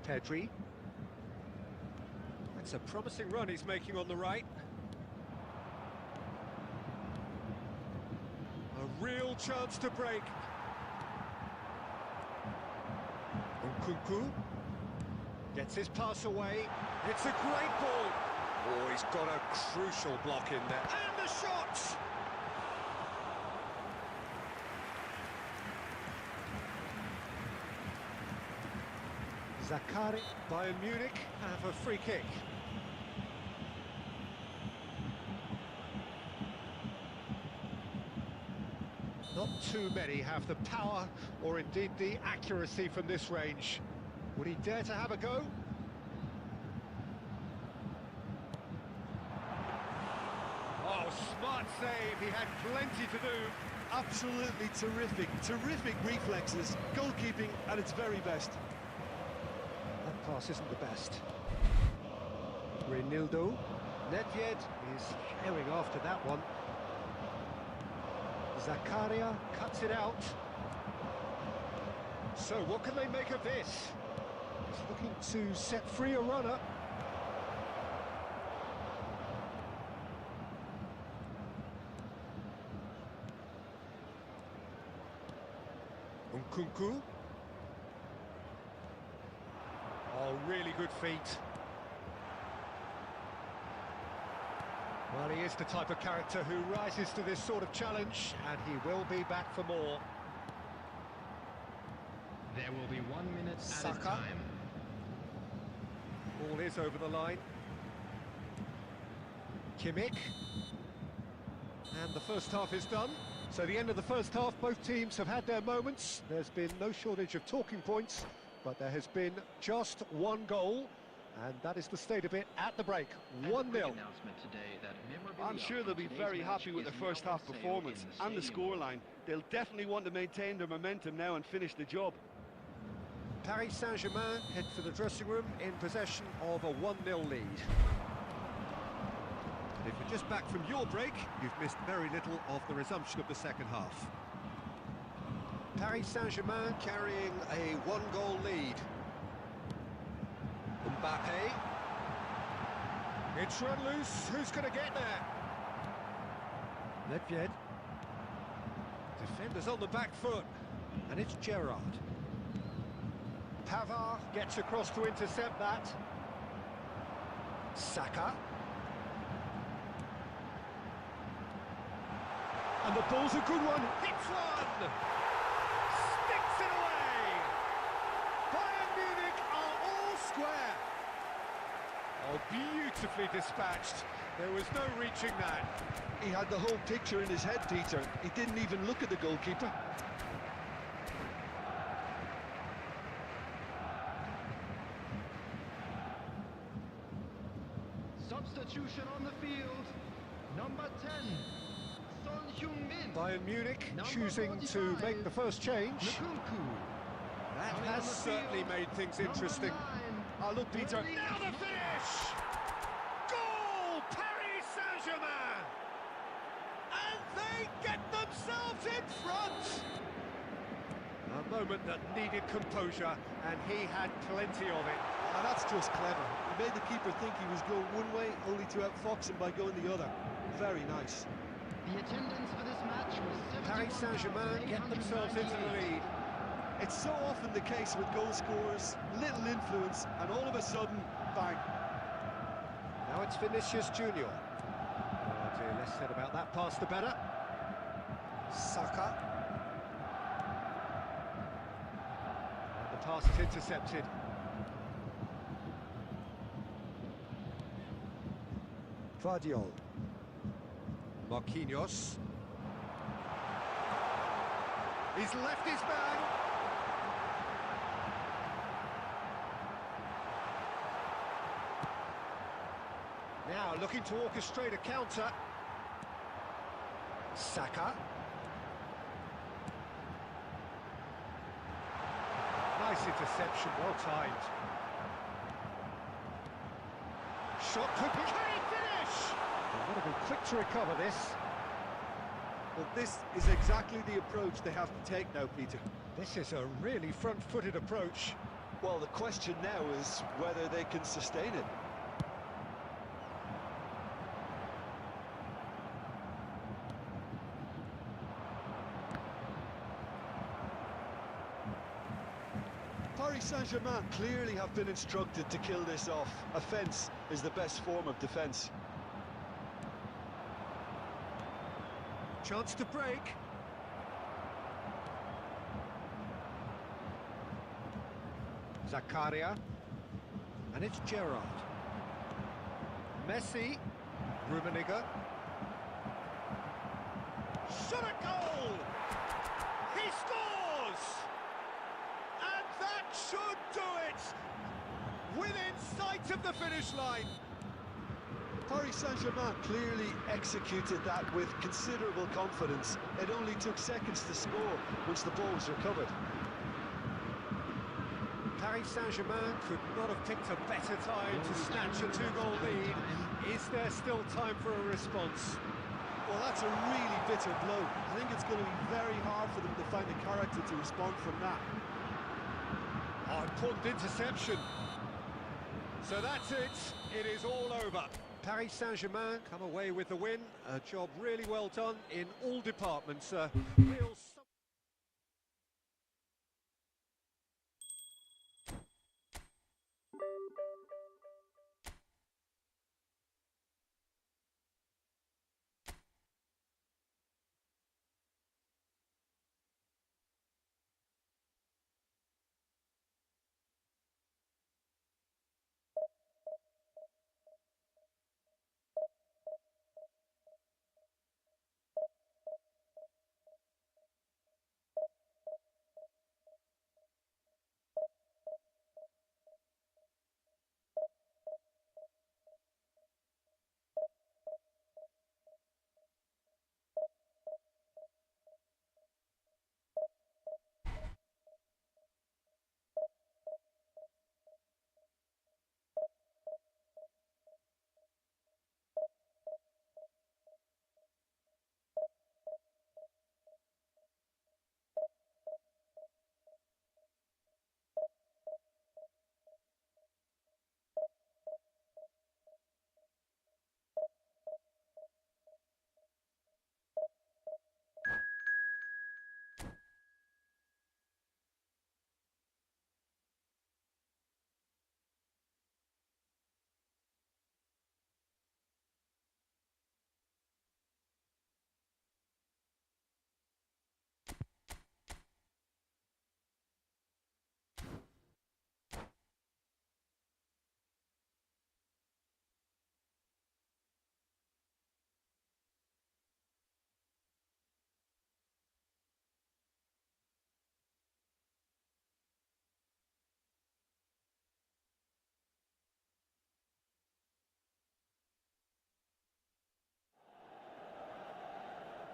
Pedri. That's a promising run he's making on the right. real chance to break. Nkunku gets his pass away. It's a great ball. Oh, he's got a crucial block in there. And the shot! Zakari, Bayern Munich have a free kick. Not too many have the power or indeed the accuracy from this range. Would he dare to have a go? Oh, smart save. He had plenty to do. Absolutely terrific reflexes, goalkeeping at its very best. That pass isn't the best. Reinildo. Nedved is herring after that one. Zakaria cuts it out. So what can they make of this? He's looking to set free a runner. Nkunku. Oh, really good feet. Well, he is the type of character who rises to this sort of challenge, and he will be back for more. There will be 1 minute Saka. added time. Ball is over the line. Kimmich. And the first half is done. So the end of the first half, both teams have had their moments. There's been no shortage of talking points, but there has been just one goal, and that is the state of it at the break. 1-0. I'm sure they'll be very happy with the first half performance and the scoreline. They'll definitely want to maintain their momentum now and finish the job. Paris Saint-Germain head for the dressing room in possession of a 1-0 lead. And if you're just back from your break, you've missed very little of the resumption of the second half. Paris Saint-Germain carrying a 1-goal lead. Mbappe. It's run loose. Who's going to get there? Nedved. Defenders on the back foot. And it's Gerrard. Pavard gets across to intercept that. Saka. And the ball's a good one. Hits one! Sticks it away! Bayern Munich are all square. Oh, beautifully dispatched. There was no reaching that. He had the whole picture in his head, Peter. He didn't even look at the goalkeeper. Substitution on the field. Number 10. Son Heung-min. Bayern Munich Number choosing to 45, make the first change. Nkunku. That Coming has on the certainly field, made things number interesting. 9, Oh, look, Peter. Devisi. Now the finish! Goal! Paris Saint-Germain! And they get themselves in front! A moment that needed composure, and he had plenty of it. And that's just clever. He made the keeper think he was going one way, only to outfox him by going the other. Very nice. The attendance for this match was Paris Saint-Germain get themselves into the lead. It's so often the case with goal scorers, little influence, and all of a sudden, bang. Now it's Vinicius Junior. Oh dear, less said about that pass the better. Saka. And the pass is intercepted. Vardiol. Marquinhos. He's left his man. Now looking to orchestrate a counter. Saka. Nice interception, well timed. Shot could be... Can he finish? They've got to be quick to recover this. Well, this is exactly the approach they have to take now, Peter. This is a really front-footed approach. Well, the question now is whether they can sustain it. Paris Saint-Germain clearly have been instructed to kill this off. Offence is the best form of defence. Chance to break. Zakaria. And it's Gerrard. Messi. Rummenigge. Shot a goal! He scores! And that should do it! Within sight of the finish line. Paris Saint-Germain clearly executed that with considerable confidence. It only took seconds to score once the ball was recovered. Paris Saint-Germain could not have picked a better time to snatch a two-goal lead. Is there still time for a response? Well, that's a really bitter blow. I think it's going to be very hard for them to find the character to respond from that. Oh, important interception. So that's it. It is all over. Paris Saint-Germain come away with the win. A job really well done in all departments. Real.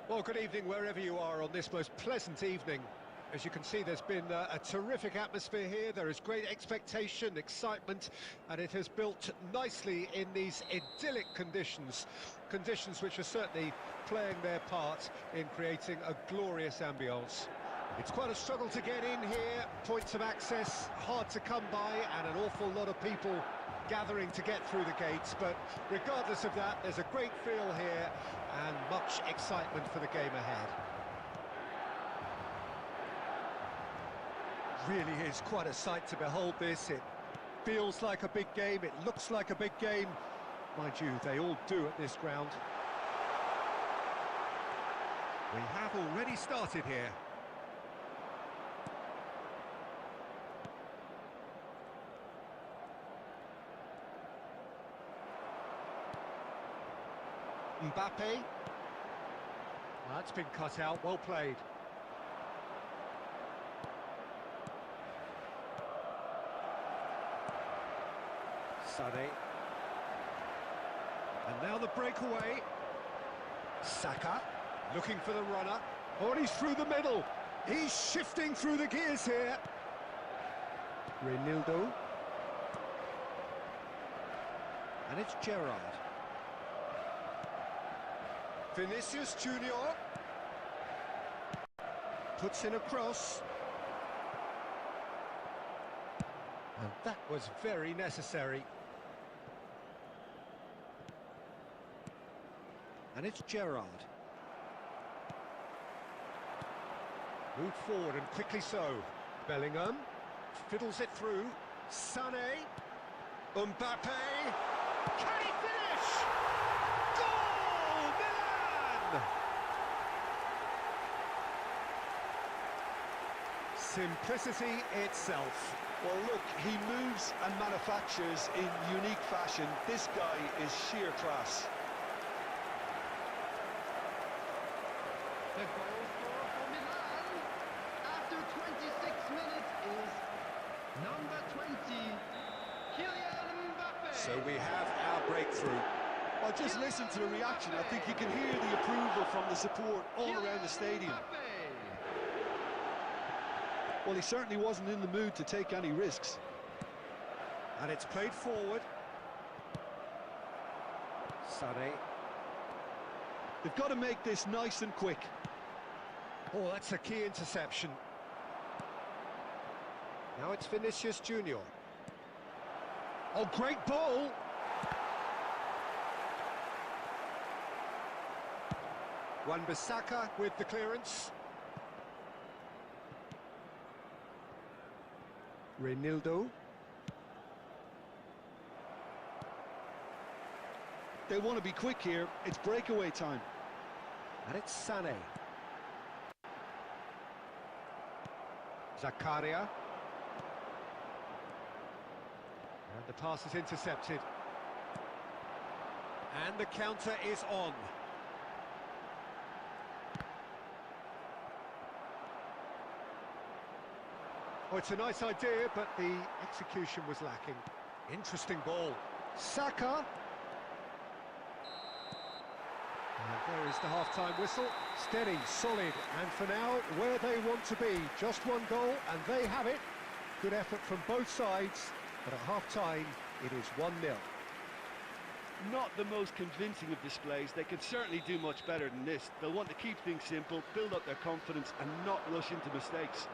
Well, good evening wherever you are on this most pleasant evening. As you can see, there's been a terrific atmosphere here. There is great expectation, excitement, and it has built nicely in these idyllic conditions. Conditions which are certainly playing their part in creating a glorious ambience. It's quite a struggle to get in here, points of access hard to come by, and an awful lot of people gathering to get through the gates, but regardless of that, there's a great feel here and much excitement for the game ahead. Really is quite a sight to behold this. It feels like a big game, it looks like a big game. Mind you, they all do at this ground. We have already started here. Mbappe. Well, that's been cut out, well played. Sané. And now the breakaway. Saka, looking for the runner. Oh, and he's through the middle. He's shifting through the gears here. Reinildo. And it's Gerrard. Vinicius Junior puts in a cross, and that was very necessary. And it's Gerrard. Moved forward and quickly so. Bellingham, Fiddles it through. Sané. Mbappe. Can he finish? Goal! Milan! Simplicity itself. Well, look, he moves and manufactures in unique fashion. This guy is sheer class. The goal scorer for Milan after 26 minutes is number 20, Kylian Mbappe. So we have our breakthrough. Oh, just listen to the reaction. I think you can hear the approval from the support all around the stadium. Well, he certainly wasn't in the mood to take any risks. And it's played forward. Sané. They've got to make this nice and quick. Oh, that's a key interception. Now it's Vinicius Junior. Oh, great ball! Wan-Bissaka with the clearance. Reinildo. They want to be quick here. It's breakaway time. And it's Sané. Zakaria. And the pass is intercepted. And the counter is on. Oh, it's a nice idea, but the execution was lacking. Interesting ball. Saka. And there is the half-time whistle. Steady, solid, and for now, where they want to be. Just one goal, and they have it. Good effort from both sides, but at half-time, it is 1-0. Not the most convincing of displays. They could certainly do much better than this. They'll want to keep things simple, build up their confidence, and not rush into mistakes.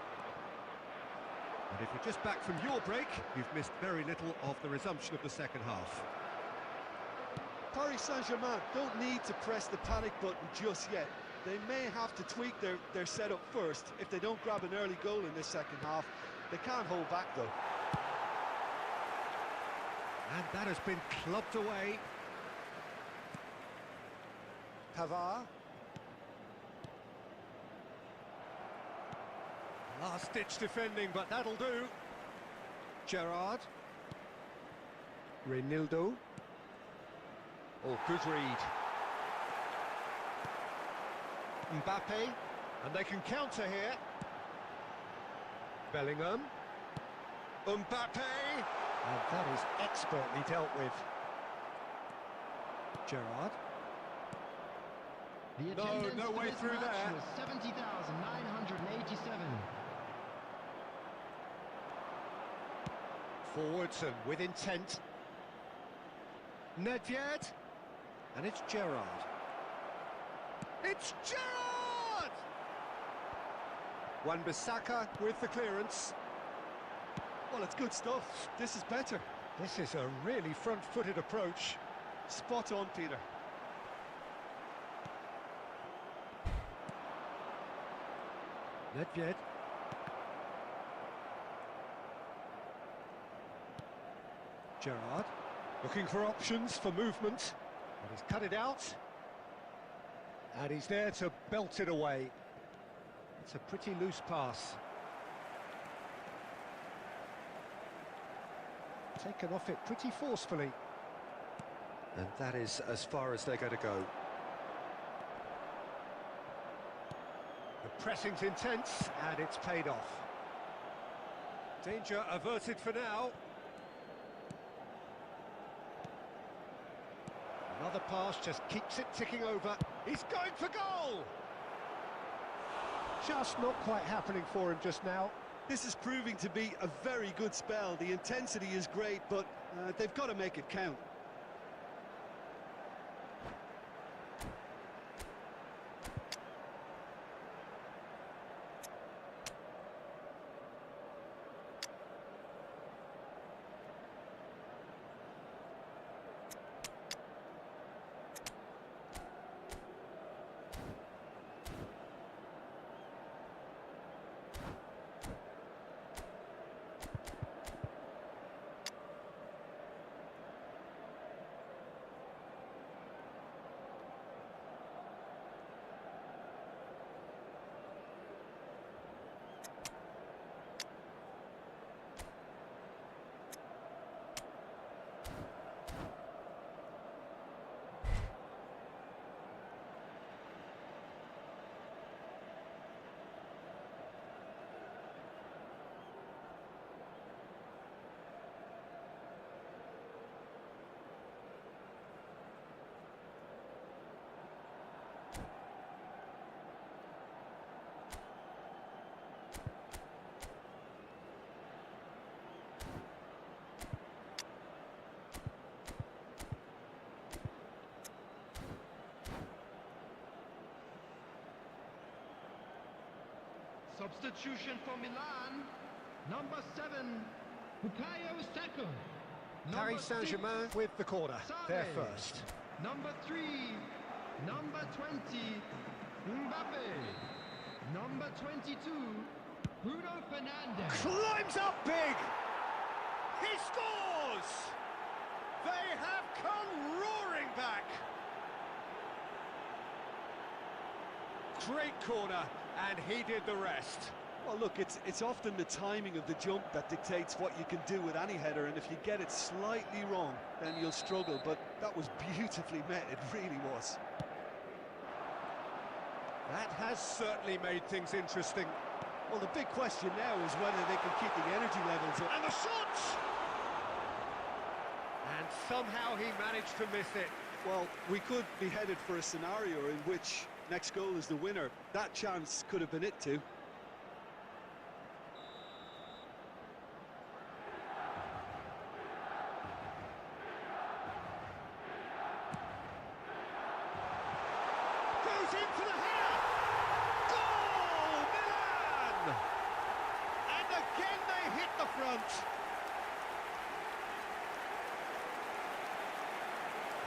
And if you're just back from your break, you've missed very little of the resumption of the second half. Paris Saint-Germain don't need to press the panic button just yet. They may have to tweak their setup first. If they don't grab an early goal in this second half, they can't hold back though. And that has been clubbed away. Pavard. Last-ditch defending, but that'll do. Gerrard. Reinildo. Oh, good read. Mbappe. And they can counter here. Bellingham. Mbappe. And that is expertly dealt with. Gerrard. The No, attendance no for way this through match there. was 70,987. Forwards and with intent. Nedved. And it's Gerrard. It's Gerrard! Wan-Bissaka with the clearance. Well, it's good stuff. This is better. This is a really front-footed approach. Spot on, Peter. Nedved. Gerrard. Looking for options for movement. And he's cut it out. And he's there to belt it away. It's a pretty loose pass. Taken off it pretty forcefully. And that is as far as they're going to go. The pressing's intense, and it's paid off. Danger averted for now. Another pass just keeps it ticking over. He's going for goal! Just not quite happening for him just now. This is proving to be a very good spell. The intensity is great, but they've got to make it count. Substitution for Milan. Number 7, Bukayo Saka. Number Paris Saint-Germain 6, with the corner. They're Sane. first. Number 3, number 20, Mbappe. Number 22, Bruno Fernandes. Climbs up big. He scores. They have come roaring back. Great corner, and he did the rest. Well, look, it's often the timing of the jump that dictates what you can do with any header, and if you get it slightly wrong, then you'll struggle. But that was beautifully met, it really was. That has certainly made things interesting. Well, the big question now is whether they can keep the energy levels up. And the shot! And somehow he managed to miss it. Well, we could be headed for a scenario in which next goal is the winner. That chance could have been it too. Goes in for the header! Goal! Milan! And again they hit the front.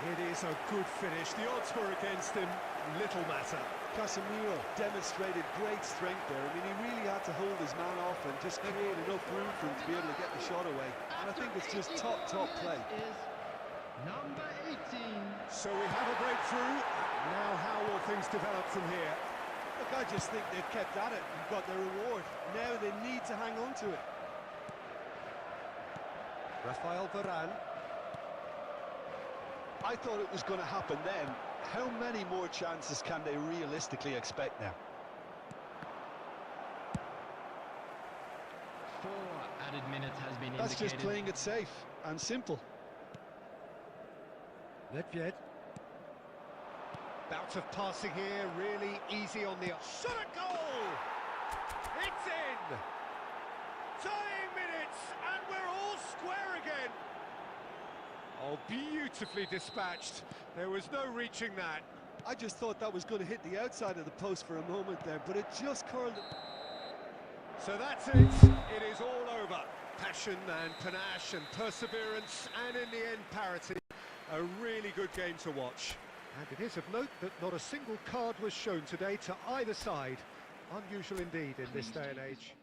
It is a good finish. The odds were against him. Little matter. Casemiro demonstrated great strength there. I mean, he really had to hold his man off and just create enough room for him to be able to get the shot away. And I think it's just top play. Is number 18. So we have a breakthrough. Now how will things develop from here? Look, I just think they've kept at it and got their reward. Now they need to hang on to it. Rafael Varane. I thought it was going to happen then. How many more chances can they realistically expect now? 4 added minutes has been That's indicated. just playing it safe and simple. Nedved. Bout of passing here, really easy on the shot at goal! It's in! Tying minutes, and we're all square again! Oh, beautifully dispatched. There was no reaching that. I just thought that was going to hit the outside of the post for a moment there, but it just curled. So that's it. It is all over. Passion and panache and perseverance, and in the end, parity. A really good game to watch. And it is of note that not a single card was shown today to either side. Unusual indeed in this day and age.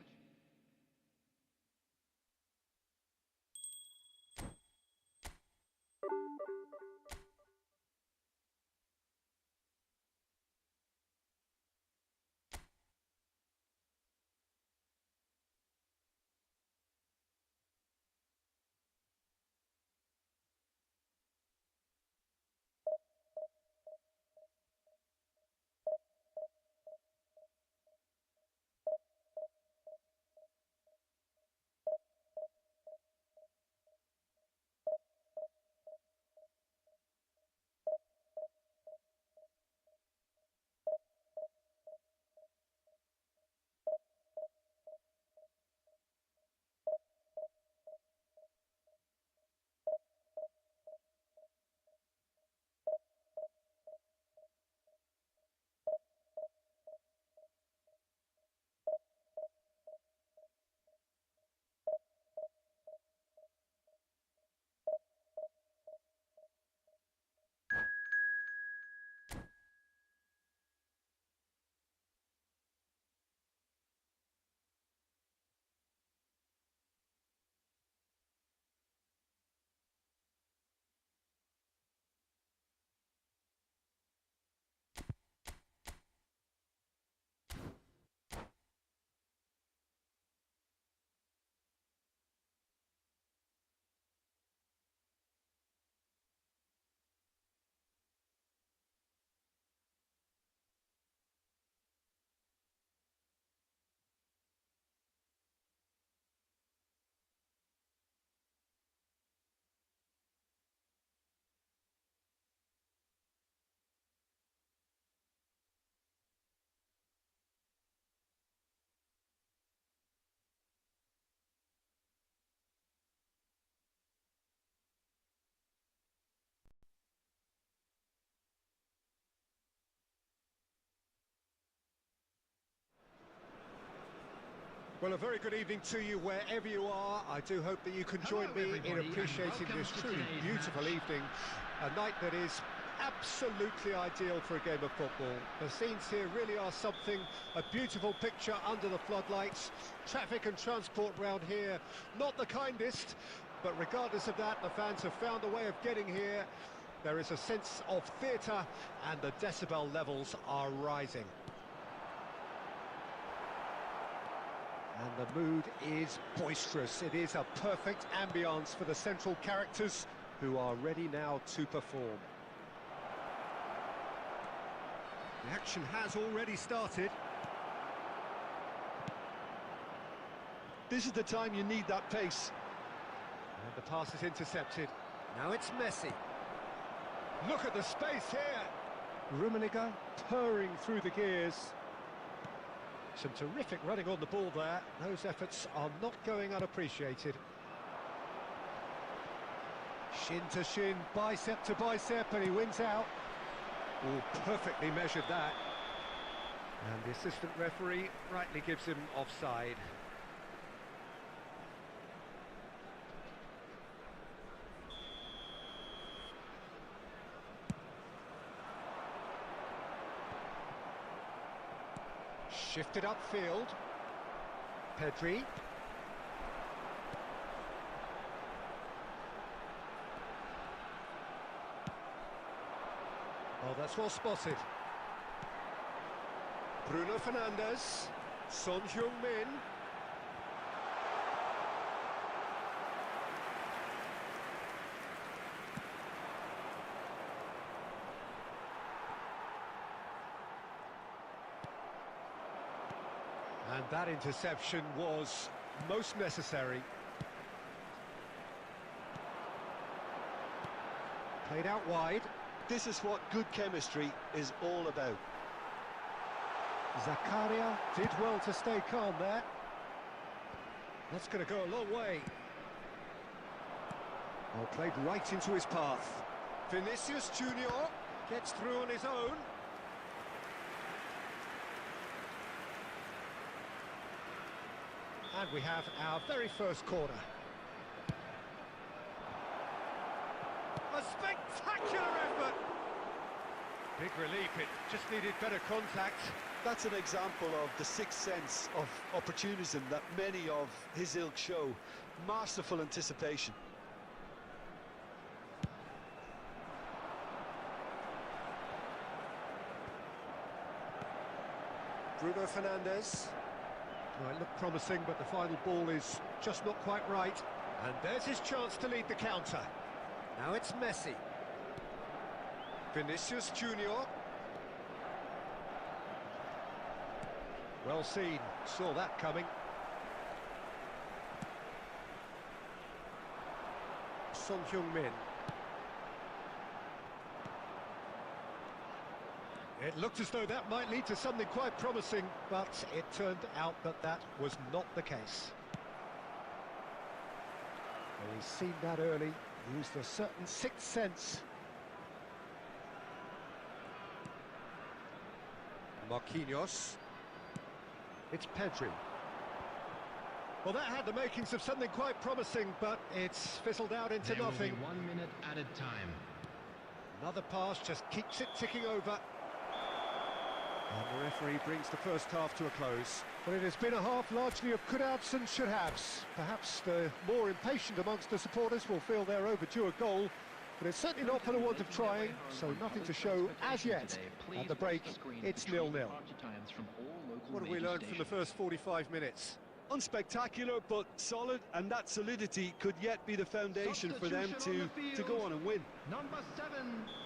Well, a very good evening to you wherever you are. I do hope that you can join Hello, me in everybody, and appreciating welcome this to truly today's beautiful match. evening. A night that is absolutely ideal for a game of football. The scenes here really are something, a beautiful picture under the floodlights. Traffic and transport round here, not the kindest, but regardless of that, the fans have found a way of getting here. There is a sense of theatre, and the decibel levels are rising. And the mood is boisterous. It is a perfect ambience for the central characters who are ready now to perform. The action has already started. This is the time you need that pace. And the pass is intercepted. Now it's Messi. Look at the space here. Rummenigge purring through the gears. Some terrific running on the ball there. Those efforts are not going unappreciated. Shin to shin, bicep to bicep, and he wins out. Oh, perfectly measured that. And the assistant referee rightly gives him offside. Shifted upfield. Pedri. Oh, that's well spotted. Bruno Fernandes. Son Heung-min. And that interception was most necessary. Played out wide. This is what good chemistry is all about. Zakaria did well to stay calm there. That's going to go a long way. Oh, played right into his path. Vinicius Junior gets through on his own. And we have our very first corner. A spectacular effort! Big relief, it just needed better contact. That's an example of the sixth sense of opportunism that many of his ilk show. Masterful anticipation. Bruno Fernandes. Well, it looked promising, but the final ball is just not quite right. And there's his chance to lead the counter. Now it's Messi. Vinicius Junior. Well seen, saw that coming. Son Heung-min. It looked as though that might lead to something quite promising, but it turned out that that was not the case. Well, he's seen that early, used a certain sixth sense. Marquinhos. It's Pedri. Well, that had the makings of something quite promising, but it's fizzled out into There will nothing. be 1 minute added time. Another pass just keeps it ticking over. And the referee brings the first half to a close. But it has been a half largely of could-haves and should-haves. Perhaps the more impatient amongst the supporters will feel they're overdue a goal, but it's certainly not for the want of trying, so nothing to show as yet. At the break, it's 0-0. What have we learned from the first 45 minutes? Unspectacular, but solid, and that solidity could yet be the foundation for them to go on and win. Number 7.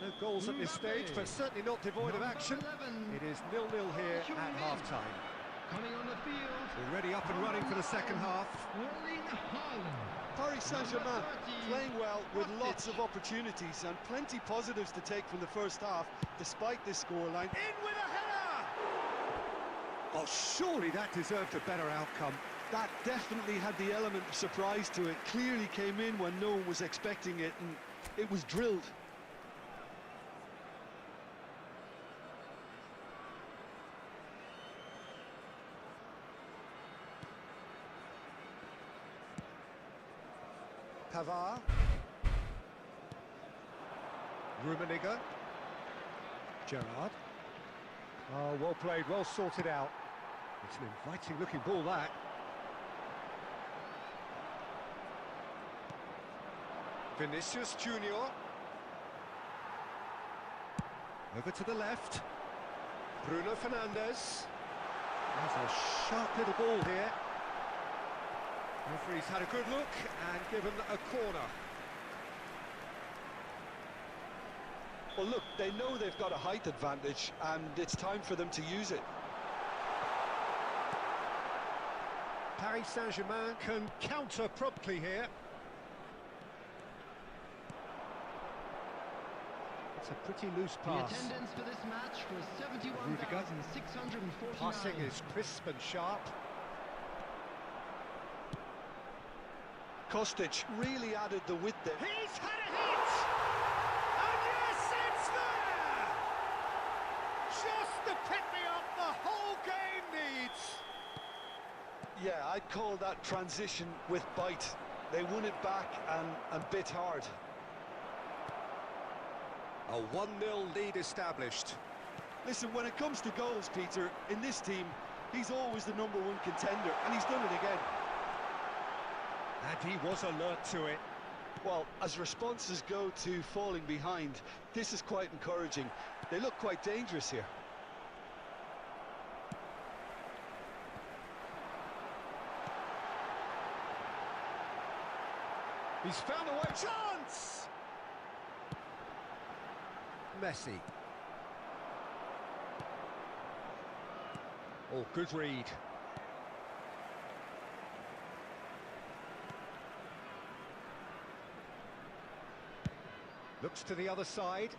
No goals at this stage, but certainly not devoid of action. It is 0-0 here at half-time. Coming on the field. Already up and running for the second half. Erling Haaland. Paris Saint-Germain playing well with lots of opportunities and plenty positives to take from the first half, despite this scoreline. In with a header! Oh, surely that deserved a better outcome. That definitely had the element of surprise to it. Clearly came in when no one was expecting it, and it was drilled. Pavard. Rummenigge. Gerrard. Oh, well played, well sorted out. It's an inviting looking ball, that. Vinicius Junior. Over to the left. Bruno Fernandes. There's a sharp little ball here. Referee's had a good look and given a corner. Well, look, they know they've got a height advantage, and it's time for them to use it. Paris Saint-Germain can counter promptly here. It's a pretty loose The pass. attendance for this match was 71,649. Passing is crisp and sharp. Kostic really added the width there. He's had a hit! And yes, it's there! Just the pick-me-up the whole game needs. Yeah, I'd call that transition with bite. They won it back and bit hard. A 1-0 lead established. Listen, when it comes to goals, Peter, in this team, he's always the #1 contender, and he's done it again. And he was alert to it. Well, as responses go to falling behind, this is quite encouraging. They look quite dangerous here. He's found a way. Chance! Messi. Oh, good read. Looks to the other side.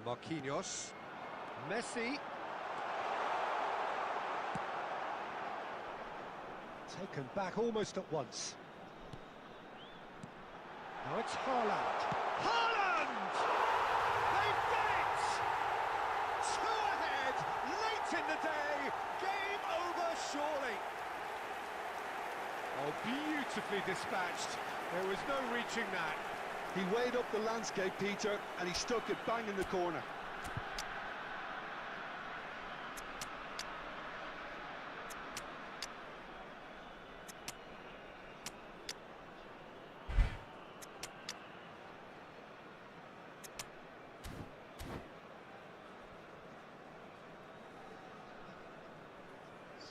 Marquinhos. Messi. Taken back almost at once. Now it's Haaland. Haaland! They've done it! 2 ahead, late in the day. Game over, surely. Oh, beautifully dispatched. There was no reaching that. He weighed up the landscape, Peter, and he stuck it bang in the corner.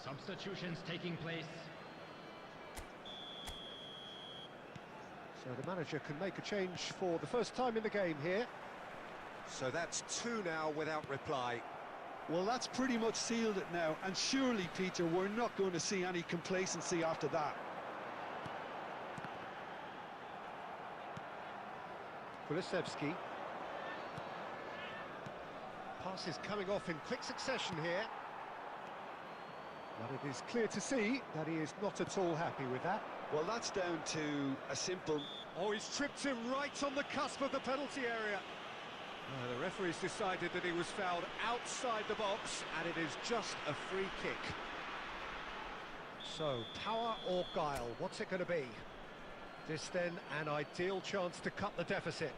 Substitutions taking place. So the manager can make a change for the first time in the game here. So that's 2 now without reply. Well, that's pretty much sealed it now, and surely, Peter, we're not going to see any complacency after that. Kulusevski. Passes coming off in quick succession here. But it is clear to see that he is not at all happy with that. Well, that's down to a simple... Oh, he's tripped him right on the cusp of the penalty area. The referee's decided that he was fouled outside the box, and it is just a free kick. So, power or guile, what's it going to be? This then, an ideal chance to cut the deficit.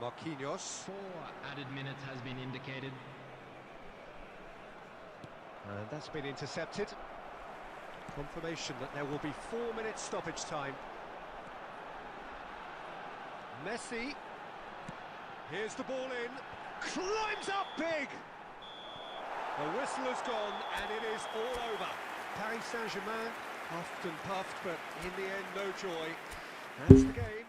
Marquinhos. 4 added minutes has been indicated. And that's been intercepted. Confirmation that there will be 4 minutes stoppage time. Messi. Here's the ball in. Climbs up big! The whistle has gone and it is all over. Paris Saint-Germain puffed and puffed, but in the end, no joy. That's the game.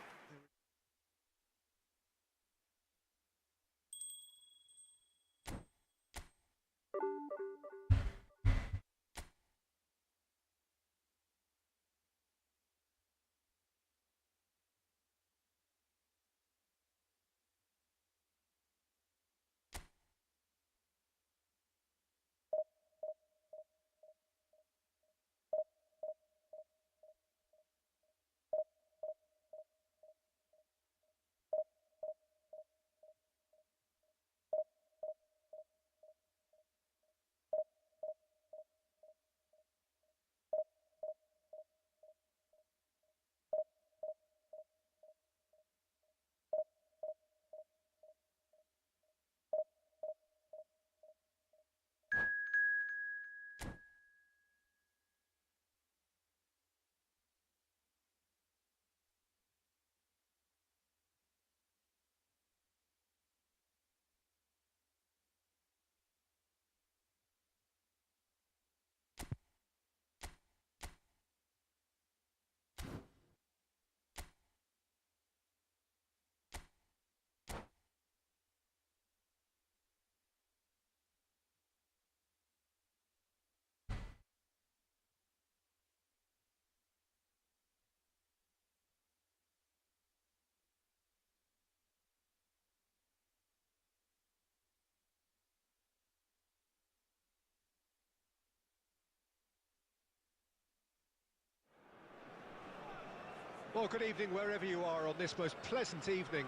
Well, good evening wherever you are on this most pleasant evening.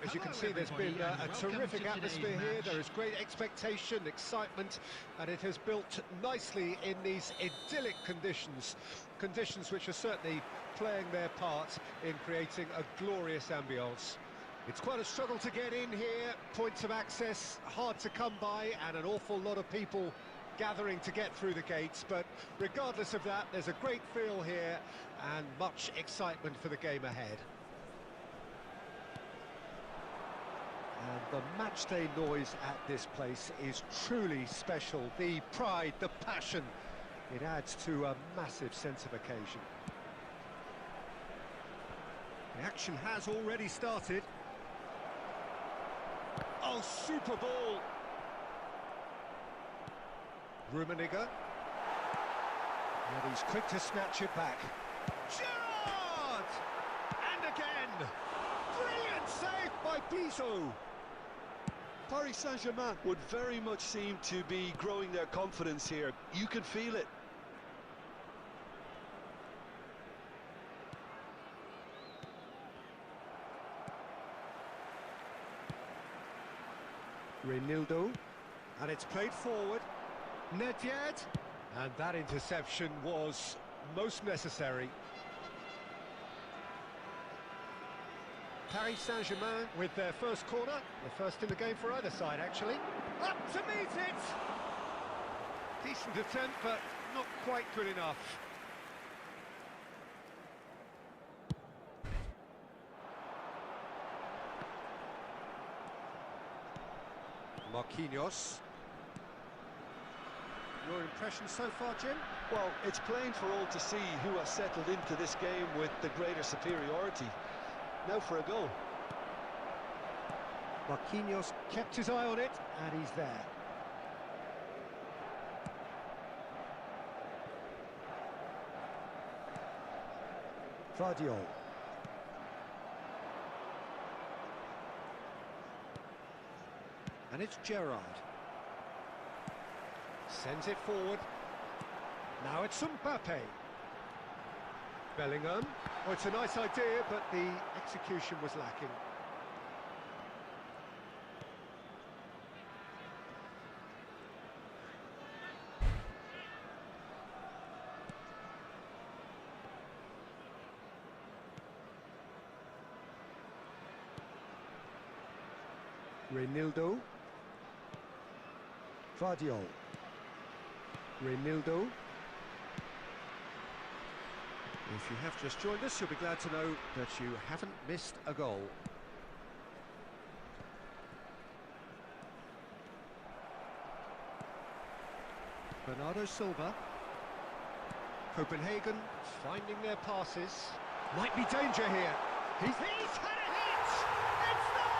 As you can see, there's been a terrific atmosphere here. There is great expectation, excitement, and it has built nicely in these idyllic conditions. Conditions which are certainly playing their part in creating a glorious ambience. It's quite a struggle to get in here, points of access hard to come by, and an awful lot of people gathering to get through the gates, but regardless of that, there's a great feel here and much excitement for the game ahead. And the matchday noise at this place is truly special. The pride, the passion, it adds to a massive sense of occasion. The action has already started. Oh, super ball! Rummenigge. And he's quick to snatch it back. Gerrard! And again! Brilliant save by Bizot! Paris Saint-Germain would very much seem to be growing their confidence here. You can feel it. Reinildo, and it's played forward. Nedved, and that interception was most necessary. Paris Saint-Germain with their first corner, the first in the game for either side, actually. Up to meet it! Decent attempt, but not quite good enough. Marquinhos. Your impression so far, Jim? Well, it's plain for all to see who has settled into this game with the greater superiority. Now for a goal. Marquinhos kept his eye on it, and he's there. Vardiol. And it's Gerrard. Sends it forward. Now it's Mbappe. Bellingham. Oh, it's a nice idea, but the execution was lacking. Reinildo. Vardiol. Reinildo. If you have just joined us, you'll be glad to know that you haven't missed a goal. Bernardo Silva. Copenhagen finding their passes. Might be danger here. He's had a hit! It's there!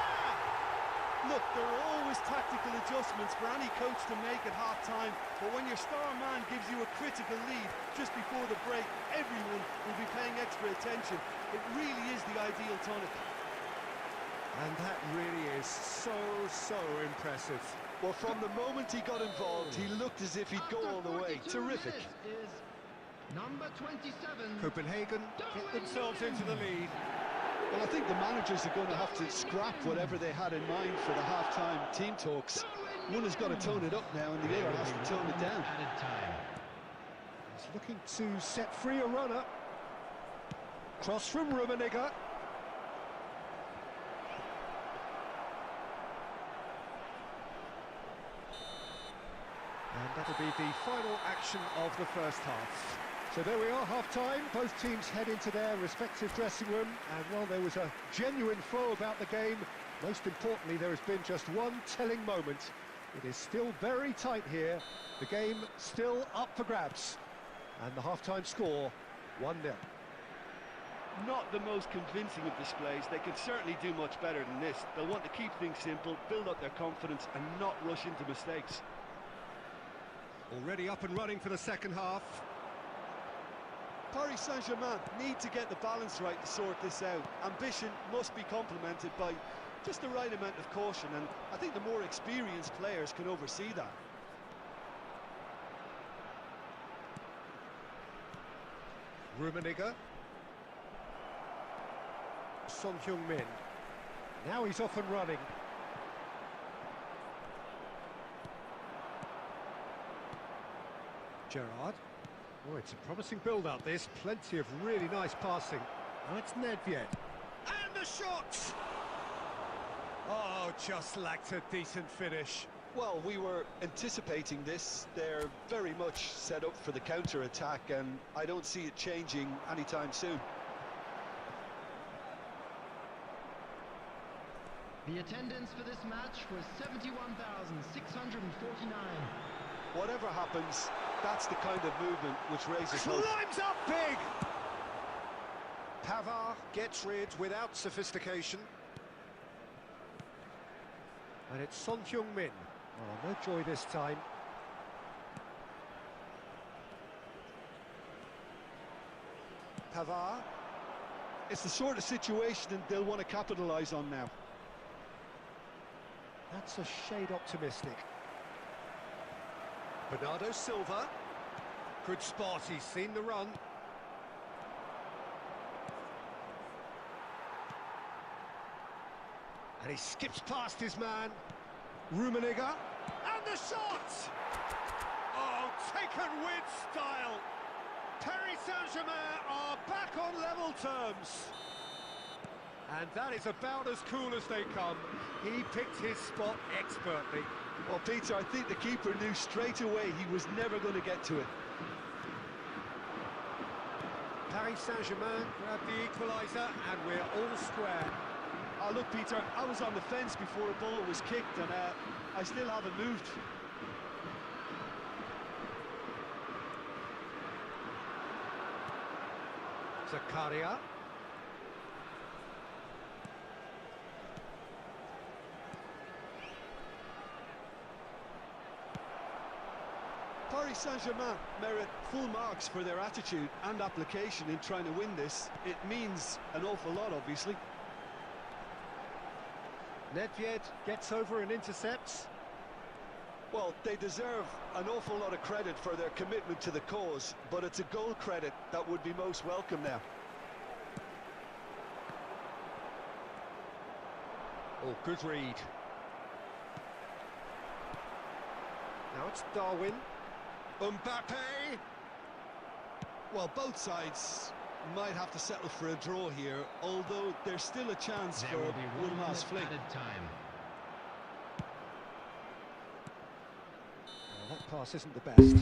Look, there are always tactical adjustments for any coach to make at half-time, but when your star man gives you a critical lead just before the break, everyone will be paying extra attention. It really is the ideal tonic. And that really is so impressive. Well, from the moment he got involved, he looked as if he'd go all the way. Terrific. Is number 27. Copenhagen get themselves into the lead. Well, I think the managers are going to have to scrap whatever they had in mind for the half-time team talks. One has got to tone it up now, and the other has to tone it down. Added time. He's looking to set free a runner. Cross from Rummenigge. And that'll be the final action of the first half. So there we are, half-time. Both teams head into their respective dressing room, and while there was a genuine flow about the game, most importantly, there has been just one telling moment. It is still very tight here. The game still up for grabs. And the half-time score, 1-0. Not the most convincing of displays. They could certainly do much better than this. They'll want to keep things simple, build up their confidence, and not rush into mistakes. Already up and running for the second half. Paris Saint-Germain need to get the balance right to sort this out. Ambition must be complemented by just the right amount of caution, and I think the more experienced players can oversee that. Rummenigge. Son Heung-min. Now he's off and running. Gerrard. Oh, it's a promising build-up this. Plenty of really nice passing. Now it's Nedved. And the shot! Oh, just lacked a decent finish. Well, we were anticipating this. They're very much set up for the counter-attack, and I don't see it changing anytime soon. The attendance for this match was 71,649. Whatever happens, that's the kind of movement which raises hope. Climbs up big! Pavard gets rid without sophistication. And it's Son Heung-min. Oh, no joy this time. Pavard. It's the sort of situation they'll want to capitalise on now. That's a shade optimistic. Bernardo Silva. Good spot, he's seen the run. And he skips past his man. Rummenigge. And the shot! Oh, taken with style. Paris Saint-Germain are back on level terms. And that is about as cool as they come. He picked his spot expertly. Well, Peter, I think the keeper knew straight away he was never going to get to it. Paris Saint-Germain grab the equaliser, and we're all square. Oh, look, Peter, I was on the fence before a ball was kicked, and I still haven't moved. Zakaria. Paris Saint-Germain merit full marks for their attitude and application in trying to win this. It means an awful lot, obviously. Nedved gets over and intercepts. Well, they deserve an awful lot of credit for their commitment to the cause, but it's a goal credit that would be most welcome now. Oh, good read. Now it's Darwin. Mbappe! Well, both sides might have to settle for a draw here, although there's still a chance There for will be one last fling. added time. Well, that pass isn't the best.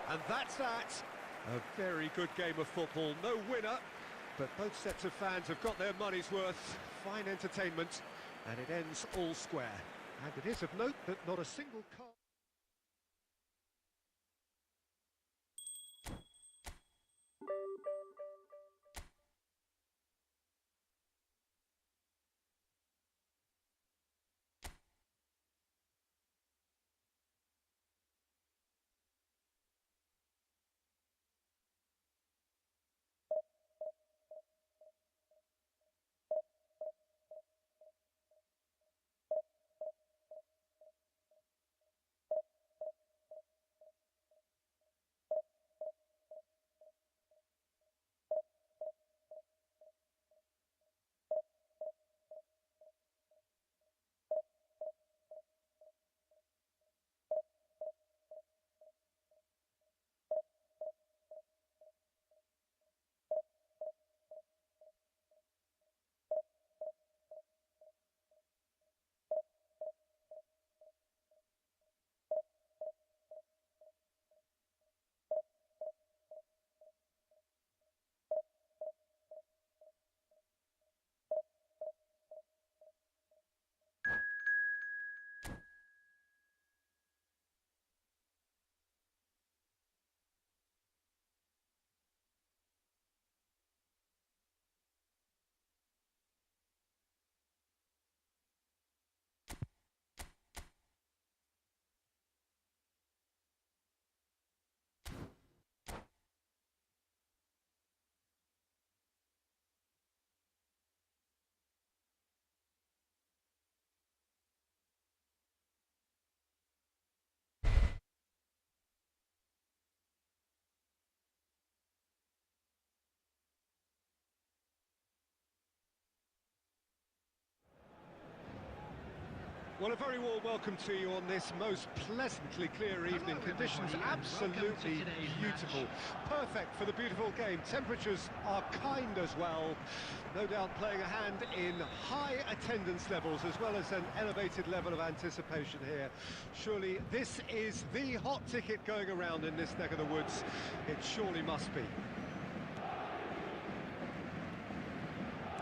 And that's that. A very good game of football. No winner, but both sets of fans have got their money's worth. Fine entertainment, and it ends all square. And it is of note that not a single card... Well, a very warm welcome to you on this most pleasantly clear evening. Conditions absolutely beautiful. Perfect for the beautiful game. Temperatures are kind as well. No doubt playing a hand in high attendance levels as well as an elevated level of anticipation here. Surely this is the hot ticket going around in this neck of the woods. It surely must be.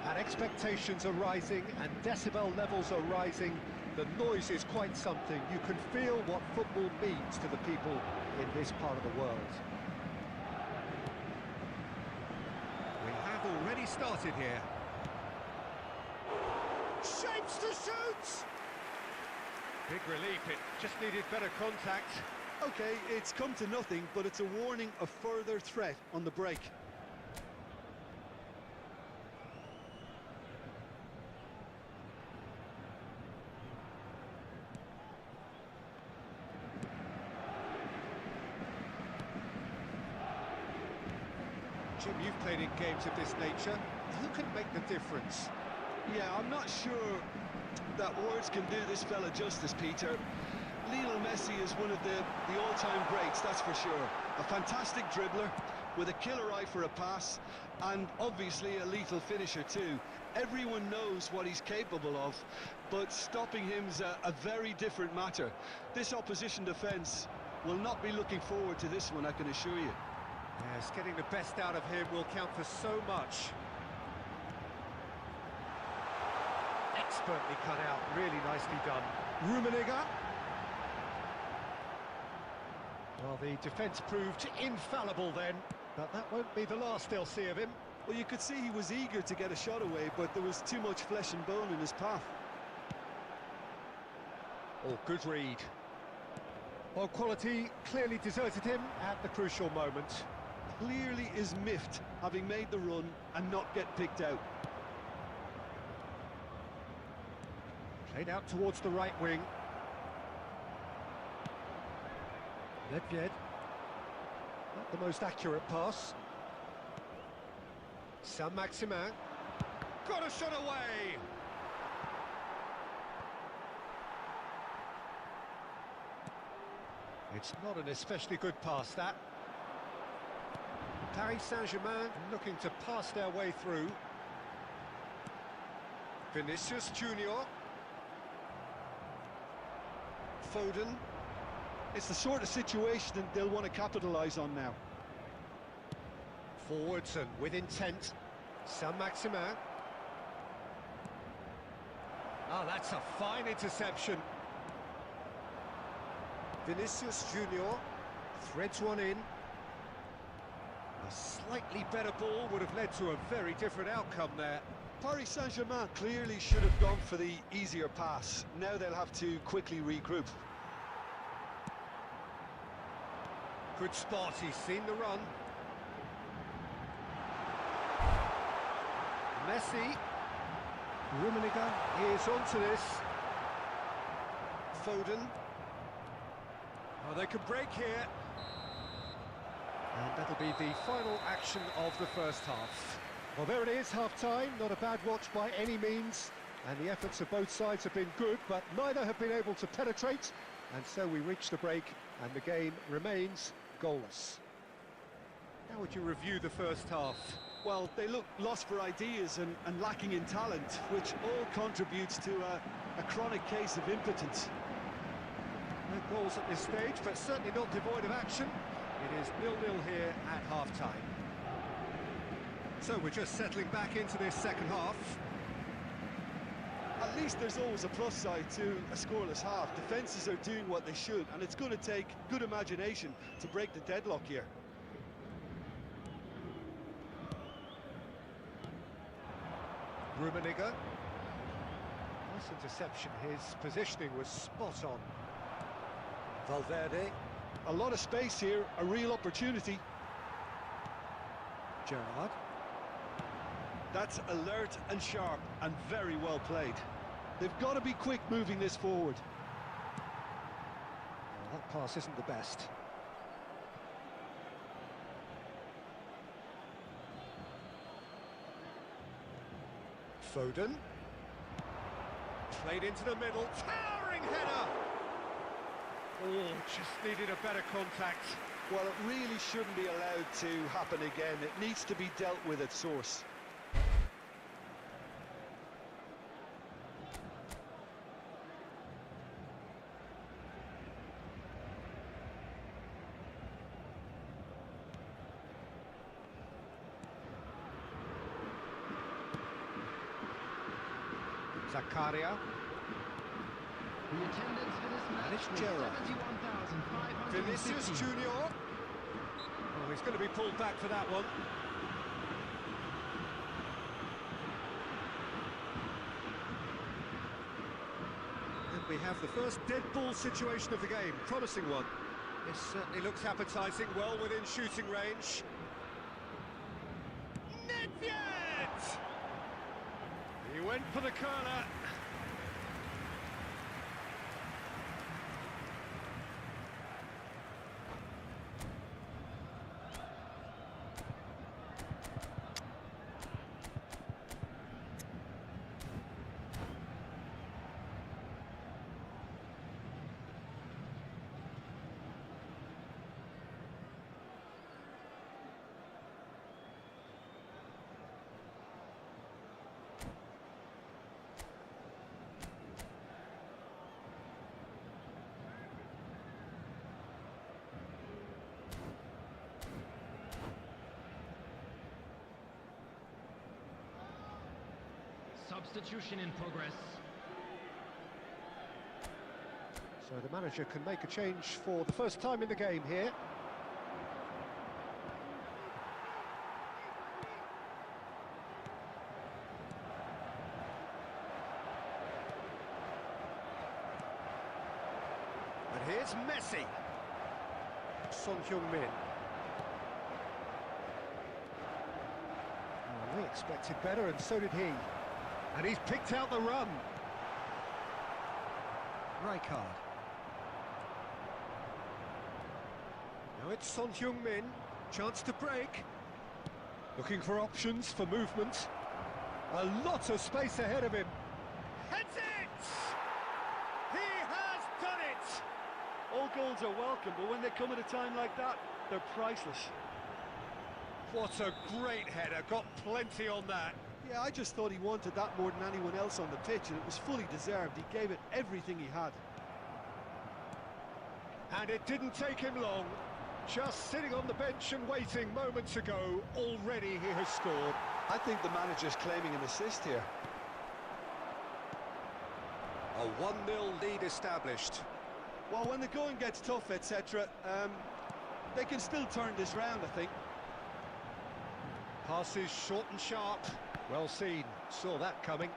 And expectations are rising and decibel levels are rising. The noise is quite something. You can feel what football means to the people in this part of the world. We have already started here. Shapes to shoot! Big relief, it just needed better contact. Okay, it's come to nothing, but it's a warning of further threat on the break. Jim, you've played in games of this nature. Who can make the difference? Yeah, I'm not sure that words can do this fella justice, Peter. Lionel Messi is one of the all-time greats, that's for sure. A fantastic dribbler with a killer eye for a pass and obviously a lethal finisher too. Everyone knows what he's capable of, but stopping him's a very different matter. This opposition defence will not be looking forward to this one, I can assure you. Yes, getting the best out of him will count for so much. Expertly cut out, really nicely done. Rummenigge. Well, the defence proved infallible then, but that won't be the last they'll see of him. Well, you could see he was eager to get a shot away, but there was too much flesh and bone in his path. Oh, good read. Well, quality clearly deserted him at the crucial moment. Clearly is miffed, having made the run and not get picked out. Played out towards the right wing. Ledvied. Not the most accurate pass. Saint-Maximin. Got a shot away! It's not an especially good pass, that. Paris Saint-Germain looking to pass their way through. Vinicius Junior. Foden. It's the sort of situation that they'll want to capitalise on now. Forwards and with intent. Saint-Maximin. Ah, that's a fine interception. Vinicius Junior threads one in. A slightly better ball would have led to a very different outcome there. Paris Saint-Germain clearly should have gone for the easier pass. Now they'll have to quickly regroup. Good spot, he's seen the run. Messi. Rummenigge is onto this. Foden. Oh, they could break here. And that'll be the final action of the first half. Well, there it is, half-time. Not a bad watch by any means. And the efforts of both sides have been good, but neither have been able to penetrate. And so we reach the break, and the game remains goalless. How would you review the first half? Well, they look lost for ideas and lacking in talent, which all contributes to a chronic case of impotence. No goals at this stage, but certainly not devoid of action. It is 0-0 here at half-time. So we're just settling back into this second half. At least there's always a plus side to a scoreless half. Defences are doing what they should, and it's going to take good imagination to break the deadlock here. Rummenigge. Nice interception. His positioning was spot on. Valverde. A lot of space here, a real opportunity. Gerrard. That's alert and sharp and very well played. They've got to be quick moving this forward. Well, that pass isn't the best. Foden. Played into the middle. Towering towering header! Oh, just needed a better contact. Well, it really shouldn't be allowed to happen again. It needs to be dealt with at source. Zakaria. The attendance for this match it's was Gerrard. 71,550. Vinicius Junior. Oh, he's going to be pulled back for that one. And we have the first dead ball situation of the game. Promising one. This certainly looks appetising, well within shooting range. Nedved! He went for the curler. Substitution in progress. So the manager can make a change for the first time in the game here. And here's Messi. Son Heung-min. Oh, we expected better, and so did he. And he's picked out the run. Rijkaard. Now it's Son Heung-min. Chance to break. Looking for options for movement. A lot of space ahead of him. Heads it! He has done it! All goals are welcome, but when they come at a time like that, they're priceless. What a great header. Got plenty on that. Yeah, I just thought he wanted that more than anyone else on the pitch, and it was fully deserved. He gave it everything he had. And it didn't take him long. Just sitting on the bench and waiting moments ago, already he has scored. I think the manager's claiming an assist here. A 1-0 lead established. Well, when the going gets tough, etc., they can still turn this round, I think. Passes short and sharp. Well seen. Saw that coming.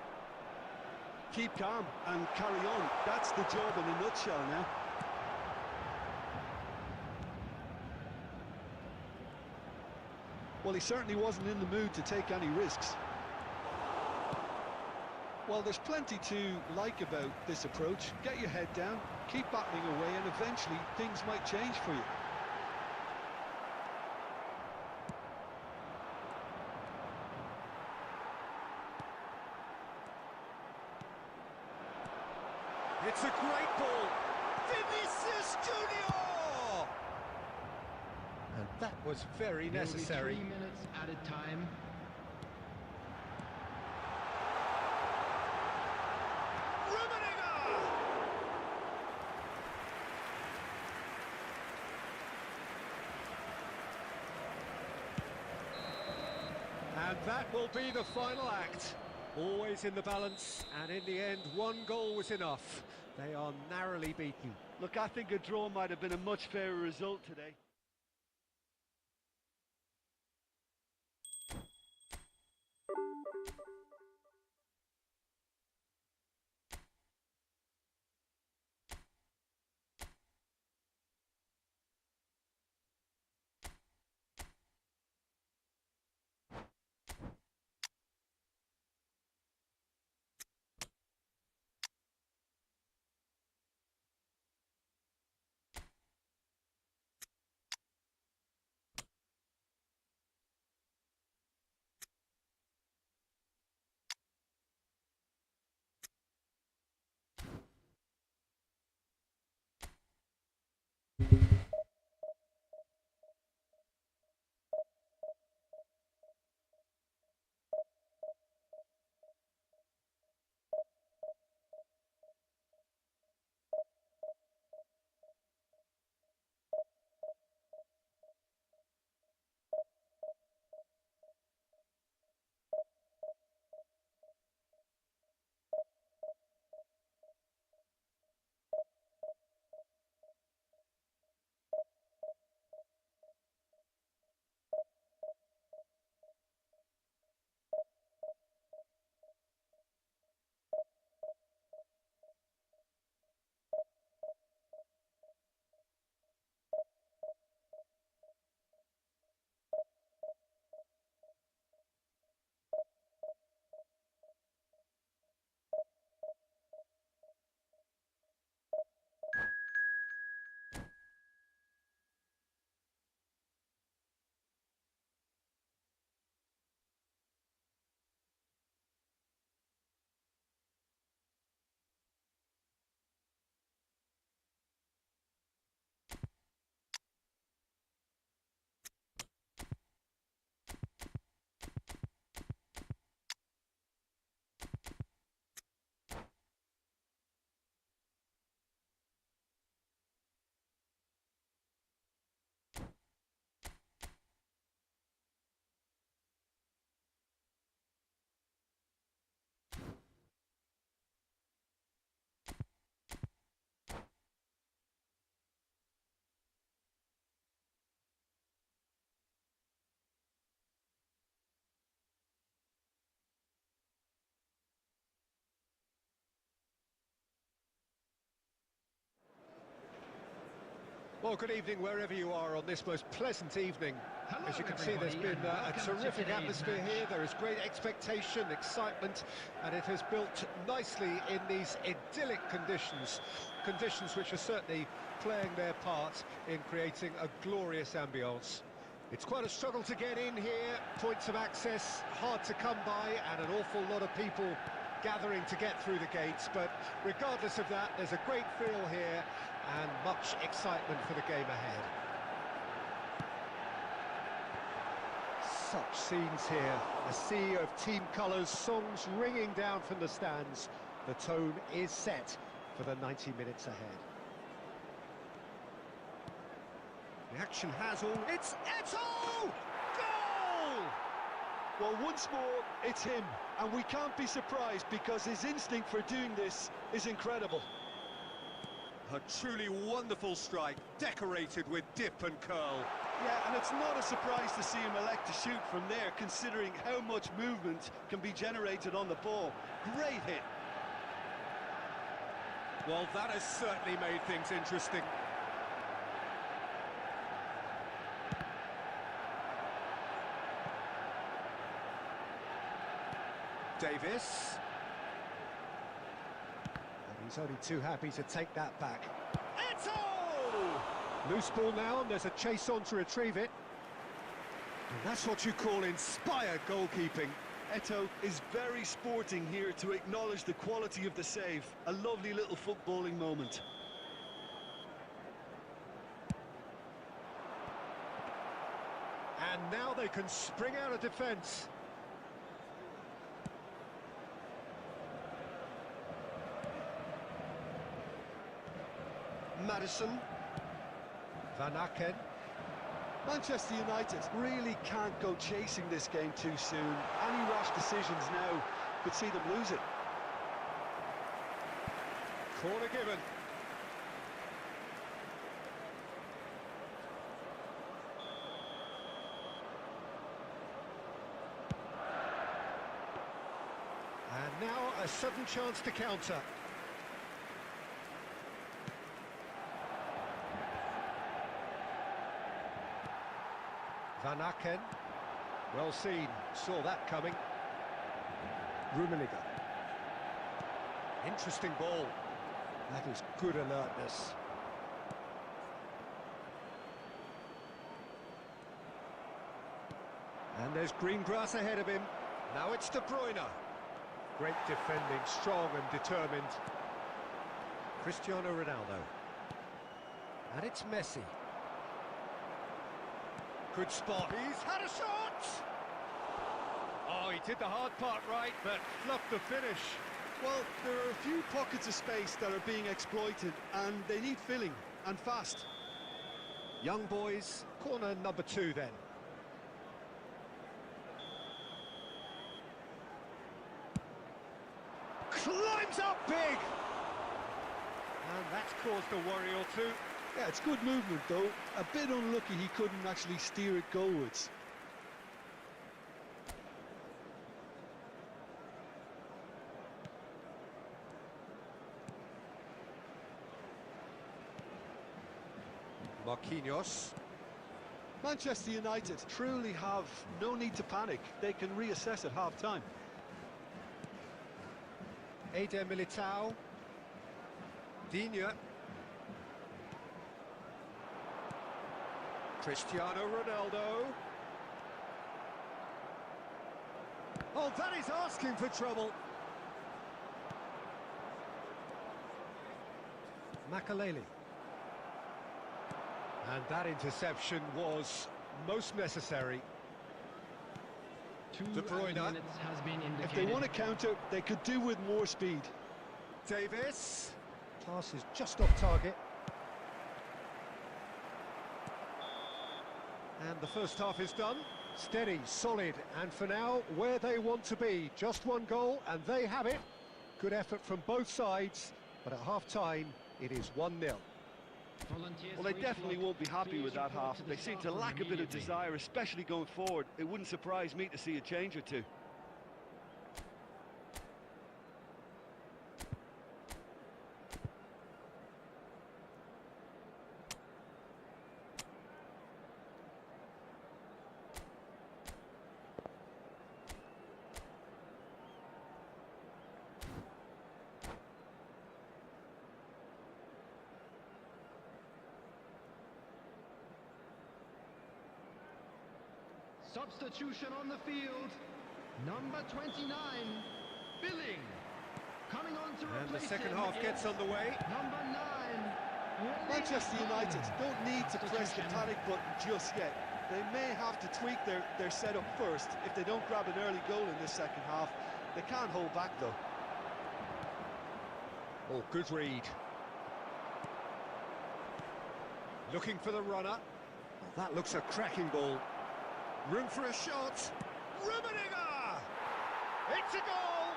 Keep calm and carry on. That's the job in a nutshell now. Well, he certainly wasn't in the mood to take any risks. Well, there's plenty to like about this approach. Get your head down, keep battling away, and eventually things might change for you. It's a great ball. Vinicius Junior! And that was very necessary. Nearly 3 minutes added time. And that will be the final act. Always in the balance, and in the end, one goal was enough. They are narrowly beaten. Look, I think a draw might have been a much fairer result today. Well, good evening wherever you are on this most pleasant evening. Hello, As you can see, there's everybody, been and a welcome to terrific today's atmosphere match. here. There is great expectation, excitement, and it has built nicely in these idyllic conditions. Conditions which are certainly playing their part in creating a glorious ambience. It's quite a struggle to get in here, points of access hard to come by, and an awful lot of people gathering to get through the gates, but regardless of that, there's a great feel here and much excitement for the game ahead. Such scenes here, a sea of team colours, songs ringing down from the stands. The tone is set for the 90 minutes ahead. The action has all... It's Eto'o! Goal! Well, once more, it's him, and we can't be surprised because his instinct for doing this is incredible. A truly wonderful strike, decorated with dip and curl. Yeah, and it's not a surprise to see him elect to shoot from there, considering how much movement can be generated on the ball. Great hit. Well, that has certainly made things interesting. Davis. And he's only too happy to take that back. Eto'o! Loose ball now, and there's a chase on to retrieve it. And that's what you call inspired goalkeeping. Eto'o is very sporting here to acknowledge the quality of the save. A lovely little footballing moment. And now they can spring out of defence. Madison. Van Aken. Manchester United really can't go chasing this game too soon. Any rash decisions now could see them lose it. Corner given. And now a sudden chance to counter. Van Aken, well seen, saw that coming. Rummenigge. Interesting ball. That is good alertness. And there's green grass ahead of him. Now it's De Bruyne. Great defending, strong and determined. Cristiano Ronaldo. And it's Messi. Good spot. He's had a shot! Oh, he did the hard part right, but fluffed the finish. Well, there are a few pockets of space that are being exploited, and they need filling, and fast. Young boys, corner number 2 then. Climbs up big! And that's caused a worry or two. Yeah, it's good movement, though. A bit unlucky he couldn't actually steer it goalwards. Marquinhos. Manchester United truly have no need to panic. They can reassess at half-time. Eder Militao. Digne. Cristiano Ronaldo. Oh, that is asking for trouble. Makaleli. And that interception was most necessary. De Bruyne. Minutes has been If they indicated. want to counter, they could do with more speed. Davis. Pass is just off target. And the first half is done. Steady, solid, and for now, where they want to be. Just one goal, and they have it. Good effort from both sides, but at half-time, it is 1-0. Well, they definitely won't be happy with that half. They seem to lack a bit of desire, especially going forward. It wouldn't surprise me to see a change or two. substitution on the field. Number 29, Billing. Coming on to And the replace second him half is gets underway. Number 9. Manchester United don't need to press the panic button just yet. They may have to tweak their setup first. If they don't grab an early goal in this second half, they can't hold back though. Oh, good read. Looking for the runner. Oh, that looks a cracking ball. Room for a shot. Rummenigge! It's a goal!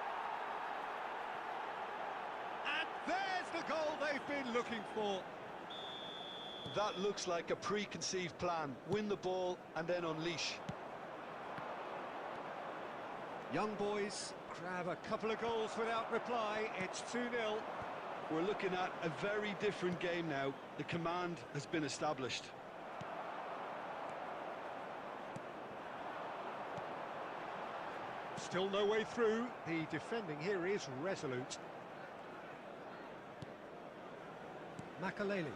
And there's the goal they've been looking for. That looks like a preconceived plan. Win the ball and then unleash. Young boys grab a couple of goals without reply. It's 2-0. We're looking at a very different game now. The command has been established. Still no way through. The defending here is resolute. Makaleli.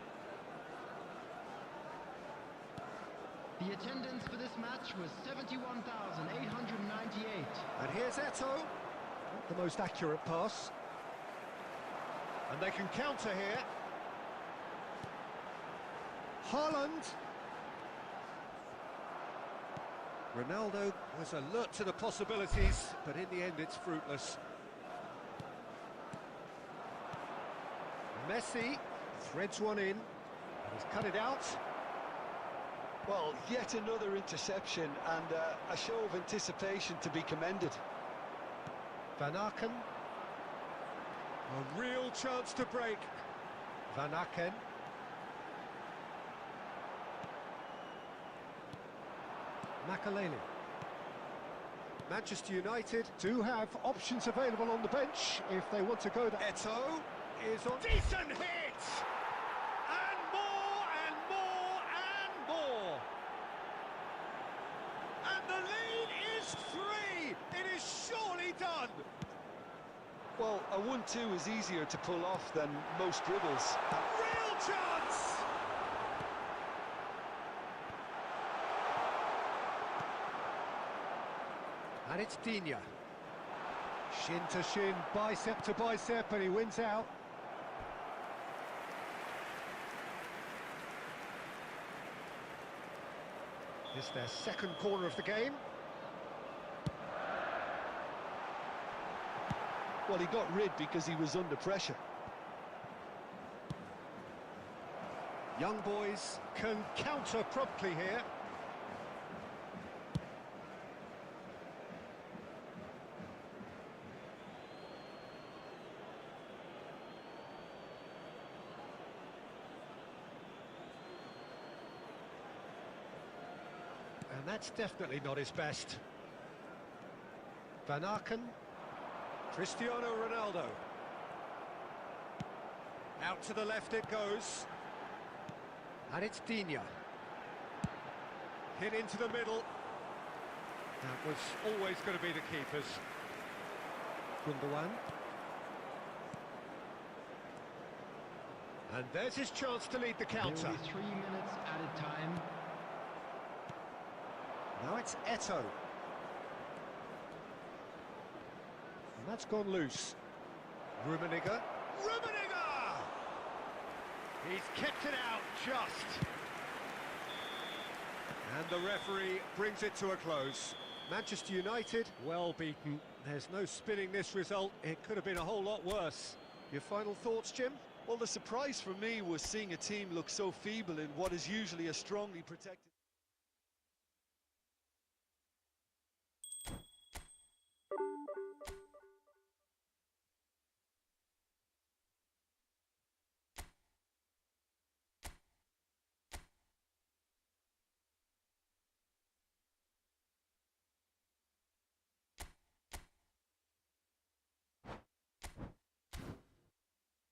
The attendance for this match was 71,898. And here's Eto'o. Not the most accurate pass. And they can counter here. Haaland. Ronaldo was alert to the possibilities, but in the end it's fruitless. Messi threads one in, and he's cut it out. Well, yet another interception and a show of anticipation to be commended. Van Aken. A real chance to break. Van Aken. Makaleli. Manchester United do have options available on the bench if they want to go there. Eto'o is on. Decent hit! And more, and more, and more! And the lead is 3! It is surely done! Well, a 1-2 is easier to pull off than most dribbles. A real chance! And it's Digne. Shin to shin, bicep to bicep, and he wins out. It's their second corner of the game. Well, he got rid because he was under pressure. Young boys can counter promptly here. And that's definitely not his best. Van Aken. Cristiano Ronaldo. Out to the left it goes. And it's Digne. Hit into the middle. That was always going to be the keepers. Gundogan. And there's his chance to lead the counter. There will be 3 minutes added time. Now it's Eto'o. And that's gone loose. Rummenigge. Rummenigge! He's kept it out just. And the referee brings it to a close. Manchester United, well beaten. There's no spinning this result. It could have been a whole lot worse. Your final thoughts, Jim? Well, the surprise for me was seeing a team look so feeble in what is usually a strongly protected...